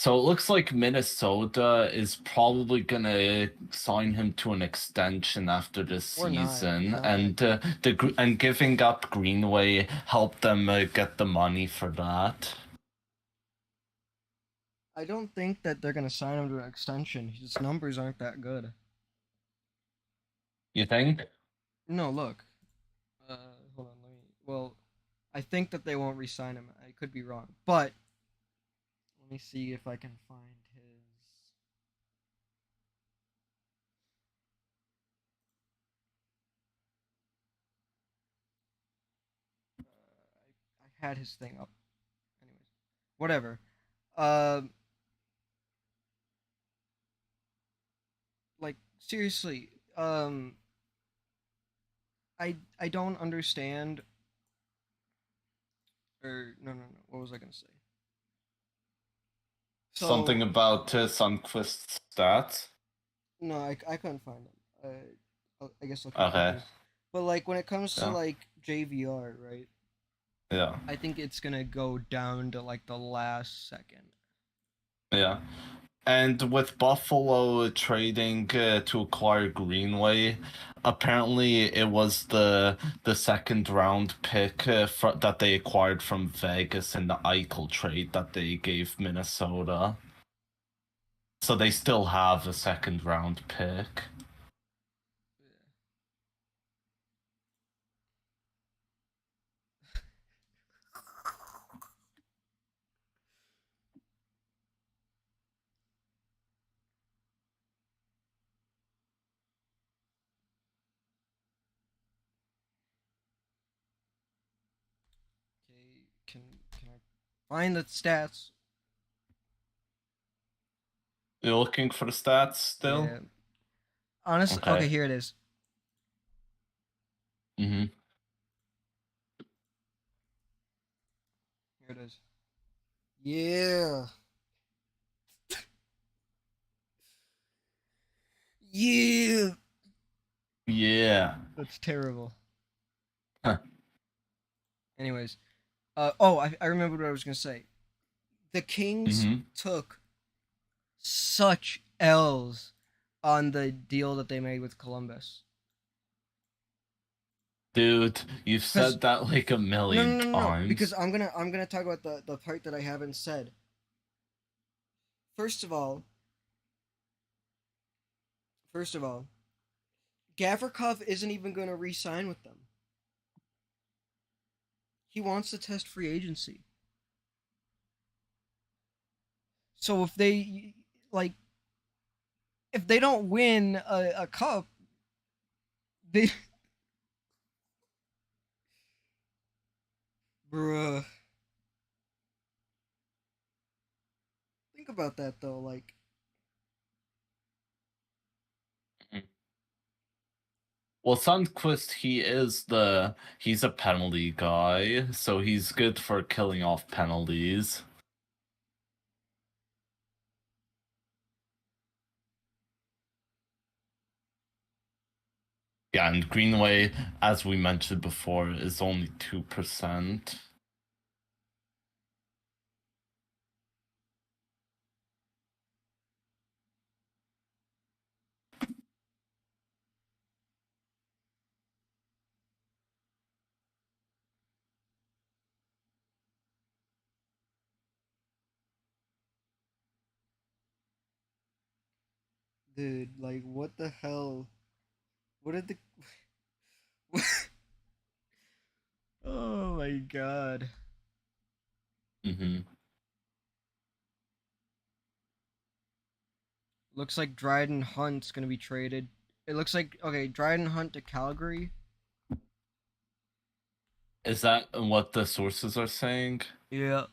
it looks like Minnesota is probably gonna sign him to an extension after this Or not. season, God. and giving up Greenway helped them get the money for that. I don't think that they're gonna sign him to an extension. His numbers aren't that good. You think? No, look. Hold on. Let me. Well, I think that they won't re-sign him. I could be wrong, but let me see if I can find his. I had his thing up. Anyways, whatever. Um, like seriously, I don't understand. Or no. What was I gonna say? Something So about Sundqvist's stats? no, I couldn't find him. I guess I'll keep Okay. looking. But like when it comes to Yeah. like JVR, right? Yeah. I think it's gonna go down to like the last second. Yeah. And with Buffalo trading to acquire Greenway, apparently it was the second round pick that they acquired from Vegas in the Eichel trade that they gave Minnesota. So they still have a second round pick. Okay, can I find the stats? You're looking for the stats still? Yeah. Honestly, Okay. okay, here it is. Mm-hmm. Here it is. Yeah. Yeah. Yeah. That's terrible. Huh. Anyways, I remembered what I was gonna say. The Kings Mm-hmm. took such L's on the deal that they made with Columbus. Dude, you've Because said that like a no, million no, no, no, no. Because times. I'm gonna talk about the part that I haven't said. First of all, first of all, Gavrikov isn't even gonna re-sign with them. He wants to test free agency. So if they like, if they don't win a cup, they, bruh. Think about that though. Like, Well, Sundqvist, he's a penalty guy, so he's good for killing off penalties. Yeah, and Greenway, as we mentioned before, is only 2%. Dude, like, what the hell? What did the. Oh my god. Mm-hmm. Looks like Dryden Hunt's gonna be traded. It looks like, okay, Dryden Hunt to Calgary. Is that what the sources are saying? Yeah.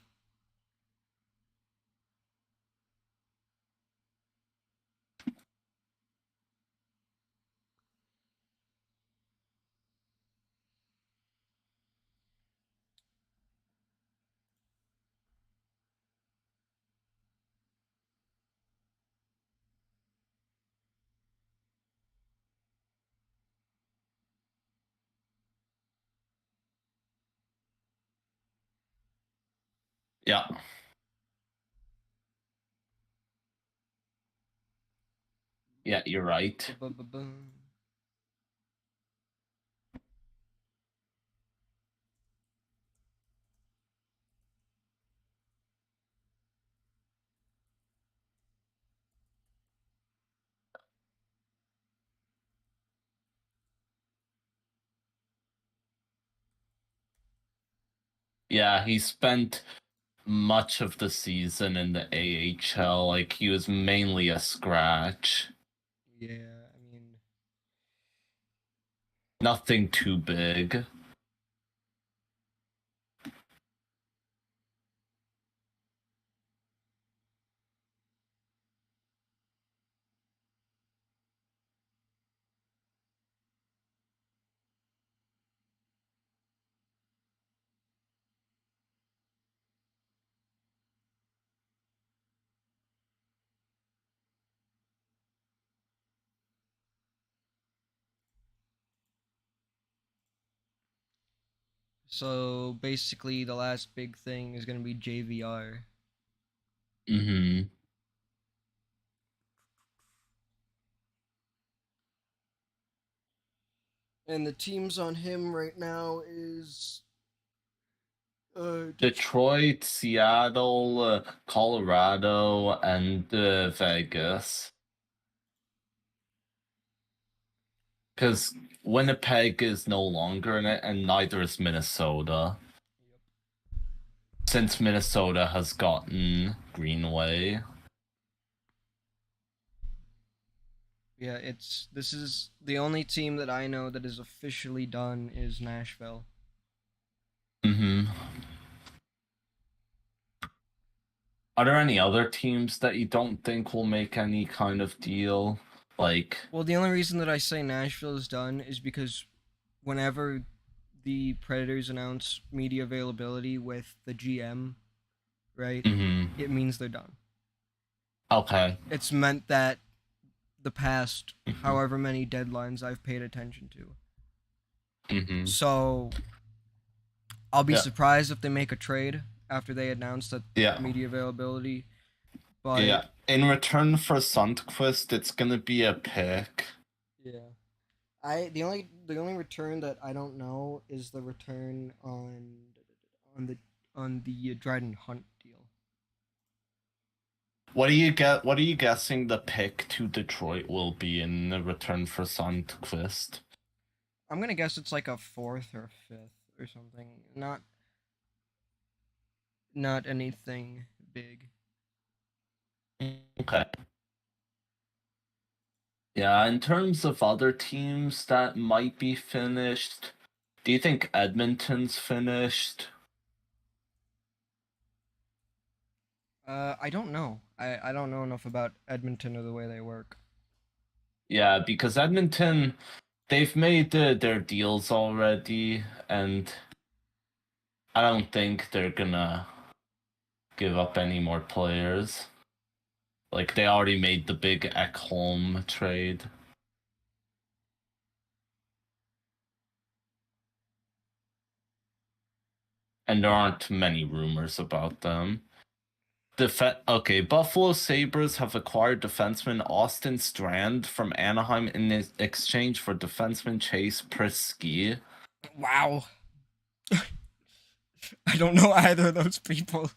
Yeah. Yeah, you're right. Ba-ba-ba-boom. Yeah, he spent much of the season in the AHL. Like, he was mainly a scratch. Yeah, I mean, Nothing too big. so basically the last big thing is gonna be JVR. Mm-hmm. And the teams on him right now is Detroit, Seattle, Colorado, and Vegas. Because Winnipeg is no longer in it, and neither is Minnesota. Yep. Since Minnesota has gotten Greenway. Yeah, this is the only team that I know that is officially done is Nashville. Mm-hmm. Are there any other teams that you don't think will make any kind of deal? Like, Well, the only reason that I say Nashville is done is because whenever the Predators announce media availability with the GM, right, mm-hmm. it means they're done. Okay. It's meant that the past Mm-hmm. however many deadlines I've paid attention to. Mm-hmm. So I'll be Yeah. surprised if they make a trade after they announce that Yeah. media availability. But Yeah. In return for Sundqvist, it's gonna be a pick. yeah, the only return that I don't know is the return on the Dryden Hunt deal. What do you get? What are you guessing the pick to Detroit will be in return for Sundqvist? I'm gonna guess it's like a fourth or fifth or something. Not anything big. Okay. Yeah, in terms of other teams that might be finished, do you think Edmonton's finished? I don't know. I don't know enough about Edmonton or the way they work. Yeah, because Edmonton, they've made their deals already, and I don't think they're gonna give up any more players. Like, they already made the big Ekholm trade. And there aren't many rumors about them. Okay, Buffalo Sabres have acquired defenseman Austin Strand from Anaheim in exchange for defenseman Chase Prisky. Wow. I don't know either of those people.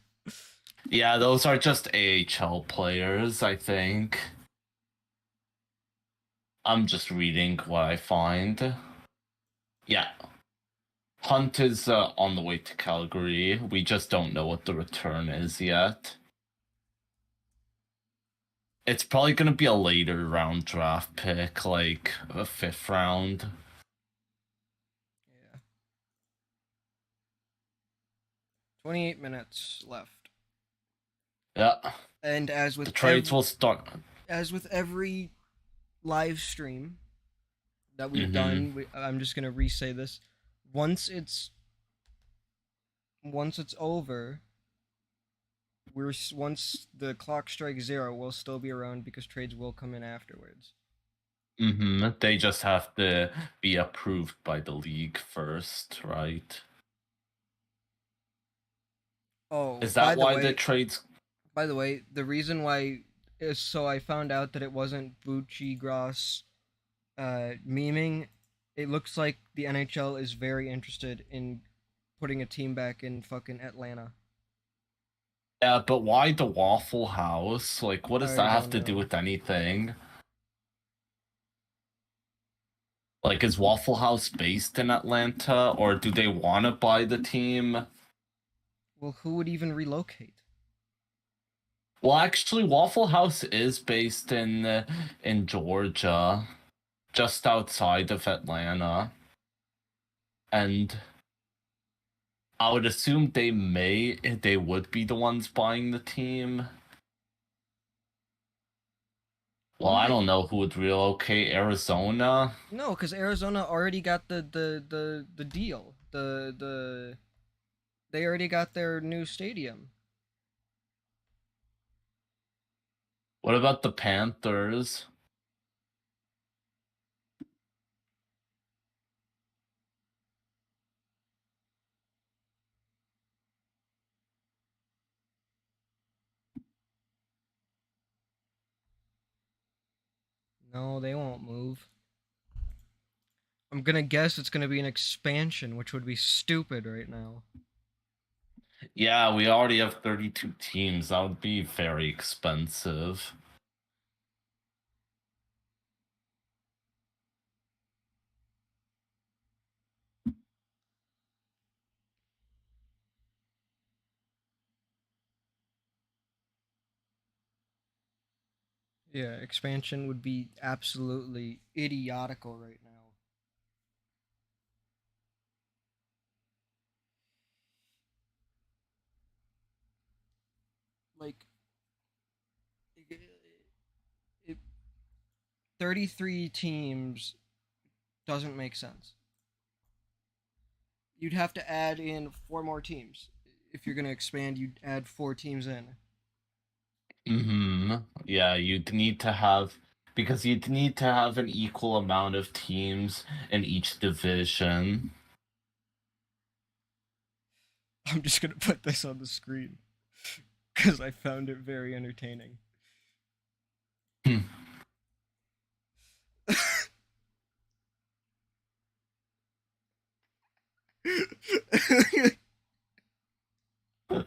Yeah, those are just AHL players, I think. I'm just reading what I find. Yeah. Hunt is on the way to Calgary. We just don't know what the return is yet. It's probably going to be a later round draft pick, like a 5th round. Yeah. 28 minutes left. Yeah. And The trades will start. as with every live stream that we've Mm-hmm. done, I'm just gonna re-say this. Once it's over, once the clock strikes 0, we'll still be around because trades will come in afterwards. Mm-hmm. They just have to be approved by the league first, right? Oh, Is that why the trades? by the way, the reason why is so I found out that it wasn't Bucci Gross memeing. It looks like the NHL is very interested in putting a team back in fucking Atlanta. Yeah, but why the Waffle House? Like, what does I that have don't to do know. with anything? Like, is Waffle House based in Atlanta, or do they want to buy the team? Well, who would even relocate? Well, actually, Waffle House is based in Georgia, just outside of Atlanta, and I would assume they would be the ones buying the team. Well, I Why? don't know who would relocate. Arizona. No, because Arizona already got the deal. They already got their new stadium. What about the Panthers? No, they won't move. I'm gonna guess it's gonna be an expansion, which would be stupid right now. Yeah, we already have 32 teams. That would be very expensive. Yeah, expansion would be absolutely idiotical right now. Like, it, 33 teams doesn't make sense. You'd have to add in 4 more teams. If you're going to expand, you'd add 4 teams in. Mm-hmm. Yeah, you'd need to have because you'd need to have an equal amount of teams in each division. I'm just going to put this on the screen because I found it very entertaining. Hmm.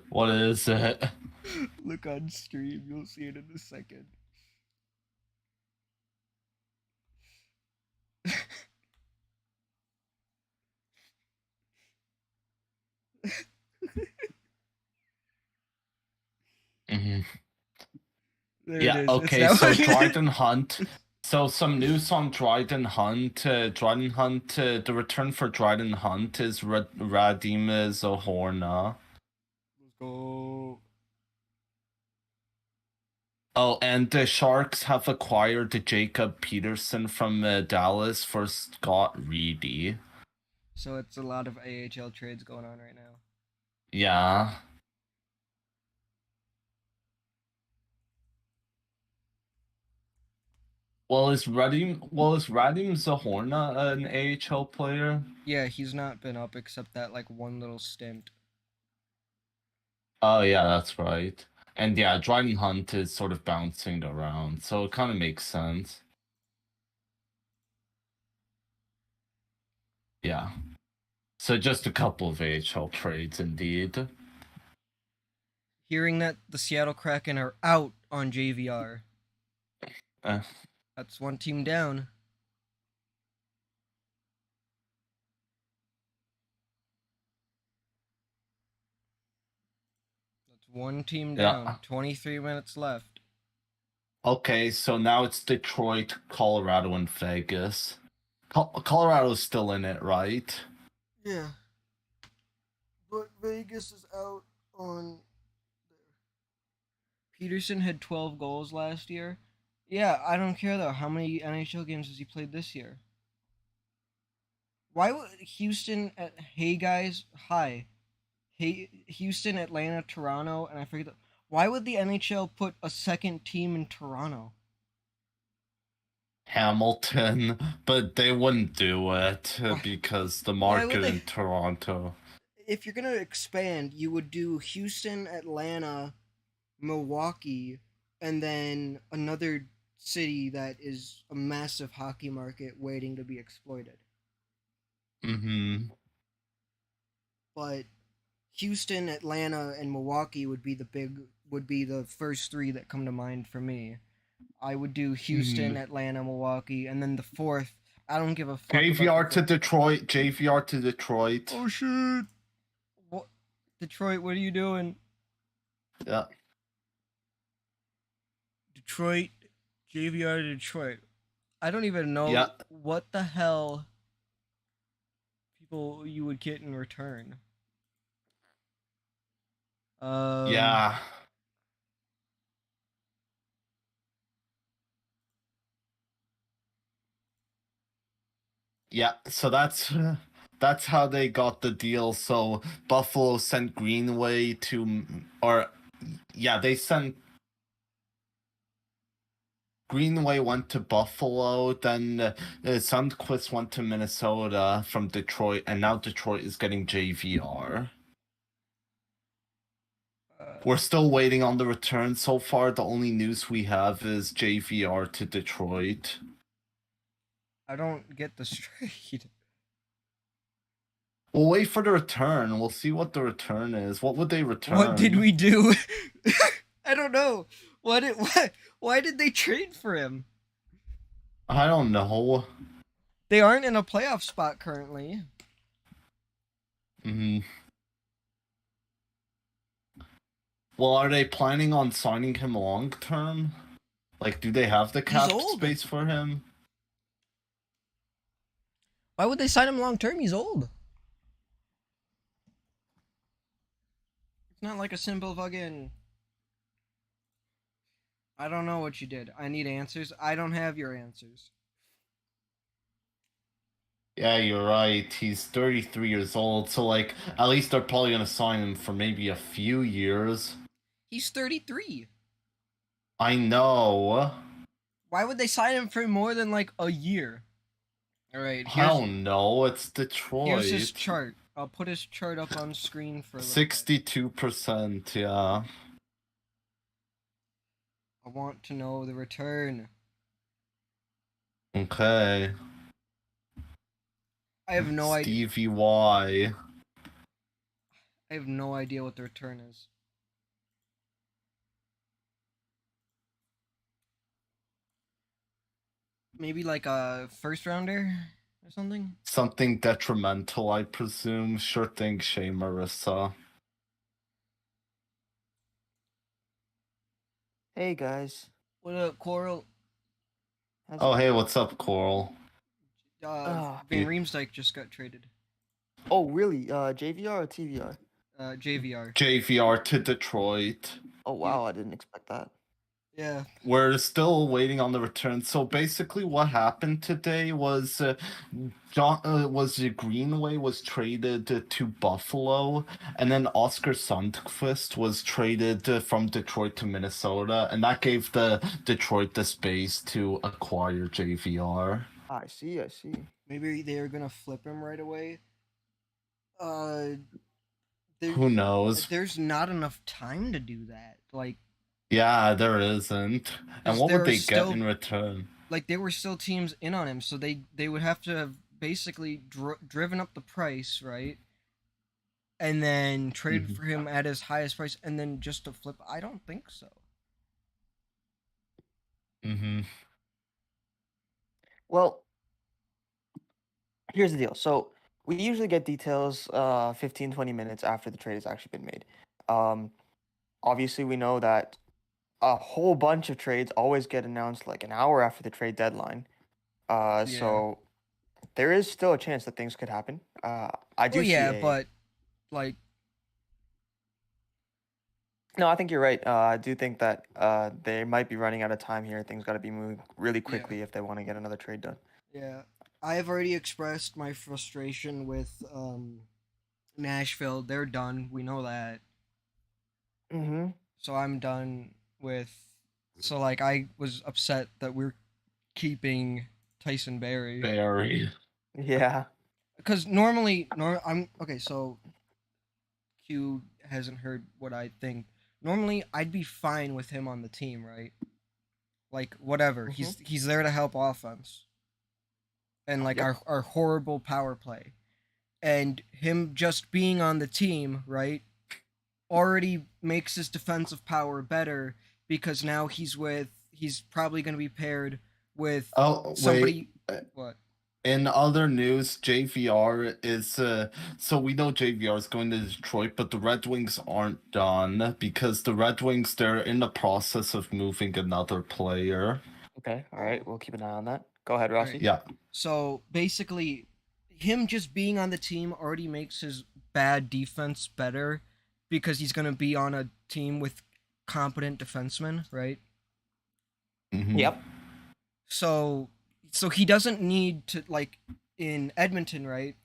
What is it? Look on stream, you'll see it in a second. Mm-hmm. There it Yeah, is. It's okay, that so one. Dryden Hunt. So some news on Dryden Hunt. Dryden Hunt, the return for Dryden Hunt is Radim Zohorna. Let's go. Oh, and the Sharks have acquired Jacob Peterson from Dallas for Scott Reedy. So it's a lot of AHL trades going on right now. Yeah. Radim Zohorna an AHL player? Yeah, he's not been up except that like one little stint. Oh yeah, that's right. And yeah, Dryden Hunt is sort of bouncing around, so it kind of makes sense. Yeah. So just a couple of AHL trades indeed. Hearing that the Seattle Kraken are out on JVR. Uh, That's one team down. One team Yeah. down. 23 minutes left. Okay, so now it's Detroit, Colorado, and Vegas. Colorado's still in it, right? Yeah. But Vegas is out on there. Peterson had 12 goals last year. Yeah, I don't care though. How many NHL games has he played this year? Why would Houston at Hey guys, hi. Hey Houston, Atlanta, Toronto, and I forget why would the NHL put a second team in Toronto? Hamilton, but they wouldn't do it Why, because the why would market they? in Toronto. If you're gonna expand, you would do Houston, Atlanta, Milwaukee, and then another city that is a massive hockey market waiting to be exploited. Mm-hmm. But Houston, Atlanta, and Milwaukee would be the first three that come to mind for me. I would do Houston, Atlanta, Milwaukee, and then the fourth. I don't give a fuck. JVR to Detroit. JVR to Detroit. Oh shit! What? Detroit, what are you doing? Yeah. Detroit, JVR to Detroit. I don't even know what the hell people you would get in return. Yeah. Yeah, so that's how they got the deal. So Buffalo sent Greenway to, or yeah, they sent Greenway went to Buffalo, then Sundquist went to Minnesota from Detroit, and now Detroit is getting JVR. We're still waiting on the return. So far, the only news we have is JVR to Detroit. I don't get the straight. We'll wait for the return. We'll see what the return is. What would they return? What did we do? I don't know. Why did they trade for him? I don't know. They aren't in a playoff spot currently. Mm-hmm. Well, are they planning on signing him long term? Like, do they have the cap space for him? Why would they sign him long term? He's old. It's not like a simple fucking. I don't know what you did. I need answers. I don't have your answers. Yeah, you're right. He's 33 years old, so like at least they're probably gonna sign him for maybe a few years. He's 33. I know. Why would they sign him for more than like a year? All right. I don't know. It's Detroit. Here's his chart. I'll put his chart up on screen for 62%. Yeah. I want to know the return. Okay. I have no idea. Stevie Y. I have no idea what the return is. Maybe like a first rounder or something? Something detrimental, I presume. Sure thing, Shay Marissa. Hey guys. What up, Coral? Oh, hey, what's up, Coral? Van Riemsdyk just got traded. Oh, really? JVR or TVR? JVR. JVR to Detroit. Oh, wow, I didn't expect that. Yeah. We're still waiting on the return. So basically what happened today was Greenway was traded to Buffalo, and then Oscar Sundqvist was traded from Detroit to Minnesota, and that gave the Detroit the space to acquire JVR. I see. Maybe they're gonna flip him right away. Who knows? There's not enough time to do that. Like, yeah, there isn't. And what would they get in return? Like, there were still teams in on him, so they would have to have basically driven up the price, right? And then traded for him at his highest price, and then just to flip. I don't think so. Well, here's the deal. So we usually get details 15-20 minutes after the trade has actually been made. obviously we know that a whole bunch of trades always get announced like an hour after the trade deadline. Yeah. So there is still a chance that things could happen. I do Well, see yeah, a. but like, No, I think you're right. I do think that they might be running out of time here. Things got to be moving really Yeah. quickly if they want to get another trade done. yeah, I have already expressed my frustration with Nashville. They're done. We know that. Mm-hmm. So I'm done with. So like, I was upset that we're keeping Tyson Berry Very. Yeah. because normally, I'm okay. So Q hasn't heard what I think. Normally, I'd be fine with him on the team, right? Like whatever. Mm-hmm. He's there to help offense and like Yep. our horrible power play. And him just being on the team, right, already makes his defensive power better because now he's probably going to be paired with Oh, somebody. wait. What? In other news, JVR is so we know JVR is going to Detroit, but the Red Wings aren't done because the Red Wings they're in the process of moving another player. Okay. All right. We'll keep an eye on that. Go ahead, Right. Rossi. Yeah. So basically, him just being on the team already makes his bad defense better because he's going to be on a team with competent defensemen, right? Mhm. Yep. So he doesn't need to like in Edmonton, right?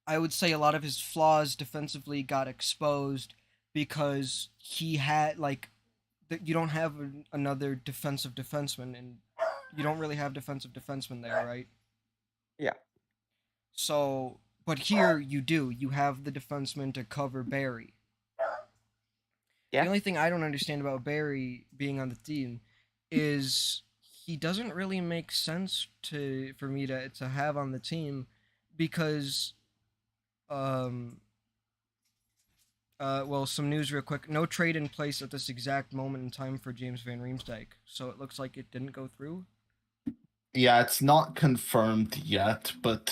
I would say a lot of his flaws defensively got exposed because he had like you don't have another defensive defenseman and you don't really have defensive defensemen there, right? Yeah. So, but here you do. You have the defenseman to cover Barry. Yeah. The only thing I don't understand about Barry being on the team is he doesn't really make sense for me to have on the team because um well, some news real quick. No trade in place at this exact moment in time for James Van Riemsdyk. So it looks like it didn't go through. Yeah, it's not confirmed yet, but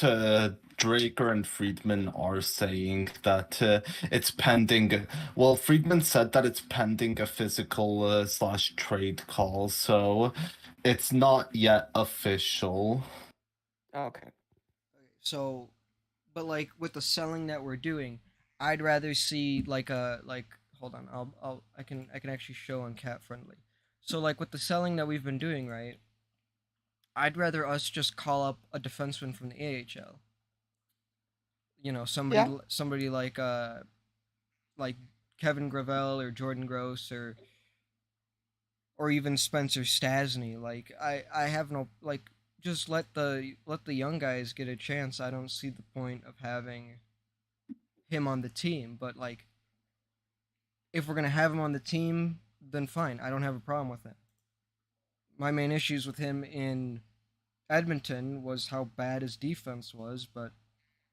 Draker and Friedman are saying that it's pending. Well, Friedman said that it's pending a physical slash trade call, so it's not yet official. Okay. So, but like with the selling that we're doing, I'd rather see like a like. Hold on, I can actually show on Cat Friendly. So like with the selling that we've been doing, right? I'd rather us just call up a defenseman from the AHL. You know, Yeah. somebody like Kevin Gravel or Jordan Gross or even Spencer Stasny. Like I have no like just let the young guys get a chance. I don't see the point of having him on the team, but like if we're gonna have him on the team, then fine. I don't have a problem with it. My main issues with him in Edmonton was how bad his defense was, but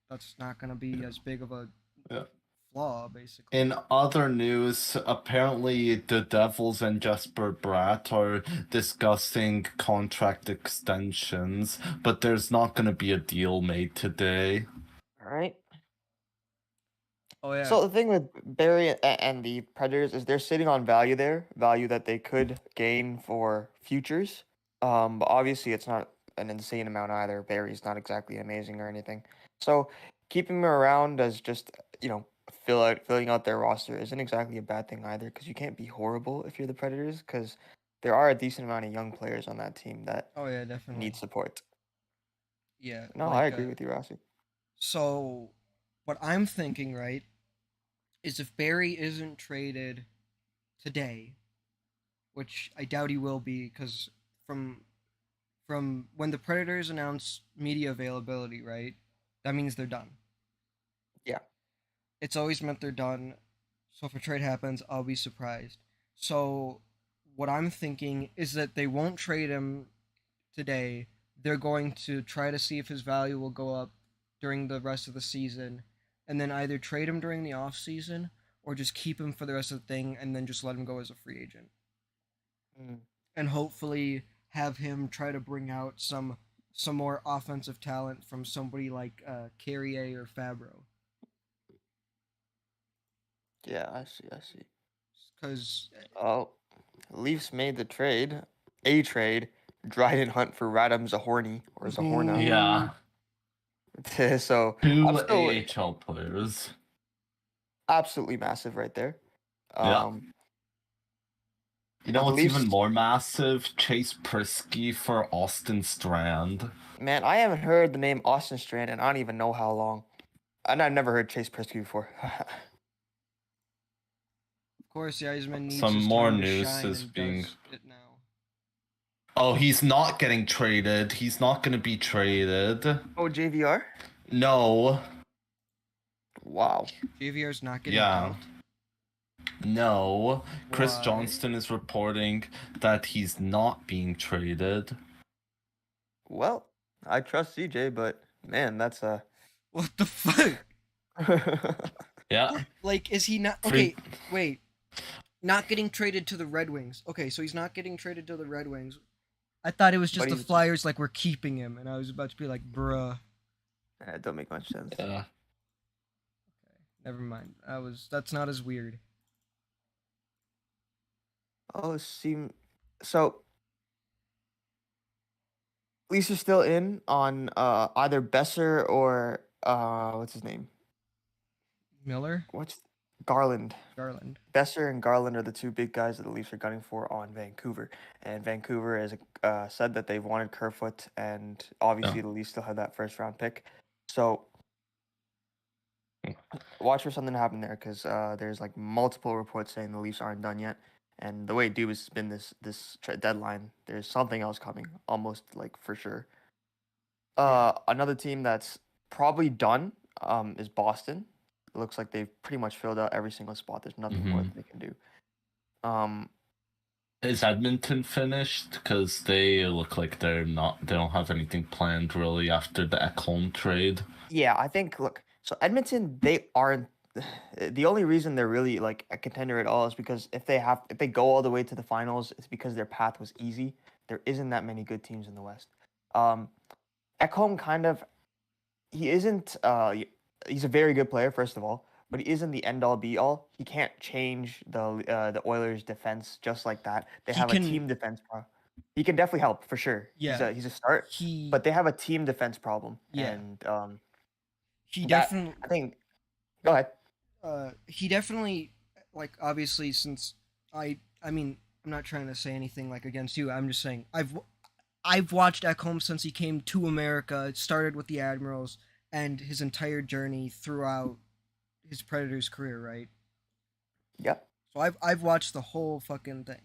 that's not gonna be as big of a Yeah. flaw, basically. In other news, apparently the Devils and Jesper Bratt are discussing contract extensions, but there's not going to be a deal made today. All right. Oh yeah. So the thing with Barry and the Predators is they're sitting on value there, value that they could gain for futures. But obviously it's not an insane amount either. Barry's not exactly amazing or anything. So keeping him around as just filling out their roster isn't exactly a bad thing either because you can't be horrible if you're the Predators because there are a decent amount of young players on that team that Oh yeah, definitely. need support. Yeah. No, like, I agree with you, Rossi. So, what I'm thinking, right, is if Barry isn't traded today, which I doubt he will be, because from when the Predators announce media availability, right, that means they're done. Yeah. It's always meant they're done. So if a trade happens, I'll be surprised. So what I'm thinking is that they won't trade him today. They're going to try to see if his value will go up during the rest of the season, and then either trade him during the off season or just keep him for the rest of the thing and then just let him go as a free agent. Mm. And hopefully have him try to bring out some more offensive talent from somebody like Carrier or Fabro. Yeah, I see. Because Oh, Leafs made the trade. A trade. Dryden Hunt for Radam Zahorny or Zahorna. Yeah. So I'm 2 still AHL players. absolutely massive right there. Yeah. You know But the what's even Leafs, more massive? Chase Prisky for Austin Strand. man, I haven't heard the name Austin Strand and I don't even know how long. And I've never heard Chase Prisky before. of course, the Iceman needs Some his more time to news shine is and being. does it now. Oh, he's not getting traded. He's not going to be traded. Oh, JVR? No. Wow. JVR's not getting Yeah. dealt. No. Chris Why? Johnston is reporting that he's not being traded. Well, I trust CJ, but man, that's a. What the fuck? Yeah. Like, is he not? Okay, wait. Not getting traded to the Red Wings. Okay, so he's not getting traded to the Red Wings. I thought it was just But the he's- Flyers, like, we're keeping him, and I was about to be like, bruh. It don't make much sense. Yeah. Never mind. That's not as weird. Oh, so. Lisa's still in on either Besser or what's his name? Miller, What's Garland? Garland. Besser and Garland are the two big guys that the Leafs are gunning for on Vancouver. And Vancouver has said that they've wanted Kerfoot, and obviously the Leafs still have that first round pick. So watch for something to happen there because there's like multiple reports saying the Leafs aren't done yet. And the way Dube has been this deadline, there's something else coming, almost like for sure. Another team that's probably done is Boston. It looks like they've pretty much filled out every single spot. There's nothing more that they can do. Is Edmonton finished? Because they look like they don't have anything planned really after the Ekholm trade. Yeah, I think. Look, so Edmonton, they aren't. The only reason they're really like a contender at all is because if they go all the way to the finals, it's because their path was easy. There isn't that many good teams in the West. Ekholm kind of, he isn't. He's a very good player, first of all, but he isn't the end all be all. He can't change the Oilers' defense just like that. They have a team defense problem. He can definitely help for sure. Yeah, he's a start, but they have a team defense problem. Yeah. And he that- definitely. I think. Go ahead. He definitely, like, obviously, since I mean, I'm not trying to say anything like against you. I'm just saying I've watched Ekholm since he came to America. It started with the Admirals and his entire journey throughout his Predators career, right? Yep. So I've watched the whole fucking thing.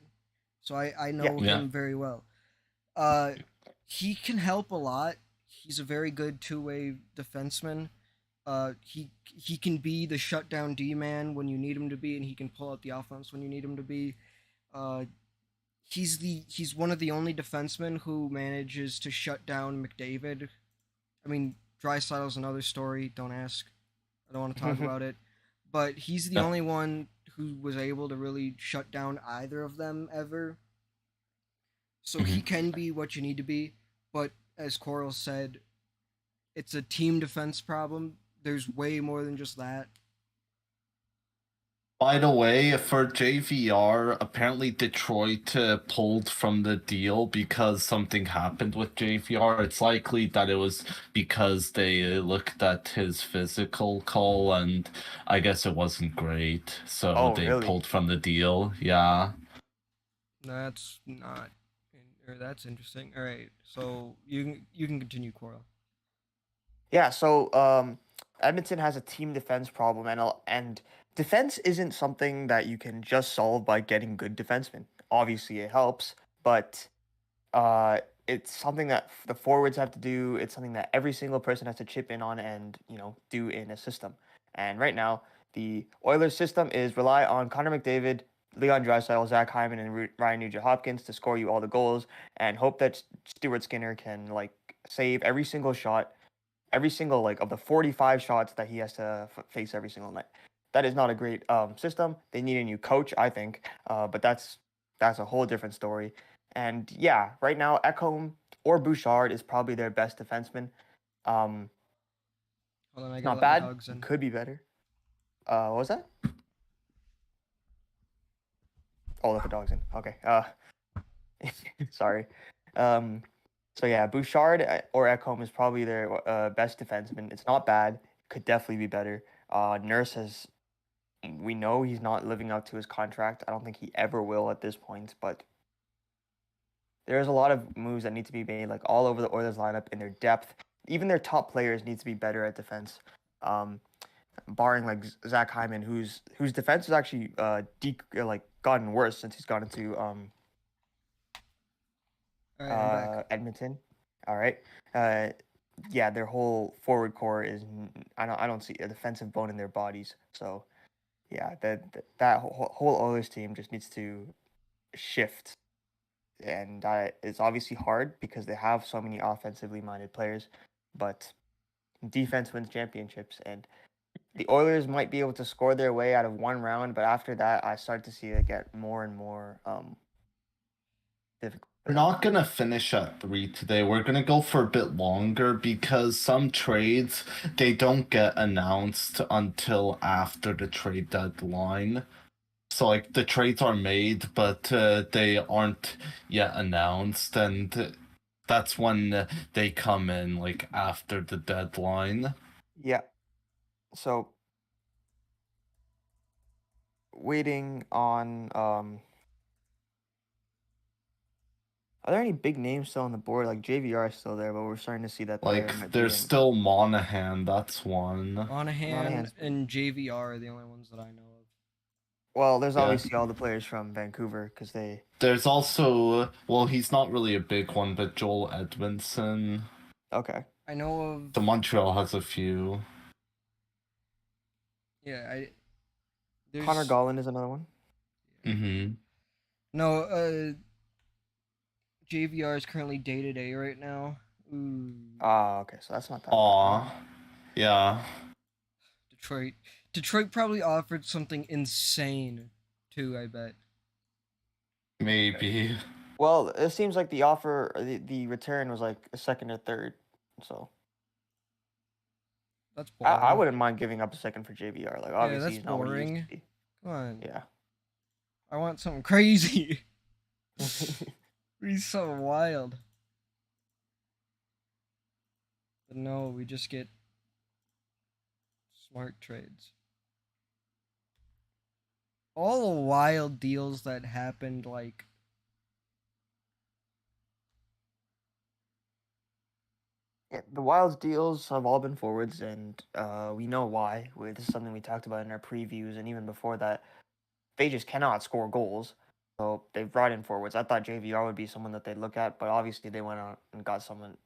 So I know Yeah. him very well. He can help a lot. He's a very good two-way defenseman. He can be the shutdown D man when you need him to be, and he can pull out the offense when you need him to be. He's one of the only defensemen who manages to shut down McDavid. I mean, Draisaitl's another story. Don't ask. I don't want to talk about it. But he's the only one who was able to really shut down either of them ever. So he can be what you need to be. But as Coral said, it's a team defense problem. There's way more than just that. By the way, for JVR, apparently Detroit pulled from the deal because something happened with JVR. It's likely that it was because they looked at his physical call and I guess it wasn't great. So they really? pulled from the deal. Yeah. That's not, or that's interesting. All right, so you can continue, Coral. Yeah. So Edmonton has a team defense problem, and defense isn't something that you can just solve by getting good defensemen. Obviously, it helps, but it's something that the forwards have to do. It's something that every single person has to chip in on and do in a system. And right now, the Oilers' system is rely on Connor McDavid, Leon Draisaitl, Zach Hyman, and Ryan Nugent-Hopkins to score you all the goals, and hope that Stuart Skinner can save every single shot, every single of the 45 shots that he has to face every single night. That is not a great system. They need a new coach, I think, but that's a whole different story. And yeah, right now Ekholm or Bouchard is probably their best defenseman. Hold on, I gotta Not let bad. my dogs in. Could be better. What was that? Oh, let the dogs in. Okay. Sorry. So yeah, Bouchard or Ekholm is probably their best defenseman. It's not bad. Could definitely be better. Nurse has. We know he's not living up to his contract. I don't think he ever will at this point. But there's a lot of moves that need to be made, like all over the Oilers lineup in their depth. Even their top players need to be better at defense. Barring like Zach Hyman, whose defense has actually gotten worse since he's gone into All right, I'm back. Edmonton. All right. Yeah, their whole forward core is I don't see a defensive bone in their bodies. So yeah, that whole Oilers team just needs to shift, and it's obviously hard because they have so many offensively minded players, but defense wins championships, and the Oilers might be able to score their way out of one round, but after that, I start to see it get more and more difficult. We're not gonna finish at 3 today. We're gonna go for a bit longer because some trades they don't get announced until after the trade deadline. So like the trades are made, but they aren't yet announced, and that's when they come in like after the deadline. Yeah. So waiting on are there any big names still on the board? Like JVR is still there, but we're starting to see that Like there's still Monahan, that's one. Monahan Monahan's- and JVR are the only ones that I know of. Well, there's Yeah. obviously all the players from Vancouver because they. There's also he's not really a big one, but Joel Edmondson. Okay. I know of. The Montreal has a few. Yeah, there's Connor Garland is another one. Mm-hmm. No, JVR is currently day-to-day right now. Ooh. Okay, so that's not that. Aw. Yeah. Detroit probably offered something insane, too, I bet. Maybe. Well, it seems like the offer, the return was like a second or third, so That's boring. I wouldn't mind giving up a second for JVR. Like obviously that's he's not what he used boring. to be. Come on. Yeah. I want something crazy. He's so wild. But no, we just get smart trades. All the wild deals that happened, like Yeah, the Wild's deals have all been forwards, and we know why. This is something we talked about in our previews, and even before that, they just cannot score goals. So they've brought in forwards. I thought JVR would be someone that they'd look at, but obviously they went out and got some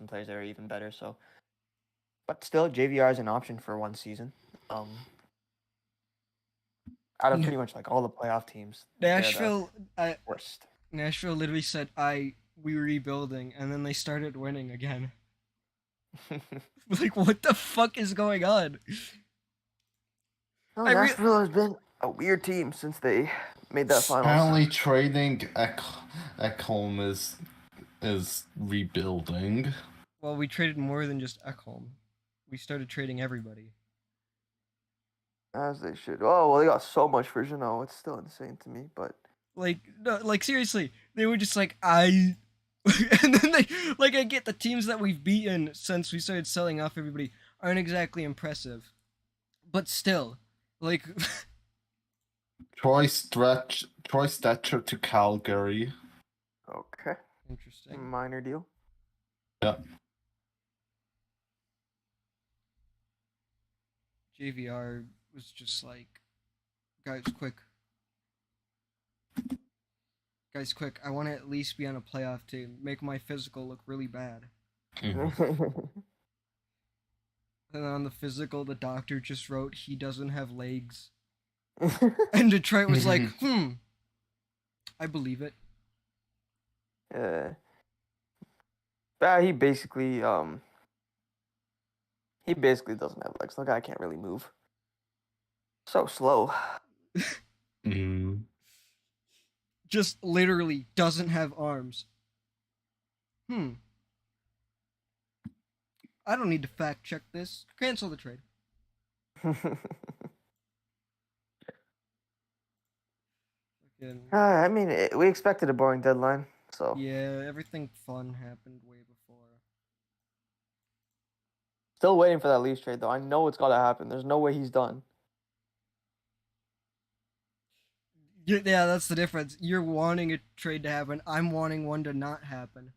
players that are even better. So, but still, JVR is an option for one season. Out of pretty much like all the playoff teams, Nashville. they're the worst. Nashville literally said, "We rebuilding," and then they started winning again. Like, what the fuck is going on? No, Nashville has been a weird team since they made that finals. Apparently trading Ekholm is rebuilding. Well, we traded more than just Ekholm. We started trading everybody. As they should. Oh well, they got so much for Jeannot. It's still insane to me, but Like, no, like seriously, they were just like and then they I get the teams that we've beaten since we started selling off everybody aren't exactly impressive, but still, like. Troy Stetcher to Calgary. okay, Interesting. minor deal. Yeah. JVR was just like, guys, quick. I want to at least be on a playoff team. Make my physical look really bad. Mhm. And on the physical, the doctor just wrote, he doesn't have legs. And Detroit was like, I believe it. He basically doesn't have legs. The guy can't really move. So slow. Mm. Just literally doesn't have arms. I don't need to fact check this. Cancel the trade. fucking I mean, we expected a boring deadline, so yeah, everything fun happened way before. still waiting for that Leafs trade though. I know it's got to happen. There's no way he's done. Yeah, that's the difference. You're wanting a trade to happen. I'm wanting one to not happen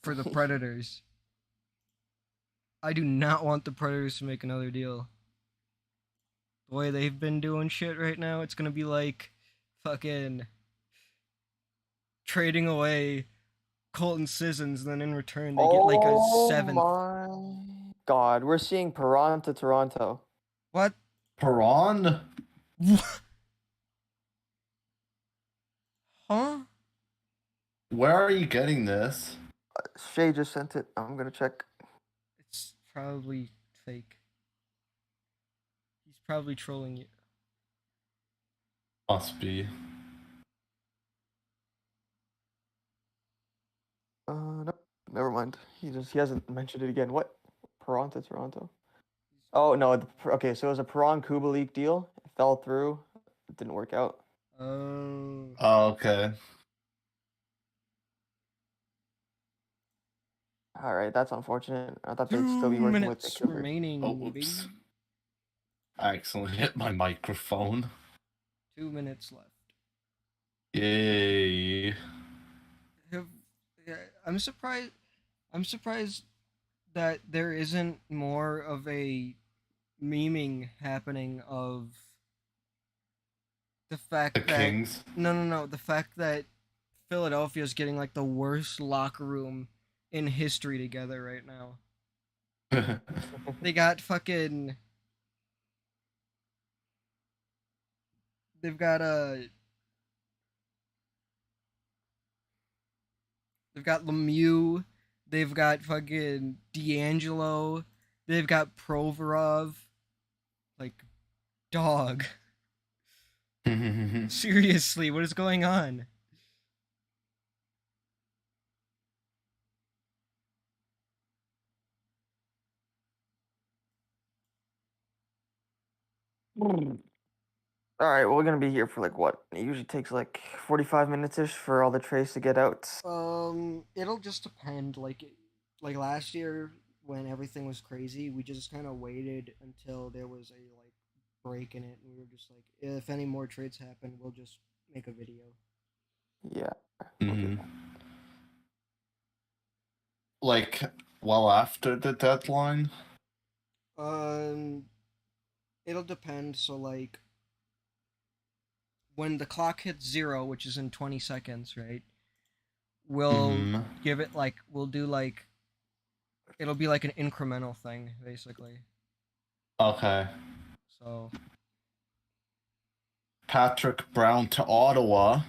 for the Predators. I do not want the Predators to make another deal. The way they've been doing shit right now, it's gonna be like fucking trading away Colton Sissons, and then in return they get like a Oh seventh. my God, we're seeing Perron to Toronto. What? Perron? Huh? Where are you getting this? Shay just sent it. I'm gonna check. It's probably fake. He's probably trolling you. Must be. Nope, never mind. He hasn't mentioned it again. What? Perron to Toronto? Oh no. Okay, so it was a Perron Kubalik deal. It fell through. It didn't work out. Oh. Oh, okay. All right, that's unfortunate. I thought they'd 2 still be working with minutes Vancouver. remaining, Oh, baby. oops. I accidentally hit my microphone. 2 minutes left. Yay. I'm surprised. I'm surprised that there isn't more of a memeing happening of the fact The that Kings. no, the fact that Philadelphia is getting like the worst locker room in history together right now. They got fucking. They've got They've got Lemieux. They've got fucking D'Angelo. They've got Provorov. Like, dog. Seriously, what is going on? All right, well, we're gonna be here for like what? It usually takes like 45 minutes ish for all the trays to get out. It'll just depend. Like last year when everything was crazy, we just kind of waited until there was a like break in it, and we were just like, if any more trades happen, we'll just make a video. Yeah. Mhm. Like, well after the deadline? Um, it'll depend. So like, when the clock hits 0, which is in 20 seconds, right? We'll Mhm. give it like we'll do like it'll be like an incremental thing basically. Okay. So Patrick Brown to Ottawa.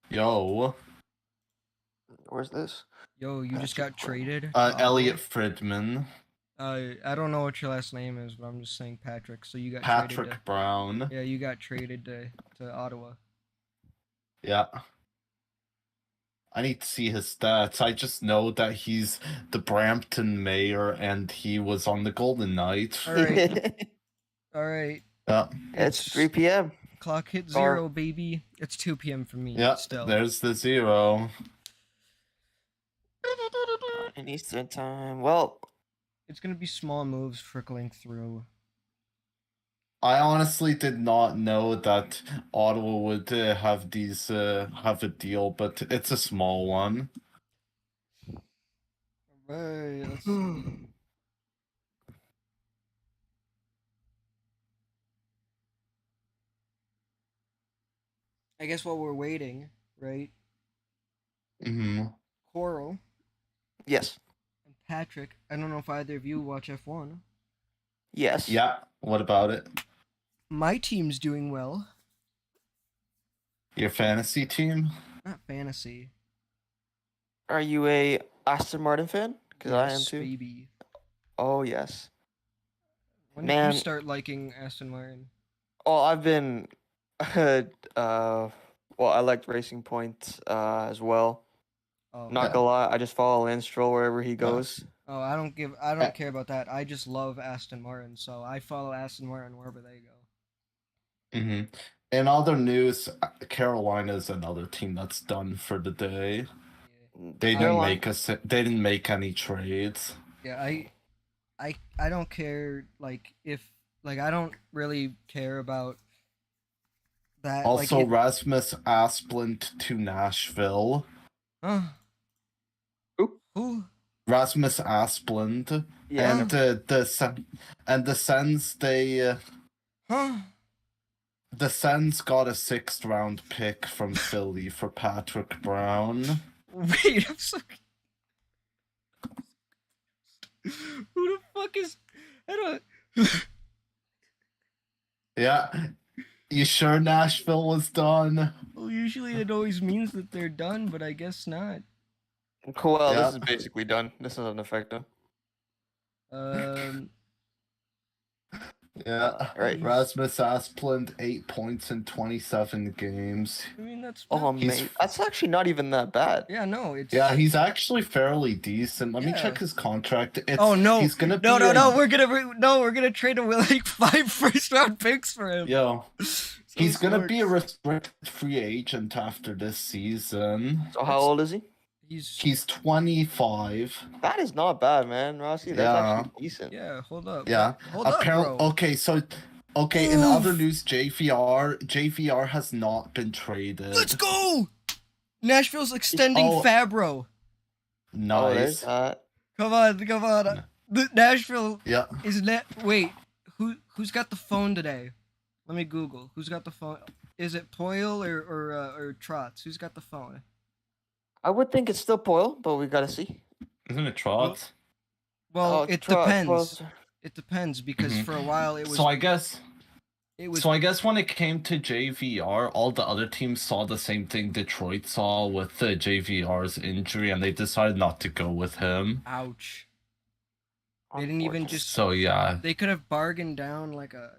Yo. Where's this? yo, you just got Patrick Brown. traded. To Ottawa? Elliot Friedman. I don't know what your last name is, but I'm just saying Patrick. So you got Patrick traded Brown. yeah, you got traded to Ottawa. Yeah. I need to see his stats. I just know that he's the Brampton mayor and he was on the Golden Knights. All right. All right. Yeah. It's 3 p.m. Clock hit 0, baby. It's 2 p.m. for me. Yeah. Still. There's the 0. In Eastern time. Well, It's gonna be small moves trickling through. I honestly did not know that Ottawa would have have a deal, but it's a small one. Alright, let's see. I guess while we're waiting, right? Mm-hmm. Coral yes. and Patrick. I don't know if either of you watch F1. Yes. Yeah. What about it? My team's doing well. Your fantasy team? Not fantasy. Are you a Aston Martin fan? Because I am Yes, too. baby. Oh, yes. When did Man. you start liking Aston Martin? Oh, I've been. Well, I liked Racing Point as well. Oh, Not Yeah. gonna lie, I just follow Lance Stroll wherever he goes. oh, I don't care about that. I just love Aston Martin, so I follow Aston Martin wherever they go. Mm-hmm. In other news, Carolina's another team that's done for the day. They didn't Carolina- they didn't make any trades. Yeah, I don't care like if like I don't really care about that. Also, like Rasmus Asplund to Nashville. huh? Who? Who? Rasmus Asplund. Yeah. And the Sens Huh? the Sens got a 6th round pick from Philly for Patrick Brown. Wait, I'm so. Who the fuck is? I don't. Yeah. You sure Nashville was done? Well, usually it always means that they're done, but I guess not. Cool. Well, Yeah. this is basically done. This is unaffected. Um. Yeah. Right. Rasmus Asplund, 8 points in 27 games. I mean that's. Oh, He's- mate. That's actually not even that bad. Yeah. No. It's. Yeah, he's actually fairly decent. Let me Yeah. check his contract. It's, Oh no! He's gonna be No! We're gonna trade him with like 5 first-round picks for him. Yo, So he's gonna smart. be a restricted free agent after this season. So how old is he? He's 25. That is not bad, man. Rossi, that's Yeah. actually decent. Yeah. Hold up. Yeah. Hold up, Apparently, bro. okay. In other Oof. news, JVR has not been traded. Let's go! Nashville's extending Oh. Fabro. Oh, there's Nice. that. Come on. The Nashville Yeah. is net. Wait, who's got the phone today? Let me Google. Who's got the phone? Is it Poyle or Trotz? Who's got the phone? I would think it's still Poyle, but we gotta see. Isn't it Trotz? Well, Oh, it Trotz, depends. Poyle's- It depends because Mhm. for a while it was. So I guess it was. So I guess when it came to JVR, all the other teams saw the same thing Detroit saw with the JVR's injury, and they decided not to go with him. Ouch. They didn't even just. So yeah, They could have bargained down like a.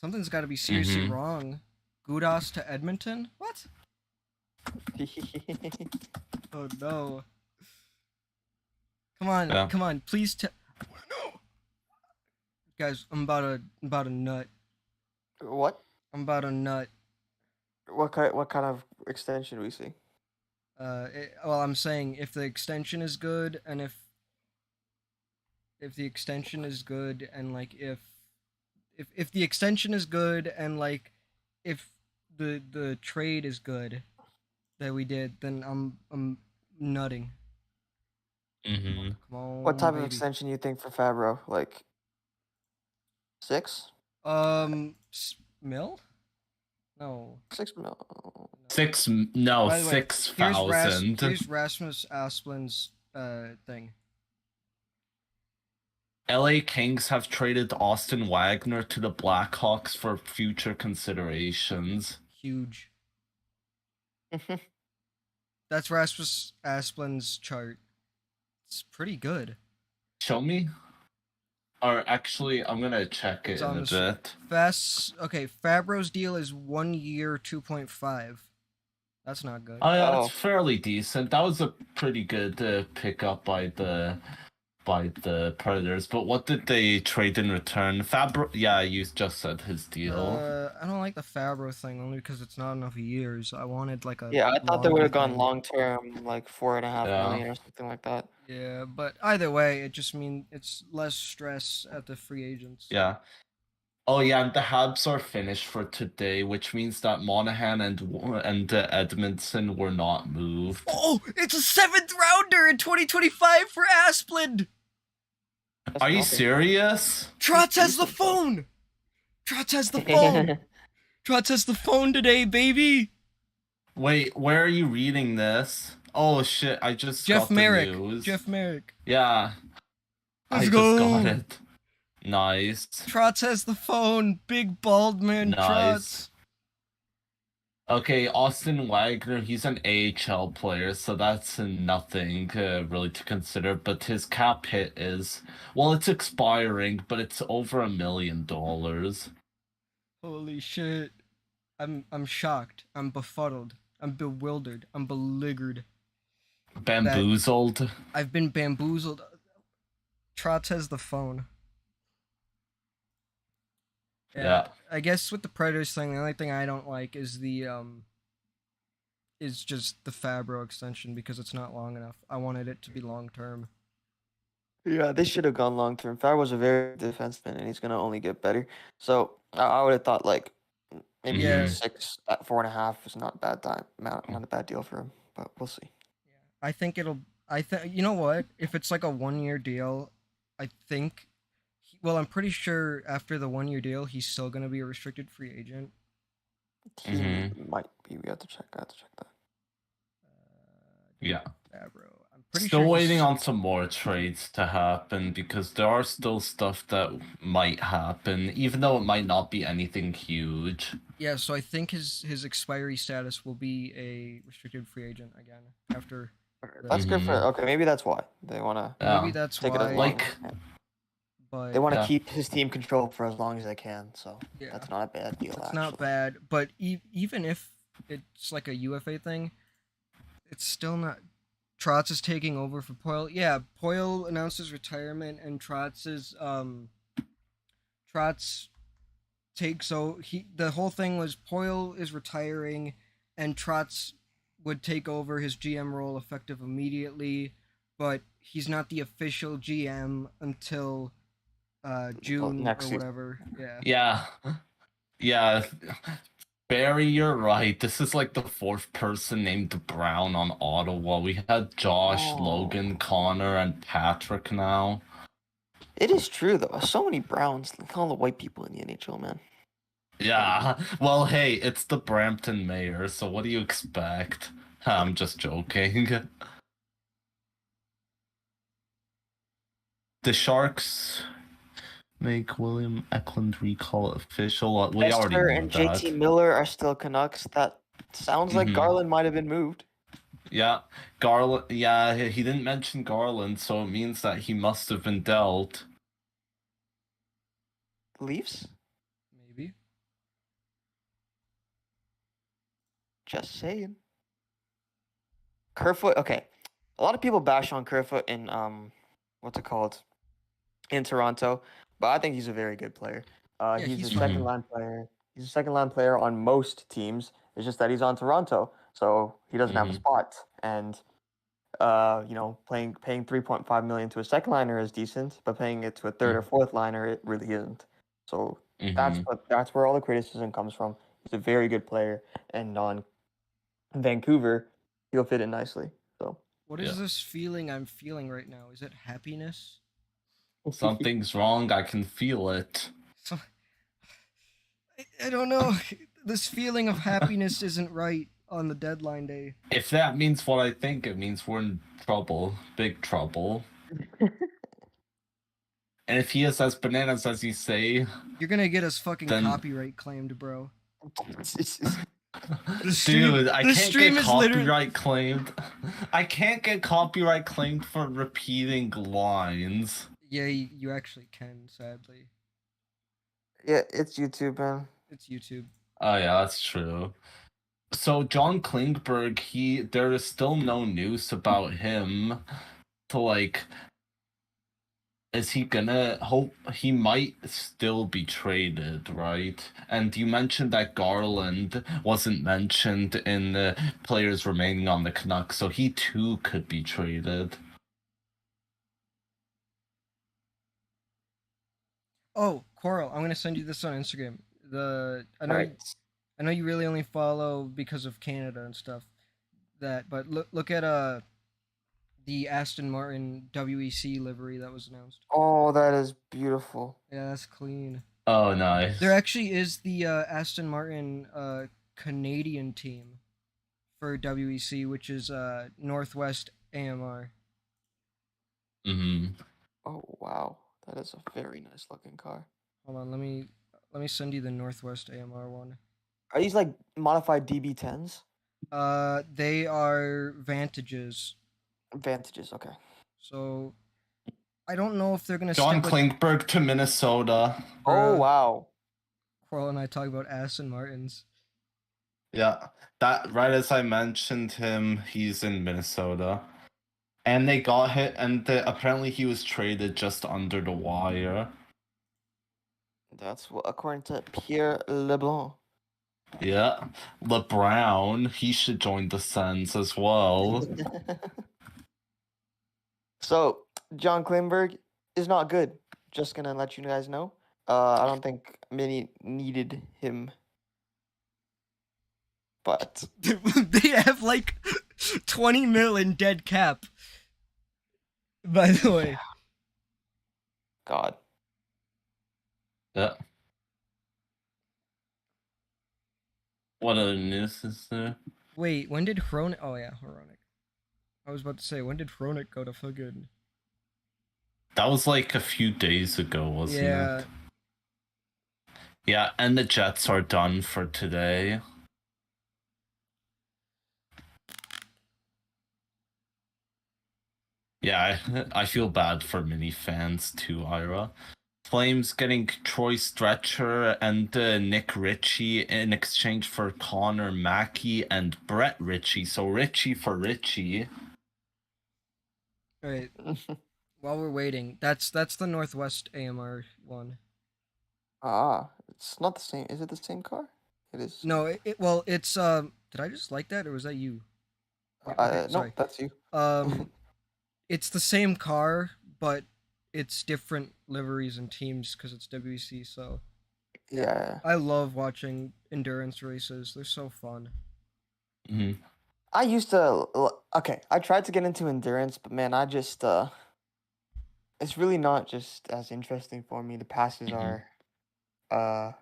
Something's got to be seriously Mhm. wrong. Gudas to Edmonton? What? Oh no. Yeah. Come on, please tell. I wanna know. Guys, I'm about a nut. What? I'm about a nut. What kind of extension do we see? Well, I'm saying if the extension is good, and if the extension is good, and like if the extension is good, and like if the trade is good that we did, then I'm nutting. hmm Come on, What type of baby. extension you think for Fabro? Like 6? Mil? No. 6 mil. no. No, By the way, 6,000. Here's Rasmus Asplund's thing. LA Kings have traded Austin Wagner to the Blackhawks for future considerations. Huge. That's Rasmus Asplund's chart. It's pretty good. Show me. Or actually, I'm gonna check it It's in on a the bit. Okay, Fabro's deal is 1 year, 2.5. That's not good. Oh yeah, Oh. that's fairly decent. That was a pretty good pickup by the Predators. But what did they trade in return? Fabro. Yeah, you just said his deal. I don't like the Fabro thing only because it's not enough years. I wanted like a Yeah, I thought they would longer have gone thing. long term, like 4.5 Yeah. million or something like that. Yeah, but either way, it just means it's less stress at the free agents. Yeah. Oh yeah, and the Habs are finished for today, which means that Monahan and Edmondson were not moved. Oh, it's a 7th rounder in 2025 for Asplund. That's Are you nothing. serious? Trotz has the phone. Trotz has the phone. Trotz has the phone today, baby. Wait, where are you reading this? Oh shit! I just Jeff got the Merrick. news. Jeff Merrick. Yeah. Let's I go. just got it. Nice. Trotz has the phone. Big bald man Nice. Trotz. Okay, Austin Wagner, he's an AHL player, so that's nothing really to consider, but his cap hit is, well, it's expiring, but it's over $1 million. Holy shit. I'm shocked. I'm befuddled. I'm bewildered. I'm beleaguered. Bamboozled. I've been bamboozled. Trotz has the phone. Yeah. I guess with the Predators thing, the only thing I don't like is just the Fabro extension because it's not long enough. I wanted it to be long term. Yeah, they should have gone long term. Fab was a very good defenseman, and he's gonna only get better. So I would have thought like maybe Yeah. 6 at 4.5 is not a bad time, not a bad deal for him. But we'll see. Yeah. I think it'll. I think you know what? If it's like a 1 year deal, I think. Well, I'm pretty sure after the 1 year deal, he's still gonna be a restricted free agent. He Mhm. might be. We have to check. I have to check that. Yeah. Fabro. I'm pretty Still sure waiting he's. on some more trades to happen because there are still stuff that might happen, even though it might not be anything huge. Yeah, so I think his expiry status will be a restricted free agent again after. That's good for. Mhm. Okay, maybe that's why they want to Maybe Yeah. that's take it as why. long Like, as they can. But They want to Yeah. keep his team controlled for as long as they can. So yeah, that's not a bad deal. it's actually. not bad. But even if it's like a UFA thing, it's still not. Trotz is taking over for Poyle. Yeah, Poyle announced his retirement, and Trotz takes the whole thing was Poyle is retiring, and Trotz would take over his GM role effective immediately, but he's not the official GM until June next or season. whatever. Yeah. yeah. Yeah. Barry, you're right. This is like the fourth person named Brown on Ottawa. We had Josh, Logan, Connor, and Patrick now. It is true though. So many Browns. Look at all the white people in the NHL, man. Yeah. Well, hey, it's the Brampton mayor, so what do you expect? I'm just joking. The Sharks make William Eklund recall official. We already Esther knew and that. JT Miller are still Canucks. That sounds like Mhm. Garland might have been moved. Yeah, Garland. Yeah, he didn't mention Garland, so it means that he must have been dealt. Leafs? Maybe. Just saying. Kerfoot. Okay, a lot of people bash on Kerfoot in what's it called, in Toronto, but I think he's a very good player. Yeah, He's he's a fine. second line player. He's a second line player on most teams. It's just that he's on Toronto, so he doesn't have a Mhm. spot. And paying 3.5 million to a second liner is decent, but paying it to a third or fourth liner, it really isn't. So Mhm. that's where all the criticism comes from. He's a very good player, and on Vancouver, he'll fit in nicely. So What is Yeah. this feeling I'm feeling right now? Is it happiness? Something's wrong. I can feel it. So, I don't know. This feeling of happiness isn't right on the deadline day. If that means what I think, it means we're in trouble, big trouble. And if he is as bananas as you say, You're gonna get us fucking Then- copyright claimed, bro. dude, I the can't stream get is literally- copyright claimed. I can't get copyright claimed for repeating lines. Yeah, you actually can, sadly. yeah, it's YouTube, man. It's YouTube. Oh yeah, that's true. So John Klingberg, there is still no news about him. To like, is he gonna hope he might still be traded, right? And you mentioned that Garland wasn't mentioned in the players remaining on the Canucks, so he too could be traded. Oh, Coral, I'm gonna send you this on Instagram. I know Alright. I know you really only follow because of Canada and stuff. But look at the Aston Martin WEC livery that was announced. Oh, that is beautiful. Yeah, that's clean. Oh, nice. There actually is the Aston Martin Canadian team for WEC, which is Northwest AMR. Mm-hmm. Oh wow, that is a very nice looking car. Hold on, let me send you the Northwest AMR one. Are these like modified DB10s? They are Vantages. Vantages, okay. So I don't know if they're gonna John stick with Klingberg to Minnesota. Oh Bruh. wow. Coral and I talk about Aston Martins. Yeah, that right as I mentioned him, he's in Minnesota. And they got hit, and apparently he was traded just under the wire. That's what, according to Pierre LeBlanc. Yeah, LeBron, he should join the Sens as well. So John Klingberg is not good. Just gonna let you guys know. I don't think many needed him, but They have like 20 mil in dead cap. By the way, God, Yeah. What other news is there? wait, when did Hronik? Oh yeah, Hronik. I was about to say, when did Hronik go to fucking? That was like a few days ago, wasn't Yeah, it? Yeah, and the Jets are done for today. Yeah, I feel bad for many fans too, Ira. Flames getting Troy Stretcher and Nick Ritchie in exchange for Connor Mackey and Brett Ritchie. So Ritchie for Ritchie. all right. While we're waiting, that's the Northwest AMR one. it's not the same. Is it the same car? It is. No, well, it's Did I just like that, or was that you? Wait, okay, No, sorry. that's you. It's the same car, but it's different liveries and teams because it's WEC. So Yeah. I love watching endurance races. They're so fun. Mhm. I used to. Okay, I tried to get into endurance, but man, I just. It's really not just as interesting for me. The passes Mhm. are.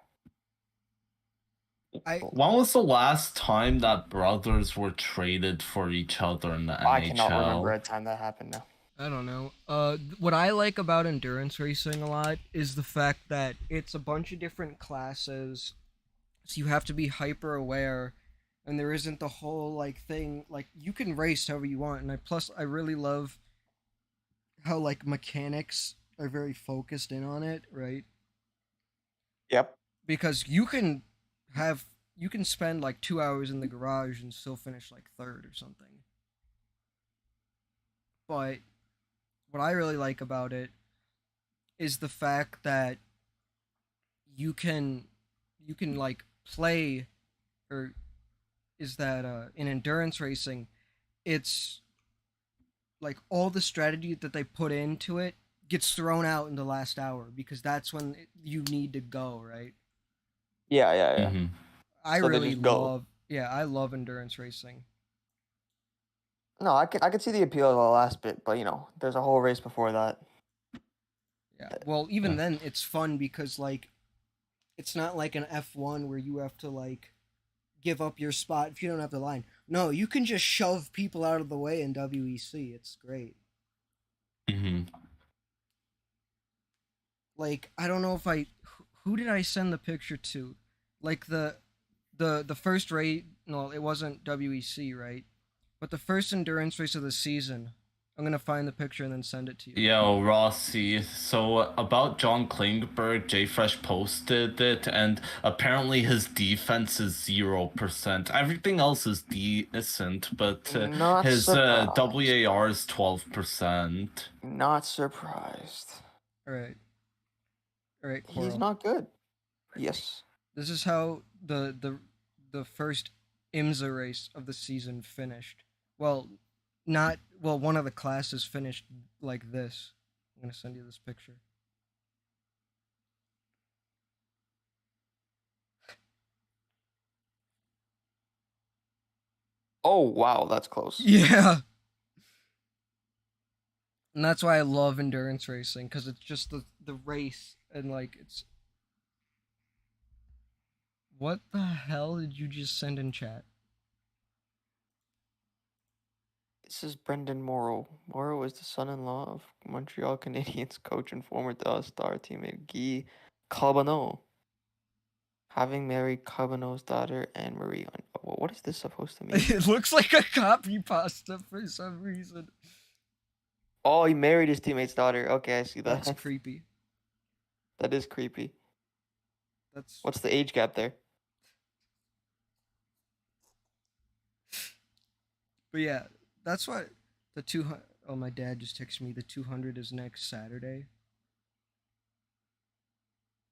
When was the last time that brothers were traded for each other in the I cannot remember NHL? a time that happened now. I don't know. What I like about endurance racing a lot is the fact that it's a bunch of different classes, so you have to be hyper aware, and there isn't the whole like thing like you can race however you want. And I really love how like mechanics are very focused in on it, right? Yep. Because you can spend like 2 hours in the garage and still finish like third or something. But what I really like about it is the fact that you can you can like play or is that in endurance racing it's like all the strategy that they put into it gets thrown out in the last hour because that's when you need to go, right? Yeah. Mm-hmm. I So they really just go. love I love endurance racing. No, I can see the appeal of the last bit, but there's a whole race before that. Yeah. Well, even then it's fun because like it's not like an F1 where you have to like give up your spot if you don't have the line. No, you can just shove people out of the way in WEC. It's great. Mm-hmm. Like I don't know if who did I send the picture to? Like the first race, no, it wasn't WEC, right? But the first endurance race of the season. I'm going to find the picture and then send it to you. Yo, Rossi. So about John Klingberg, JFresh posted it, and apparently his defense is 0%. Everything else is decent, but Not his surprised. WAR is 12%. Not surprised. All right. All right, He's Coral. not good. Yes. This is how the first IMSA race of the season finished. Well, not well. One of the classes finished like this. I'm gonna send you this picture. Oh wow, that's close. Yeah, and that's why I love endurance racing because it's just the race and like it's. What the hell did you just send in chat? This is Brendan Morrow. Morrow is the son-in-law of Montreal Canadiens coach and former Dallas Star teammate Guy Carbonneau. Having married Carbonneau's daughter Anne Marie. What is this supposed to mean? It looks like a copy pasta for some reason. Oh, he married his teammate's daughter. Okay, I see that. That's creepy. That is creepy. That's What's the age gap there? But yeah, that's what the 200. Oh, my dad just texted me. The 200 is next Saturday.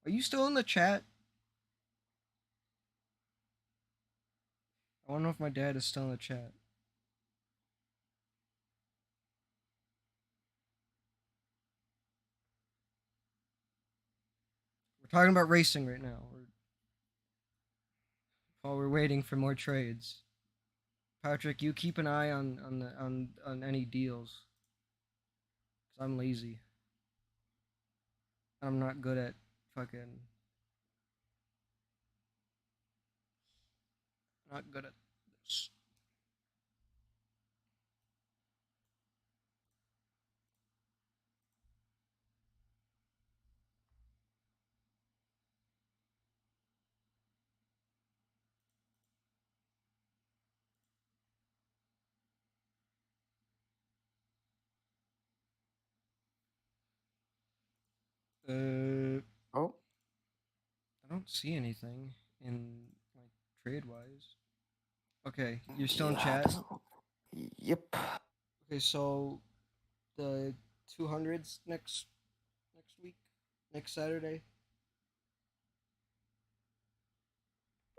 Are you still in the chat? I want to know if my dad is still in the chat. We're talking about racing right now. While we're waiting for more trades. Patrick, you keep an eye on any deals. Cause I'm lazy. I'm not good at fucking. Not good at this. Oh, I don't see anything in like trade wise. Okay, you're still in yeah. chat. Yep. Okay, so the 200s next week, next Saturday.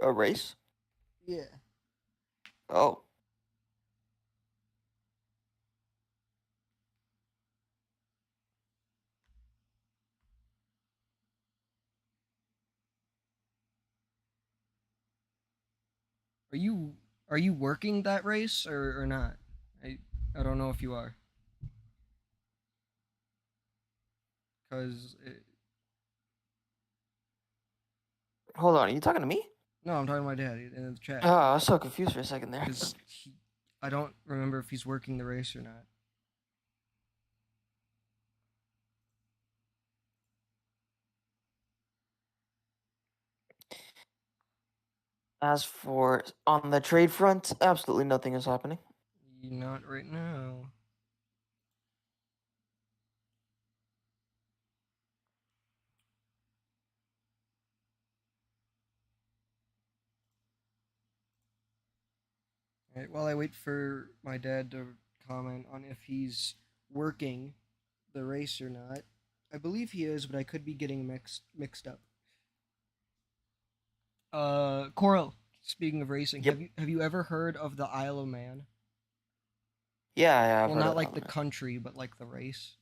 A race? Yeah. Oh, Are you working that race or not? I don't know if you are. Cause hold on. Are you talking to me? no, I'm talking to my dad in the chat. Oh, I was so confused for a second there. Cause I don't remember if he's working the race or not. As for on the trade front, absolutely nothing is happening. Not right now. Right, while I wait for my dad to comment on if he's working the race or not. I believe he is, but I could be getting mixed up. Coral. Speaking of racing, Yep. have you ever heard of the Isle of Man? Yeah, yeah, I've Well, heard not of like the Element. country, but like the race.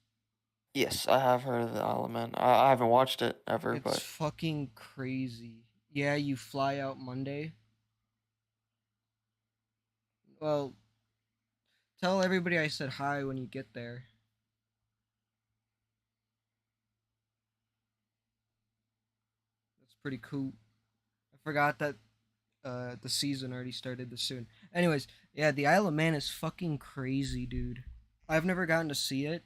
Yes, I have heard of the Element. I haven't watched it ever, It's but fucking crazy. Yeah, you fly out Monday. Well, tell everybody I said hi when you get there. That's pretty cool. I forgot that the season already started this soon. Anyways, yeah, the Isle of Man is fucking crazy, dude. I've never gotten to see it,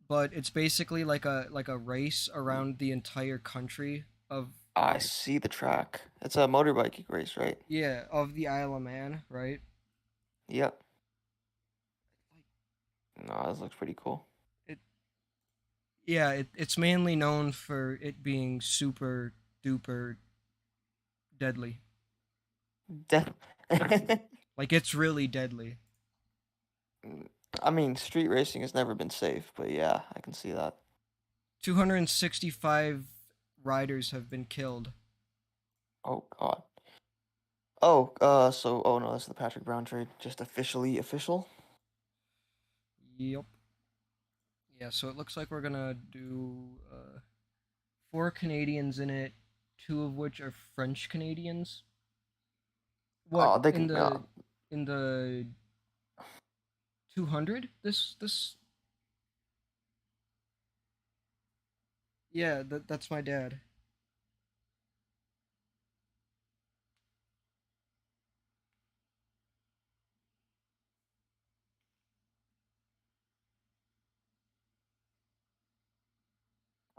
but it's basically like a race around the entire country of I like see the track. It's a motorbike race, right? yeah, of the Isle of Man, right? Yep. Like No, this looks pretty cool. it yeah, it's mainly known for it being super duper deadly. Death. Like it's really deadly. I mean, street racing has never been safe, but yeah, I can see that. 265 riders have been killed. Oh God. Oh no, that's the Patrick Brown trade. Just officially official. Yep. Yeah, so it looks like we're gonna do four Canadians in it, two of which are French Canadians. What Oh, they in can. the 200? This yeah, that's my dad.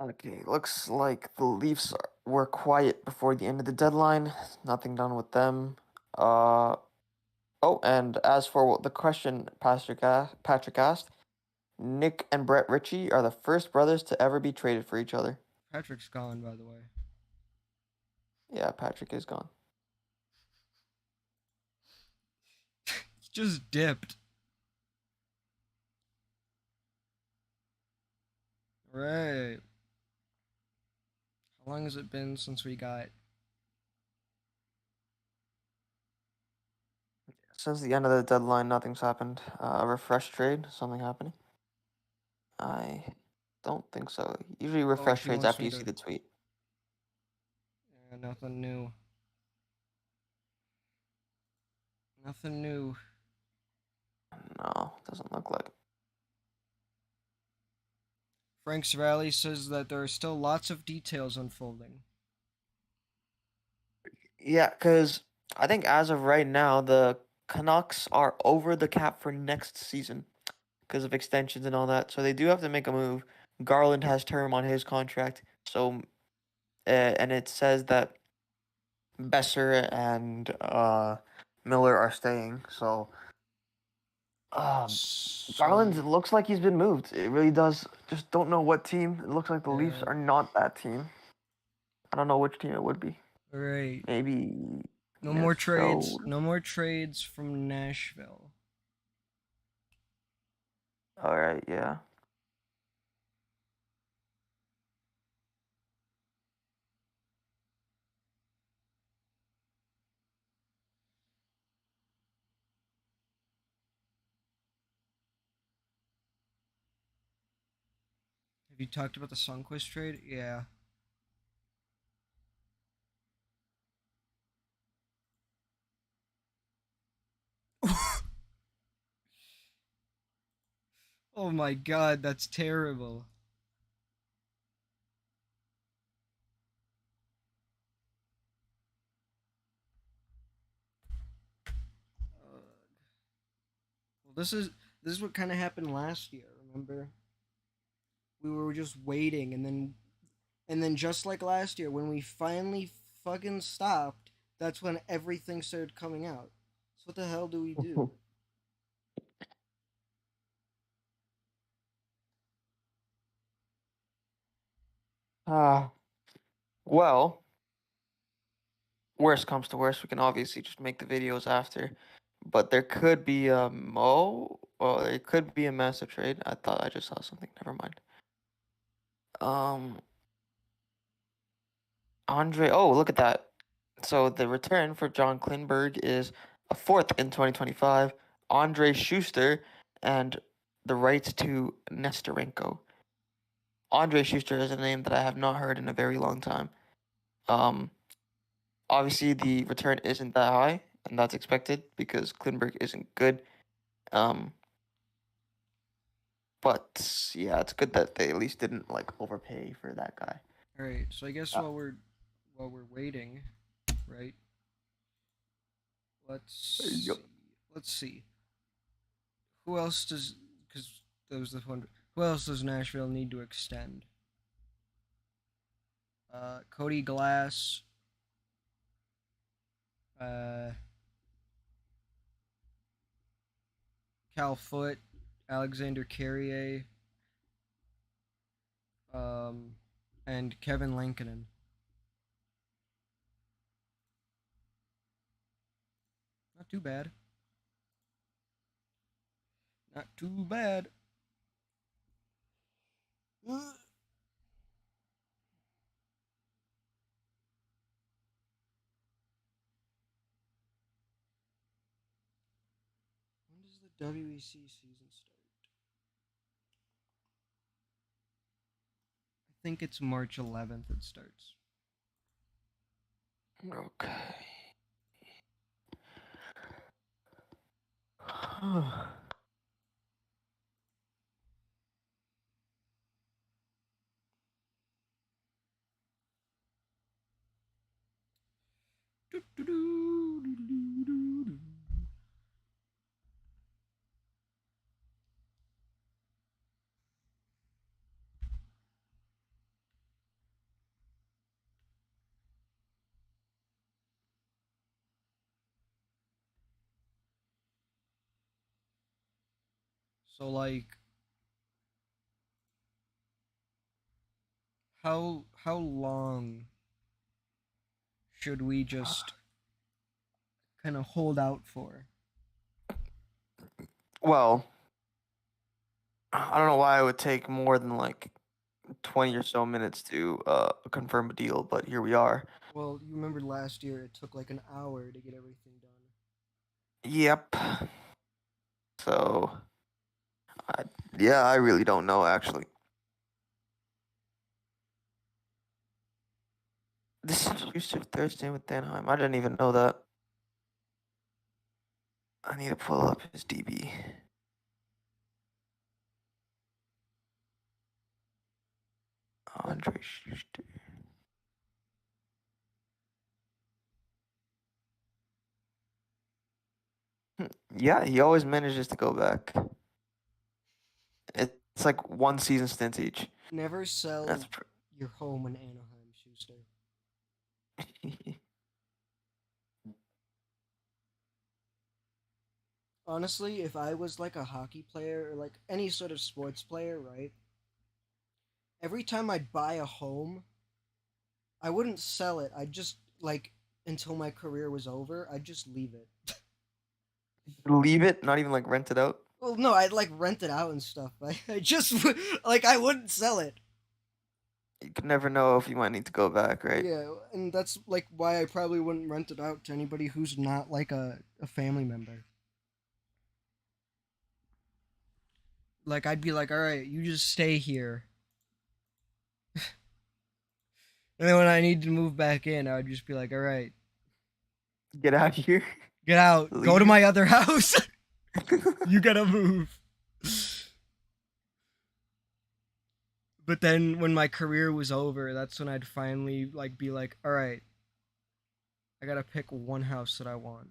Okay, looks like the Leafs were quiet before the end of the deadline. Nothing done with them. Uh oh, and as for what the question Patrick asked, Nick and Brett Ritchie are the first brothers to ever be traded for each other. Patrick's gone, by the way. Yeah, Patrick is gone. He just dipped. Right. How long has it been since we got? Since the end of the deadline, nothing's happened. A refresh trade, something happening? I don't think so. Usually Oh, refresh she trades wants after me you to. see the tweet. Yeah, nothing new. Nothing new. No, doesn't look like. Frank's Valley says that there are still lots of details unfolding. Yeah, because I think as of right now, the Canucks are over the cap for next season because of extensions and all that. So they do have to make a move. Garland has term on his contract, so and it says that Besser and Miller are staying. So Garland So, looks like he's been moved. It really does. Just don't know what team. It looks like the Leafs yeah, are not that team. I don't know which team it would be. right. Maybe No more Minnesota. trades. No more trades from Nashville. All right, yeah. Have you talked about the Sunquist trade? Yeah. Oh my god, that's terrible. Well, this is what kind of happened last year. Remember, we were just waiting, and then just like last year, when we finally fucking stopped, that's when everything started coming out. So what the hell do we do? Uh, well, worst comes to worst, we can obviously just make the videos after. But there could be a there could be a massive trade. I thought I just saw something. Never mind. Um, Andre. Oh, look at that. So the return for John Klingberg is a fourth in 2025. Andre Schuster and the rights to Nestorenko. Andre Schuster is a name that I have not heard in a very long time. Um, Obviously the return isn't that high, and that's expected because Klingberg isn't good. Um, but yeah, it's good that they at least didn't like overpay for that guy. All right. So I guess Uh, while we're waiting, right? Yep. Let's see. Who else does? Because that was the one. Who else does Nashville need to extend? Cody Glass. Uh, Cal Foot. Alexander Carrier. Um, and Kevin Lankinen. Not too bad. Not too bad. When does the WEC season start? I think it's March 11th it starts. Okay. So like how long should we just kind of hold out for? Well, I don't know why it would take more than like 20 or so minutes to confirm a deal, but here we are. Well, you remember last year it took like an hour to get everything done. Yep. So, yeah, I really don't know actually. This is Tuesday, Thursday with Anaheim. I didn't even know that. I need to pull up his DB. Andre Schuster. Yeah, he always manages to go back. It's like one season stints each. Never sell That's your home in Anaheim, Schuster. Honestly, if I was like a hockey player or like any sort of sports player, right? Every time I'd buy a home, I wouldn't sell it. I'd just like until my career was over, I'd just leave it. Leave it, not even like rent it out. Well, no, I'd like rent it out and stuff. I just like I wouldn't sell it. You could never know if you might need to go back, right? Yeah, and that's like why I probably wouldn't rent it out to anybody who's not like a family member. Like I'd be like, all right, you just stay here. And then when I need to move back in, I would just be like, all right, Get out of here. get out, go to Leave. my other house. You gotta move. But then when my career was over, that's when I'd finally like be like, all right, I gotta pick one house that I want.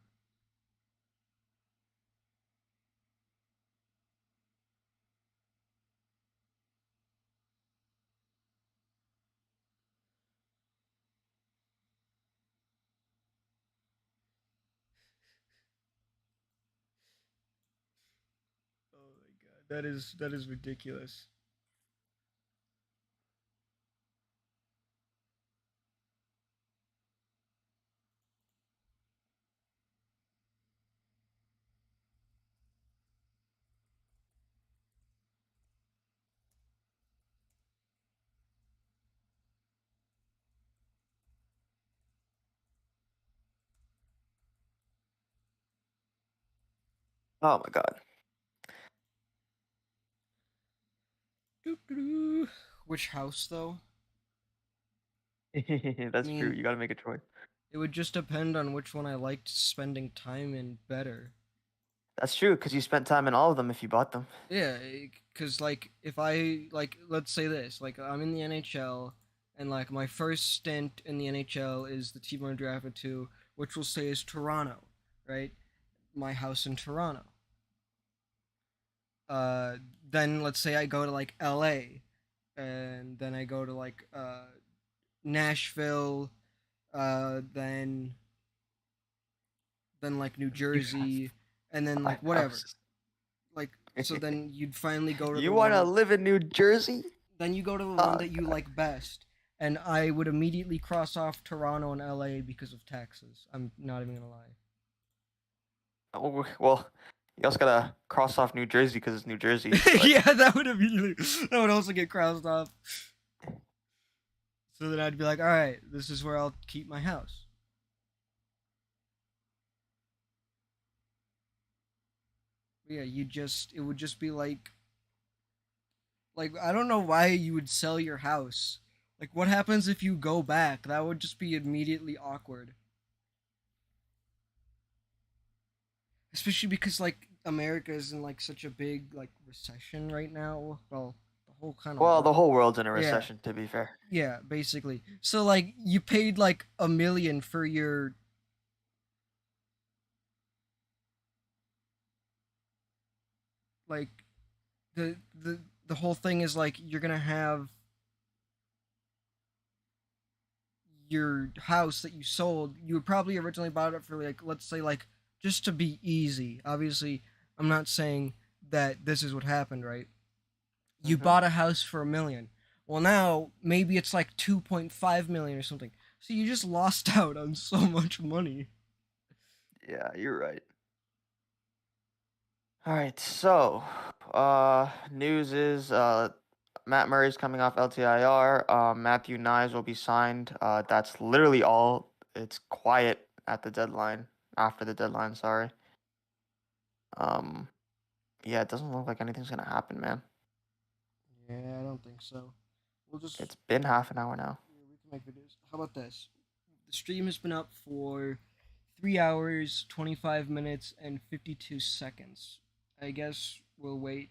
Oh my god, that is ridiculous. Oh my god. Doo-doo-doo. Which house though? That's true. mean- You got to make a choice. It would just depend on which one I liked spending time in better. That's true because you spent time in all of them if you bought them. Yeah, because like if I like, let's say this, like I'm in the NHL, and like my first stint in the NHL is the team I'm drafted to, which we'll say is Toronto, right? My house in Toronto. Then let's say I go to like LA, and then I go to like Nashville, then like New Jersey, and then like whatever. Like so then you'd finally go to You the want to one, live in New Jersey? then you go to the one that you like best. And I would immediately cross off Toronto and LA because of taxes. I'm not even gonna lie. Oh, well, you also gotta cross off New Jersey because it's New Jersey. but- Yeah, that would also get crossed off. So then I'd be like, all right, this is where I'll keep my house. But yeah, it would just be like I don't know why you would sell your house. Like, what happens if you go back? That would just be immediately awkward. Especially because like America is in like such a big like recession right now. Well, the whole kind of Well, the world. whole world's in a recession, to be fair. Yeah, basically. So like you paid like $1 million for your like the whole thing is like you're gonna have your house that you sold. You probably originally bought it for like, let's say like, just to be easy. Obviously, I'm not saying that this is what happened, right? You Mhm. bought a house for $1 million. Well, now maybe it's like 2.5 million or something. So you just lost out on so much money. Yeah, you're right. All right, so news is Matt Murray's coming off LTIR. Matthew Nyes will be signed. That's literally all. It's quiet at the deadline. After the deadline, sorry. Yeah, it doesn't look like anything's gonna happen, man. Yeah, I don't think so. We'll just It's been half an hour now. we can make videos. How about this? The stream has been up for 3 hours, 25 minutes, and 52 seconds. I guess we'll wait.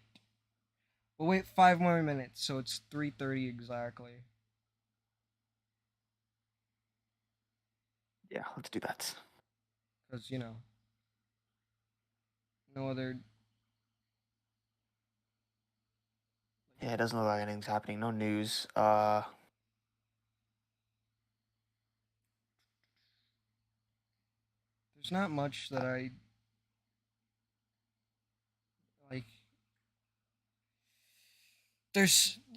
We'll wait 5 more minutes, so it's 3:30 exactly. Yeah, let's do that. Because, you know, no other. Yeah, it doesn't look like anything's happening. No news. There's not much that I like.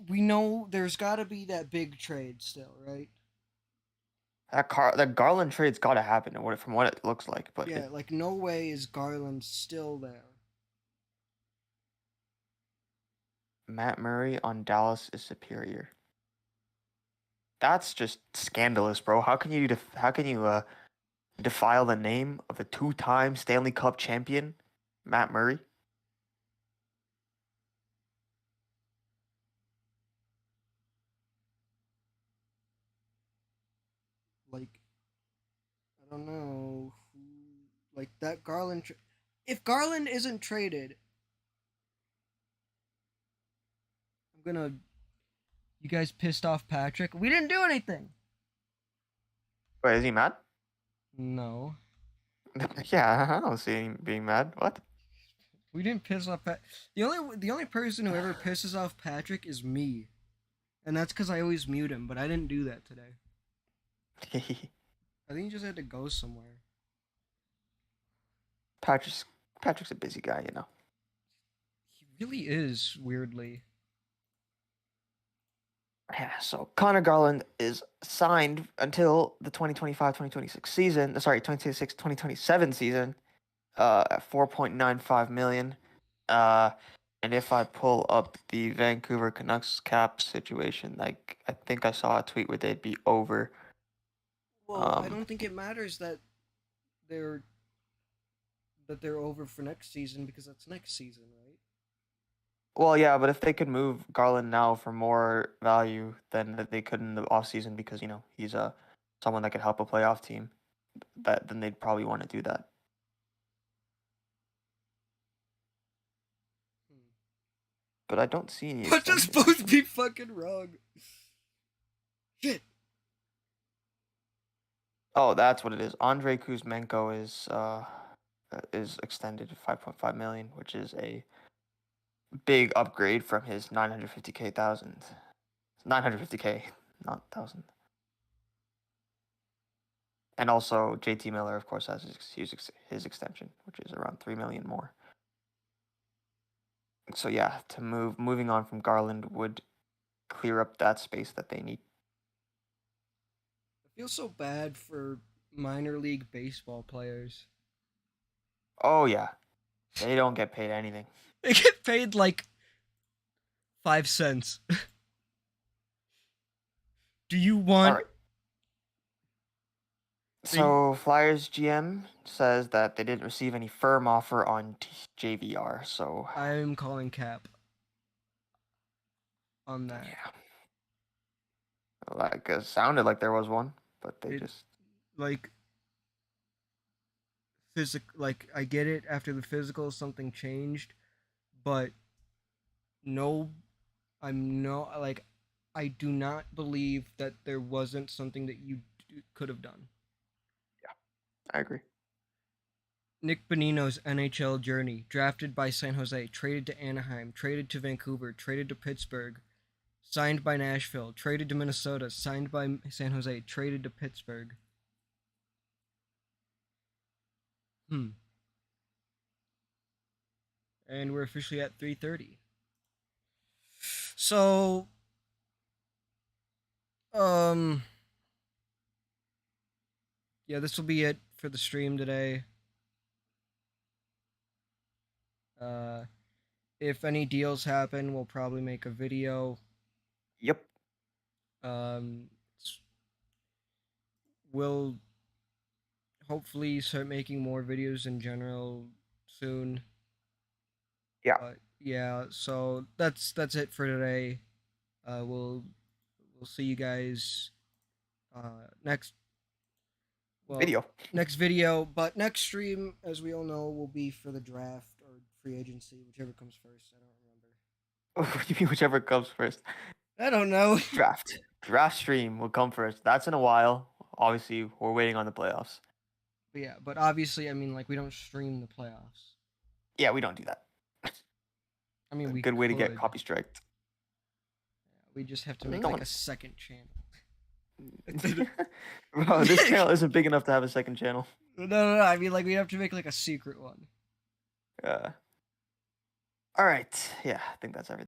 We know there's got to be that big trade still, right? That Garland trade's got to happen, from what it looks like. But Yeah, like no way is Garland still there. Matt Murray on Dallas is superior. That's just scandalous, bro. How can you defile the name of a 2-time Stanley Cup champion, Matt Murray? Like, I don't know who, like that Garland. If Garland isn't traded, I'm gonna. You guys pissed off Patrick. We didn't do anything. Wait, is he mad? No, Yeah, I don't see him being mad. What? we didn't piss off Pat. The only person who ever pisses off Patrick is me, and that's because I always mute him. But I didn't do that today. I think he just had to go somewhere. Patrick's a busy guy, you know. He really is, weirdly. Yeah, so Connor Garland is signed until the 2025-2026 season. Sorry, 2026-2027 season. At $4.95 million. And if I pull up the Vancouver Canucks cap situation, like I think I saw a tweet where they'd be over. Well, I don't think it matters that they're over for next season because that's next season, right? Well, yeah, but if they could move Garland now for more value than that they could in the offseason because, you know, he's someone that could help a playoff team, then they'd probably want to do that. But I don't see any. But just both be fucking wrong. Shit. Oh, that's what it is. Andrei Kuzmenko is extended to 5.5 million, which is a big upgrade from his 950K, not thousand. And also JT Miller, of course, has his extension, which is around 3 million more. So yeah, moving on from Garland would clear up that space that they need. I feel so bad for minor league baseball players. Oh yeah, they don't get paid anything. They get paid like 5 cents. Do you want? Right. So Flyers GM says that they didn't receive any firm offer on JVR. So I'm calling cap on that. Yeah. Like it sounded like there was one, but they just like like I get it after the physical something changed, but no, I do not believe that there wasn't something that you could have done. Yeah, I agree. Nick Bonino's NHL journey, drafted by San Jose, traded to Anaheim, traded to Vancouver, traded to Pittsburgh, signed by Nashville, traded to Minnesota, signed by San Jose, traded to Pittsburgh. And we're officially at 3:30. So, yeah, this will be it for the stream today. If any deals happen, we'll probably make a video. Yep. S- We'll hopefully start making more videos in general soon. Yeah. But yeah, so that's it for today. We'll see you guys next Video. next video, but next stream, as we all know, will be for the draft or free agency, whichever comes first. I don't remember. What do you mean whichever comes first? I don't know. Draft stream will come first. That's in a while. Obviously, we're waiting on the playoffs. But yeah, but obviously, I mean, like we don't stream the playoffs. Yeah, we don't do that. I mean, A we good way to get could. copy striked. We just have to No make one- like a second channel. Bro, this channel isn't big enough to have a second channel. No. I mean, like we have to make like a secret one. All right. Yeah, I think that's everything.